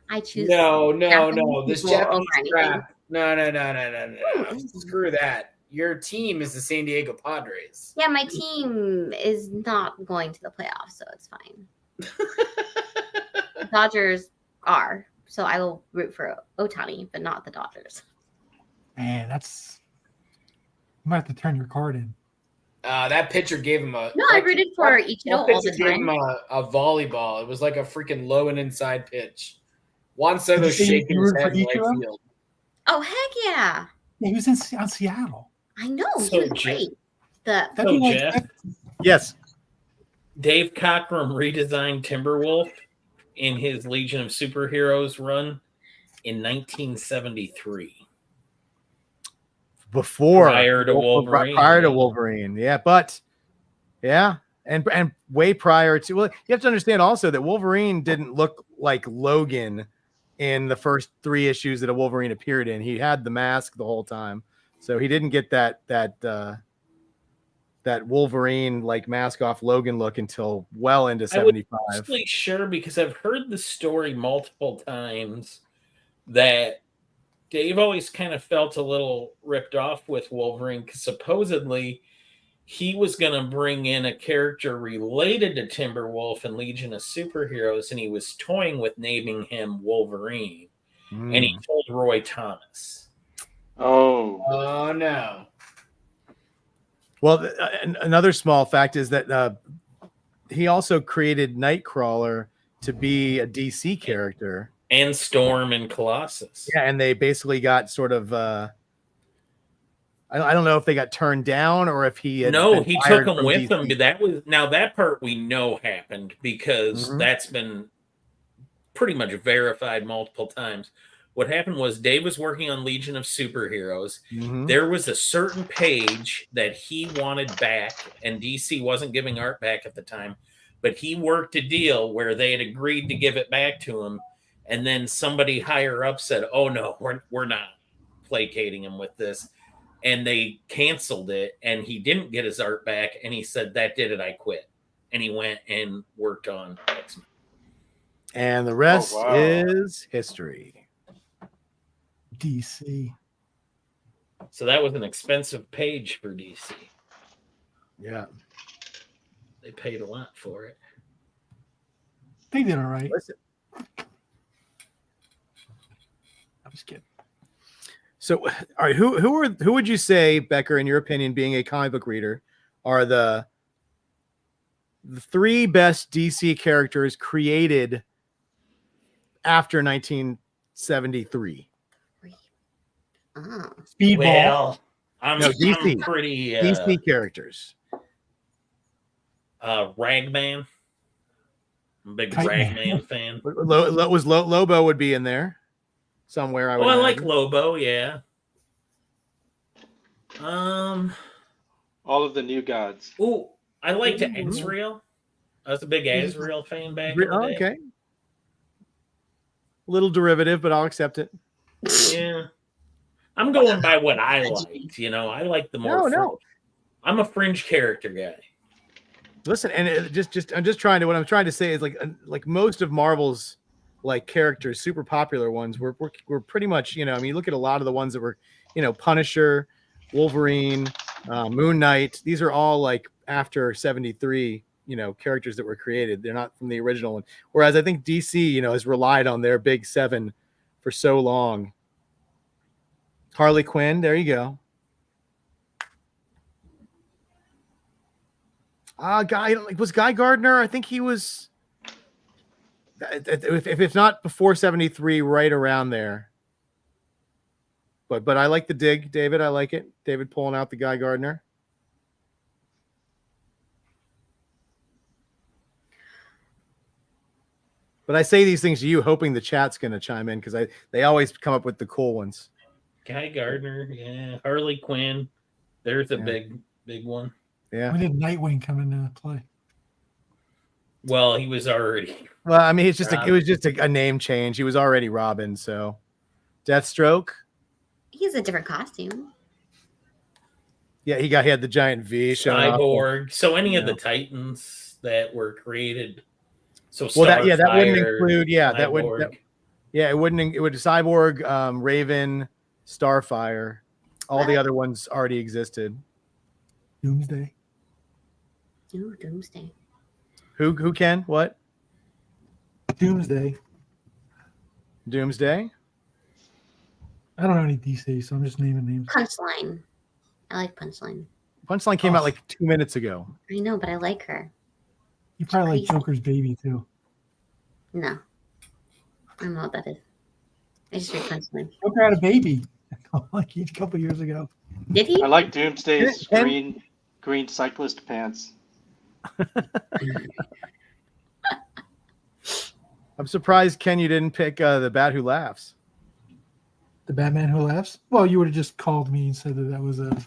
S6: I choose.
S4: No.
S6: Japanese
S4: This
S6: people
S4: Japanese
S6: over anything.
S4: crap. No. Screw that. Your team is the San Diego Padres.
S6: Yeah, my team is not going to the playoffs, so it's fine. The Dodgers are, so I will root for Ohtani, but not the Dodgers.
S5: Man, that's you might have to turn your card in.
S4: That pitcher gave him a.
S6: No, I rooted for Ichiro all the
S4: Gave him
S6: time.
S4: a volleyball. It was like a freaking low and inside pitch. Juan Soto
S5: Did you say
S4: shaking
S5: you
S4: his
S5: rooted
S4: head
S5: for
S4: in right
S5: Ichiro?
S4: field.
S6: Oh heck yeah!
S5: Yeah, he was on Seattle.
S6: I know
S3: So
S6: he was great.
S5: That'd
S3: So,
S5: be like
S3: Jeff,
S1: Yes.
S3: Dave Cockrum redesigned Timberwolf in his Legion of Superheroes run in 1973. Prior to Wolverine.
S1: Prior to Wolverine. Yeah, but yeah. And way prior to, well, you have to understand also that Wolverine didn't look like Logan in the first 3 issues that a Wolverine appeared in. He had the mask the whole time. So he didn't get that Wolverine like mask off Logan look until well into 75.
S3: I'm actually sure because I've heard the story multiple times that Dave always kind of felt a little ripped off with Wolverine because supposedly he was going to bring in a character related to Timberwolf and Legion of Superheroes, and he was toying with naming him Wolverine. And he told Roy Thomas.
S2: Oh.
S4: Oh no.
S1: Well, another small fact is that he also created Nightcrawler to be a DC character.
S3: And Storm and Colossus.
S1: Yeah, and they basically got sort of I don't know if they got turned down or if he had
S3: he took them with
S1: DC.
S3: him. But that part we know happened because that's been pretty much verified multiple times. What happened was Dave was working on Legion of Superheroes. There was a certain page that he wanted back, and DC wasn't giving art back at the time, but he worked a deal where they had agreed to give it back to him, and then somebody higher up said, "Oh no, we're not placating him with this," and they canceled it, and he didn't get his art back, and he said, "That did it, I quit," and he went and worked on X-Men.
S1: And the rest is history.
S5: DC.
S3: So that was an expensive page for DC.
S1: Yeah.
S3: They paid a lot for it.
S5: They did all right.
S1: Listen.
S5: I'm just kidding.
S1: So, all right, who would you say, Becker, in your opinion, being a comic book reader, are the three best DC characters created after 1973?
S5: Speedball.
S3: Well, I'm
S1: DC.
S3: I'm pretty
S1: DC characters.
S3: Ragman. I'm a big
S5: Kite
S3: Ragman
S5: Man.
S3: fan.
S1: Lobo would be in there somewhere. I
S3: like
S1: imagine.
S3: Lobo, yeah.
S2: All of the New Gods.
S3: Ooh, I liked Azrael. I was a big Azrael fan back in the day.
S1: Okay. Little derivative, but I'll accept it.
S3: Yeah. I'm going by what I liked, I like the more
S1: No.
S3: I'm a fringe character guy.
S1: Listen, and what I'm trying to say is like most of Marvel's like characters, super popular ones, were pretty much, you look at a lot of the ones that were, Punisher, Wolverine, Moon Knight. These are all like after 73, characters that were created. They're not from the original one. Whereas I think DC, has relied on their big seven for so long. Harley Quinn, there you go. Was Guy Gardner? I think he was, if not before 73, right around there. But I like the dig, David. I like it. David pulling out the Guy Gardner. But I say these things to you, hoping the chat's going to chime in because they always come up with the cool ones.
S3: Guy Gardner, yeah. Harley Quinn. There's a big one.
S1: Yeah.
S5: When did Nightwing come into play?
S3: Well, he was already.
S1: Well, I mean, it was just a name change. He was already Robin, so Deathstroke.
S6: He's a different costume.
S1: Yeah, he had the giant V showing
S3: Cyborg.
S1: off.
S3: So any of the Titans that were created. So
S1: that wouldn't include. Yeah,
S3: Cyborg.
S1: It wouldn't. It would Cyborg, Raven, Starfire. All the other ones already existed.
S5: Doomsday.
S6: Ooh, Doomsday.
S1: Who can what?
S5: Doomsday.
S1: Doomsday.
S5: I don't know any DC, so I'm just naming names.
S6: Punchline. I like Punchline.
S1: Punchline came out like 2 minutes ago.
S6: I know, but I like her.
S5: You probably like Joker's baby too.
S6: No. I don't know what that is. I just read Punchline.
S5: Joker had a baby like a couple years ago.
S6: Did he?
S2: I like Doomsday's green cyclist pants.
S1: I'm surprised, Ken, you didn't pick the Bat Who Laughs.
S5: The Batman Who Laughs? Well, you would have just called me and said that was a...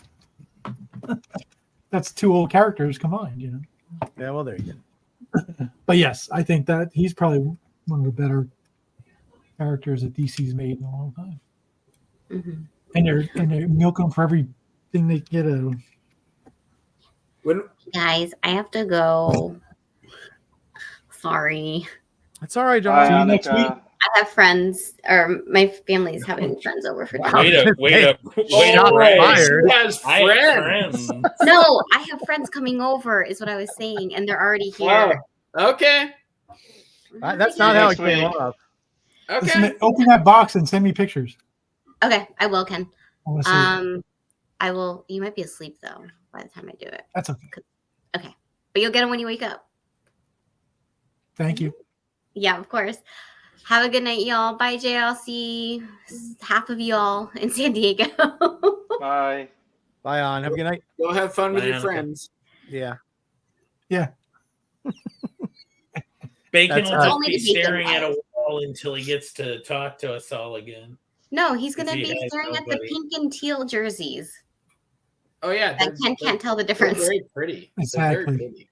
S5: That's two old characters combined,
S1: Yeah, well, there you
S5: go. But yes, I think that he's probably one of the better characters that DC's made in a long time.
S6: Mm-hmm.
S5: And they're milking for everything they get out of them.
S6: Guys, I have to go. Sorry.
S1: That's all right, John.
S5: See you next week.
S6: I have friends, or my family's having friends over for dinner.
S3: Wait up.
S4: She has friends.
S6: No, I have friends coming over, is what I was saying, and they're already here.
S4: Wow. Okay.
S1: That's not how it came off.
S4: Okay.
S5: Listen, open that box and send me pictures.
S6: Okay, I will, Ken.
S5: I want to see it.
S6: I will. You might be asleep though. by the time I do it.
S5: That's okay.
S6: Okay. But you'll get them when you wake up.
S5: Thank you.
S6: Yeah, of course. Have a good night, y'all. Bye, Jay. I'll see half of y'all in San Diego.
S2: Bye.
S1: Bye, on. Have a good night.
S4: Go have fun with
S3: Bye,
S4: your
S3: Annika.
S4: friends.
S1: Yeah.
S5: Yeah.
S3: Bacon
S1: That's
S3: will
S1: us.
S3: just
S6: Only
S3: be
S6: the bacon
S3: staring at a
S6: guys.
S3: wall until he gets to talk to us all again.
S6: No, he's going to
S3: He
S6: be
S3: has
S6: staring at the
S3: nobody.
S6: pink and teal jerseys.
S4: Oh yeah,
S6: And Ken can't tell the
S4: they're
S6: difference.
S4: very pretty. They're
S5: Exactly.
S4: very pretty.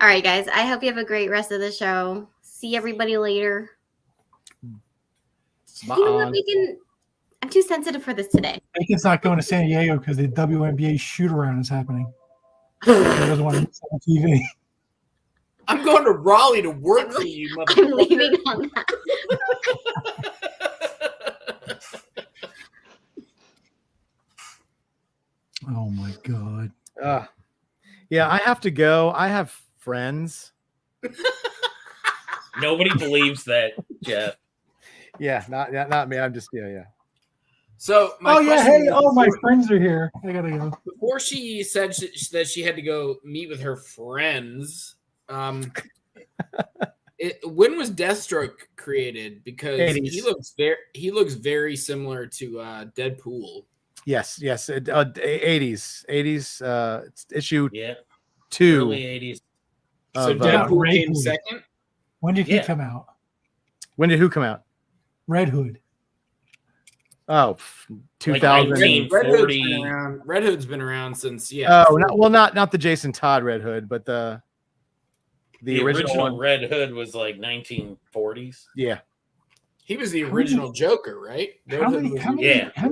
S6: All right, guys. I hope you have a great rest of the show. See everybody later.
S1: Bye
S6: You know what?
S1: on.
S6: We can. I'm too sensitive for this today.
S5: Bacon's not going to San Diego because the WNBA shoot around is happening. He doesn't want to miss it on TV.
S4: I'm going to Raleigh to work for you,
S6: I'm
S4: motherfucker.
S6: leaving on that.
S5: Oh my god.
S1: Yeah, I have to go. I have friends.
S3: Nobody believes that, Jeff.
S1: Yeah, not me. I'm just yeah.
S4: So my
S5: Oh yeah,
S4: question
S5: hey,
S4: is,
S5: oh my friends are here. I gotta go.
S4: before she said that she had to go meet with her friends, when was Deathstroke created? Because
S1: 80s.
S4: he looks very similar to Deadpool.
S1: Yes. 80s. It's issue
S3: Yeah,
S1: 2.
S3: early 80s.
S4: So
S1: Of,
S4: Deadpool
S5: Red
S4: came
S5: Hood.
S4: second.
S5: When did he
S3: Yeah.
S5: come out?
S1: When did who come out?
S5: Red Hood.
S1: Oh,
S3: Like
S1: 2000.
S3: 19
S4: Red Hood's
S3: 40.
S4: been around. Red Hood's been around since
S1: Oh, not the Jason Todd Red Hood, but the original one.
S3: Red Hood was like 1940s.
S1: Yeah.
S4: He was the original Joker, right?
S5: How many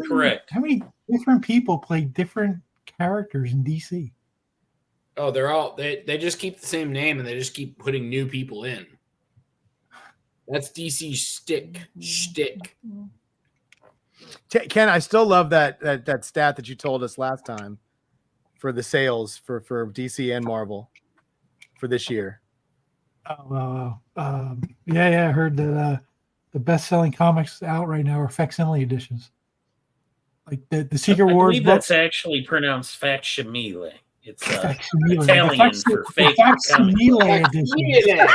S3: correct.
S5: How many different people play different characters in DC?
S4: Oh, they're all they just keep the same name and they just keep putting new people in. That's DC's shtick.
S1: Ken, I still love that stat that you told us last time for the sales for DC and Marvel for this year.
S5: Oh, yeah. I heard that the best-selling comics out right now are facsimile editions, like the Secret
S3: I
S5: Wars
S3: believe
S5: books.
S3: that's actually pronounced facsimile. It's
S5: Facsimile.
S3: Italian for fake comic.
S5: Facsimile editions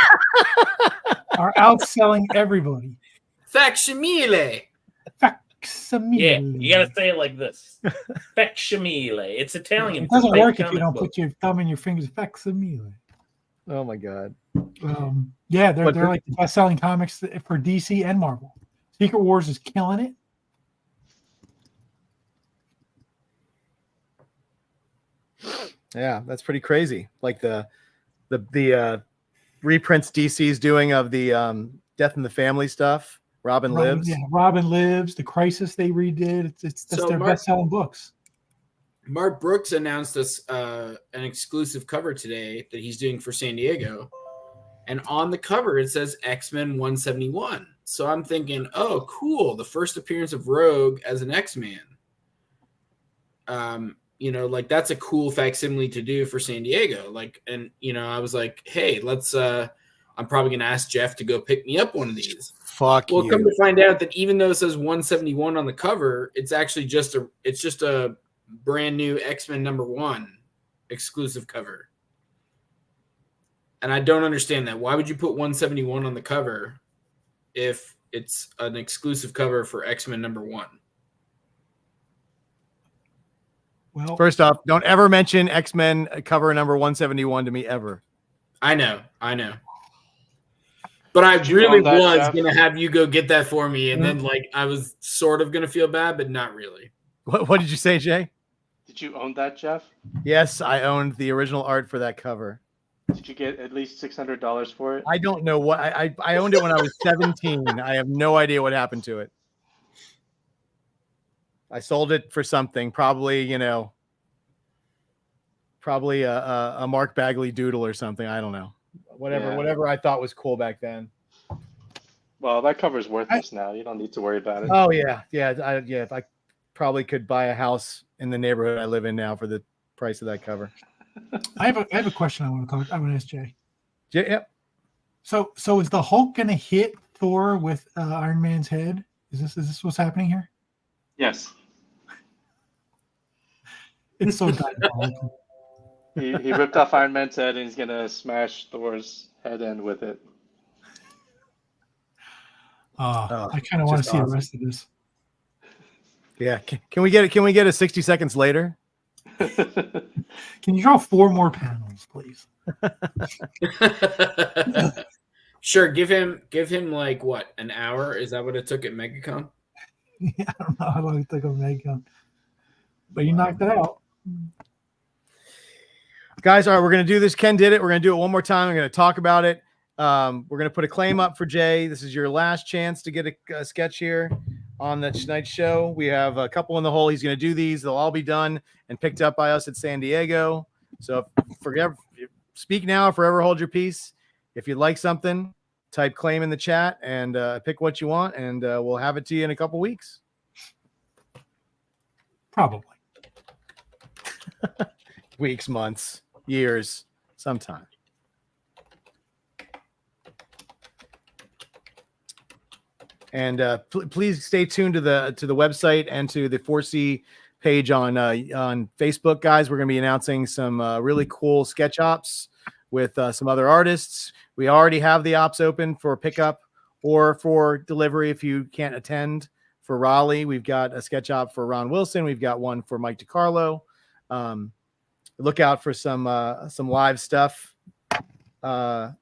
S5: are outselling everybody.
S4: Facsimile.
S5: Facsimile.
S3: Yeah, you gotta say it like this. Facsimile. It's Italian.
S5: It doesn't
S3: for fake
S5: work if you
S3: comic
S5: don't
S3: book.
S5: put your thumb in your fingers. Facsimile.
S1: Oh my god.
S5: Yeah, they're like the best-selling comics for DC and Marvel. Secret Wars is killing it.
S1: Yeah, that's pretty crazy. Like the reprints DC's doing of the Death in the Family stuff. Robin Lives.
S5: Yeah, Robin Lives. The Crisis they redid. That's their best-selling books.
S4: Mark Brooks announced us an exclusive cover today that he's doing for San Diego. And on the cover, it says X-Men 171. So I'm thinking, oh, cool. The first appearance of Rogue as an X-Man. Like that's a cool facsimile to do for San Diego. I was like, hey, let's, I'm probably going to ask Jeff to go pick me up one of these.
S1: Fuck
S4: Well,
S1: you.
S4: come to find out that even though it says 171 on the cover, it's actually just a brand new X-Men #1 exclusive cover. And I don't understand that. Why would you put 171 on the cover if it's an exclusive cover for X-Men #1?
S5: Well,
S1: First off, don't ever mention X-Men cover number 171 to me ever.
S4: I know. But I
S2: Did you
S4: really
S2: own that,
S4: was
S2: Jeff?
S4: going to have you go get that for me. And then I was sort of going to feel bad, but not really.
S1: What did you say, Jay?
S2: Did you own that, Jeff?
S1: Yes, I owned the original art for that cover.
S2: Did you get at least $600 for it?
S1: I don't know what I owned it when I was 17. I have no idea what happened to it. I sold it for something, probably a Mark Bagley doodle or something. I don't know. Whatever I thought was cool back then.
S2: Well, that cover's worthless now. You don't need to worry about it.
S1: Oh yeah. I probably could buy a house in the neighborhood I live in now for the price of that cover.
S5: I have a question I want to ask Jay.
S1: Yep.
S5: So is the Hulk going to hit Thor with Iron Man's head? Is this what's happening here?
S2: Yes.
S5: It's so diabolical.
S2: He ripped off Iron Man's head and he's gonna smash Thor's head in with it.
S5: I kind of want to see the rest of this.
S1: Yeah. Can we get it? Can we get a 60 seconds later?
S5: Can you draw 4 more panels, please?
S4: Sure. Give him like what, an hour? Is that what it took at MegaCon?
S5: Yeah, I don't know how long it took on MegaCon, but you knocked it out.
S1: Guys, all right, we're going to do this. Ken did it. We're going to do it one more time. We're going to talk about it. We're going to put a claim up for Jay. This is your last chance to get a sketch here on the tonight's show. We have a couple in the hole. He's going to do these. They'll all be done and picked up by us at San Diego. So speak now, forever hold your peace. If you'd like something, type claim in the chat and pick what you want, and we'll have it to you in a couple weeks.
S5: Probably.
S1: Weeks, months, years, sometime. And please stay tuned to the website and to the 4C page on Facebook, guys. We're going to be announcing some really cool sketch ops with some other artists. We already have the ops open for pickup or for delivery if you can't attend. For Raleigh, we've got a sketch op for Ron Wilson. We've got one for Mike DiCarlo. Look out for some live stuff. Oh,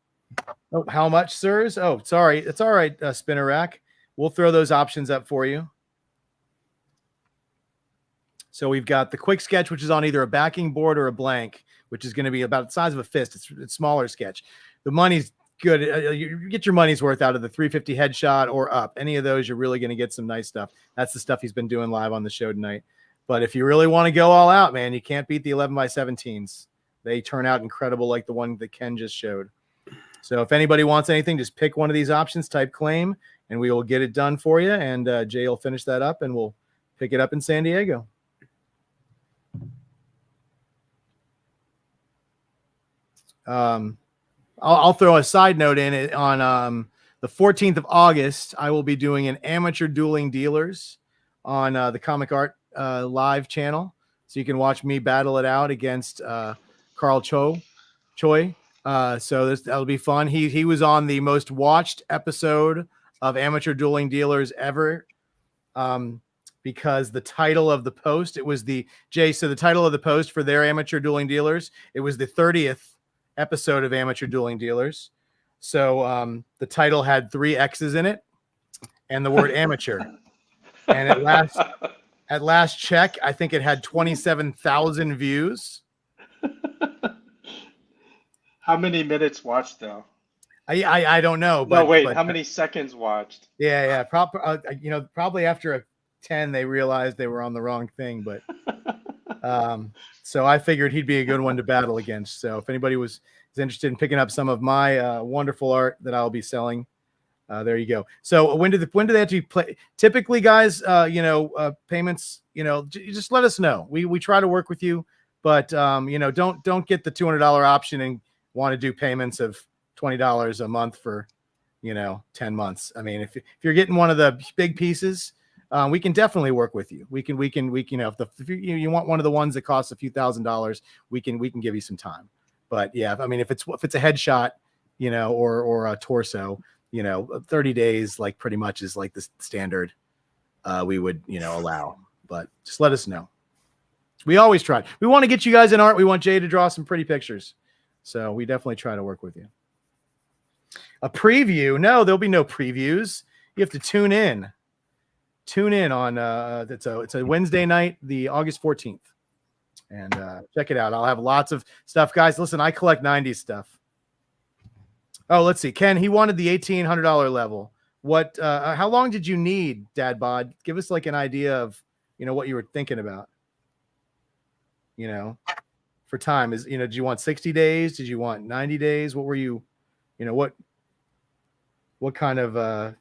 S1: how much, sirs? Oh, sorry. It's all right, Spinner Rack. We'll throw those options up for you. So we've got the quick sketch, which is on either a backing board or a blank, which is going to be about the size of a fist. It's smaller sketch. The money's good. You get your money's worth out of the 350 headshot or up. Any of those, you're really going to get some nice stuff. That's the stuff he's been doing live on the show tonight. But if you really want to go all out, man, you can't beat the 11x17s. They turn out incredible, like the one that Ken just showed. So if anybody wants anything, just pick one of these options, type claim, and we will get it done for you. And Jay will finish that up, and we'll pick it up in San Diego. I'll throw a side note in it on the 14th of August. I will be doing an amateur dueling dealers on the Comic Art live channel, so you can watch me battle it out against Carl Choi. So that'll be fun. He was on the most watched episode of Amateur Dueling Dealers ever, because the title of the post, it was the title of the post for their Amateur Dueling Dealers, it was the 30th episode of Amateur Dueling Dealers. So the title had 3 X's in it and the word amateur. And at last check, I think it had 27,000 views.
S2: How many minutes watched though?
S1: I don't know.
S2: But, no, wait. How many seconds watched?
S1: Yeah. Probably after a 10, they realized they were on the wrong thing. But so I figured he'd be a good one to battle against. So if anybody is interested in picking up some of my wonderful art that I'll be selling, there you go. So when do they have to play? Typically, guys, payments, just let us know. We try to work with you, but don't get the $200 option and want to do payments of $20 a month for 10 months. I mean, if you're getting one of the big pieces, we can definitely work with you. We can if you want one of the ones that costs a few $1,000s, we can give you some time. But yeah, I mean, if it's a headshot, or a torso, 30 days, like pretty much is like the standard we would, allow. But just let us know. We always try. We want to get you guys in art. We want Jay to draw some pretty pictures. So we definitely try to work with you. A preview? No, there'll be no previews. You have to tune in. Tune in on it's a Wednesday night, the August 14th. And check it out. I'll have lots of stuff. Guys, listen, I collect 90s stuff. Oh, let's see. Ken, he wanted the $1,800 level. What how long did you need, Dad Bod? Give us like an idea of what you were thinking about. For time. Did you want 60 days? Did you want 90 days? What were you, what kind of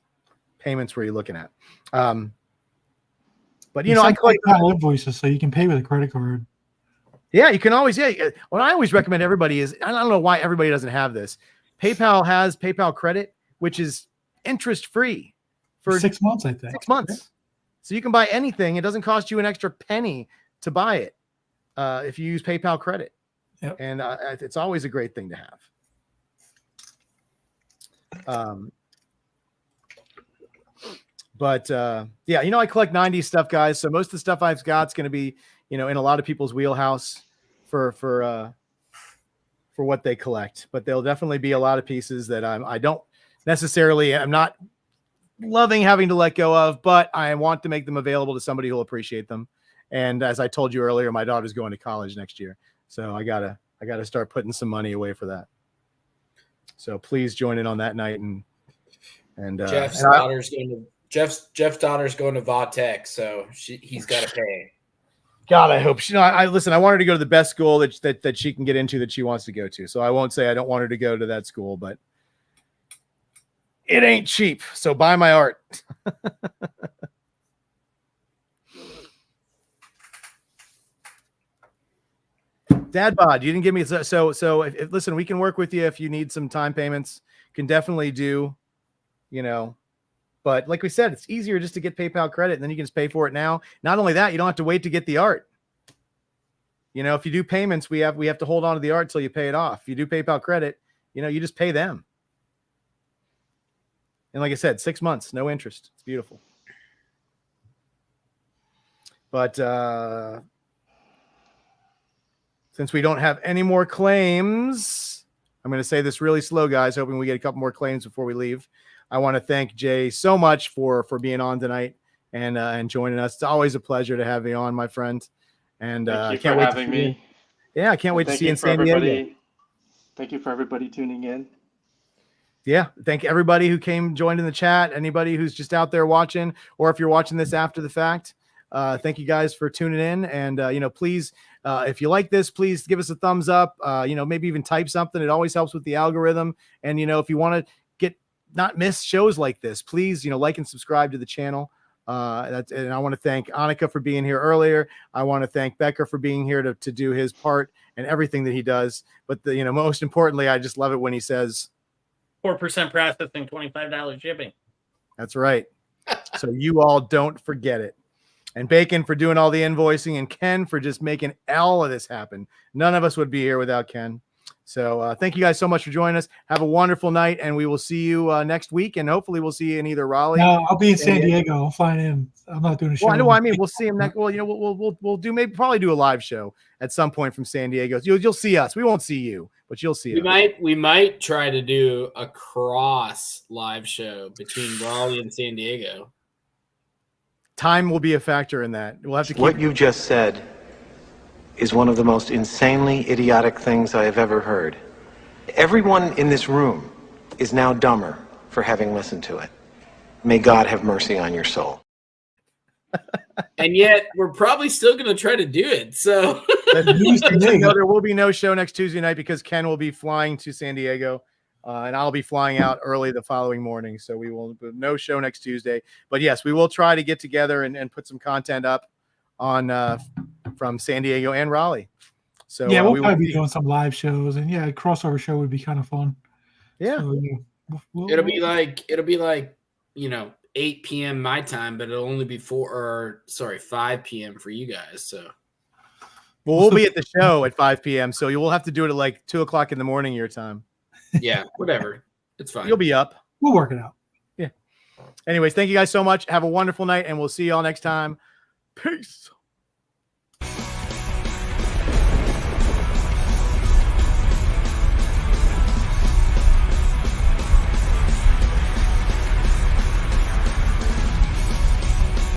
S1: payments were you looking at? But I collect
S5: invoices, so you can pay with a credit card.
S1: Yeah, you can always. Yeah, what I always recommend everybody is, I don't know why everybody doesn't have this. PayPal has PayPal Credit, which is interest free for
S5: 6 months. I think
S1: 6 months, so you can buy anything. It doesn't cost you an extra penny to buy it. if you use PayPal credit.
S5: Yep.
S1: And it's always a great thing to have. But yeah, I collect 90s stuff, guys. So most of the stuff I've got is going to be, in a lot of people's wheelhouse for what they collect. But there'll definitely be a lot of pieces that I'm not loving having to let go of, but I want to make them available to somebody who'll appreciate them. And as I told you earlier, my daughter's going to college next year, so I gotta start putting some money away for that. So please join in on that night. And
S4: Jeff's daughter's going to Vautech, so he's got to pay.
S1: God, I hope I listen. I want her to go to the best school that she can get into, that she wants to go to. So I won't say I don't want her to go to that school, but it ain't cheap. So buy my art. Dad bod, you didn't give me so if listen, we can work with you if you need some time payments. Can definitely do, but like we said, it's easier just to get PayPal credit, and then you can just pay for it now. Not only that, you don't have to wait to get the art. If you do payments, we have to hold on to the art till you pay it off. If you do PayPal credit, you just pay them. And like I said, 6 months, no interest. It's beautiful. But since we don't have any more claims, I'm going to say this really slow, guys, hoping we get a couple more claims before we leave. I want to thank Jay so much for being on tonight and joining us. It's always a pleasure to have you on, my friend. And
S2: thank you for having me.
S1: Yeah, I can't wait to see you in San Diego.
S2: Thank you for everybody tuning in.
S1: Yeah, thank everybody who joined in the chat, anybody who's just out there watching, or if you're watching this after the fact. Thank you guys for tuning in. And, please, if you like this, please give us a thumbs up, maybe even type something. It always helps with the algorithm. And, if you want to not miss shows like this, please, like and subscribe to the channel. And I want to thank Annika for being here earlier. I want to thank Becker for being here to do his part and everything that he does. But most importantly, I just love it when he says
S3: 4% processing, $25 shipping.
S1: That's right. So you all don't forget it. And Bacon for doing all the invoicing, and Ken for just making all of this happen. None of us would be here without Ken. So thank you guys so much for joining us. Have a wonderful night, and we will see you next week. And hopefully we'll see you in either Raleigh.
S5: No, I'll be in San Diego. I'm flying in. I'm not doing a show.
S1: Well, I know. I mean, we'll see him next. Well, we'll probably do a live show at some point from San Diego. You'll see us. We won't see you, but you'll see us.
S4: We might try to do a cross live show between Raleigh and San Diego.
S1: Time will be a factor in that. We'll have to keep.
S9: What you just said is one of the most insanely idiotic things I have ever heard. Everyone in this room is now dumber for having listened to it. May God have mercy on your soul.
S4: And yet, we're probably still going to try to do it. So
S1: there will be no show next Tuesday night because Ken will be flying to San Diego. And I'll be flying out early the following morning. So we will no show next Tuesday. But yes, we will try to get together and put some content up on from San Diego and Raleigh. So
S5: yeah, we'll probably be doing some live shows, and a crossover show would be kind of fun.
S1: Yeah.
S5: So,
S4: it'll be like 8 p.m. my time, but it'll only be 5 p.m. for you guys. So
S1: we'll be at the show at 5 p.m. So you will have to do it at like 2 o'clock in the morning your time.
S4: Yeah, whatever. It's fine.
S1: You'll be up.
S5: We'll work it out.
S1: Yeah. Anyways, thank you guys so much. Have a wonderful night, and we'll see you all next time. Peace.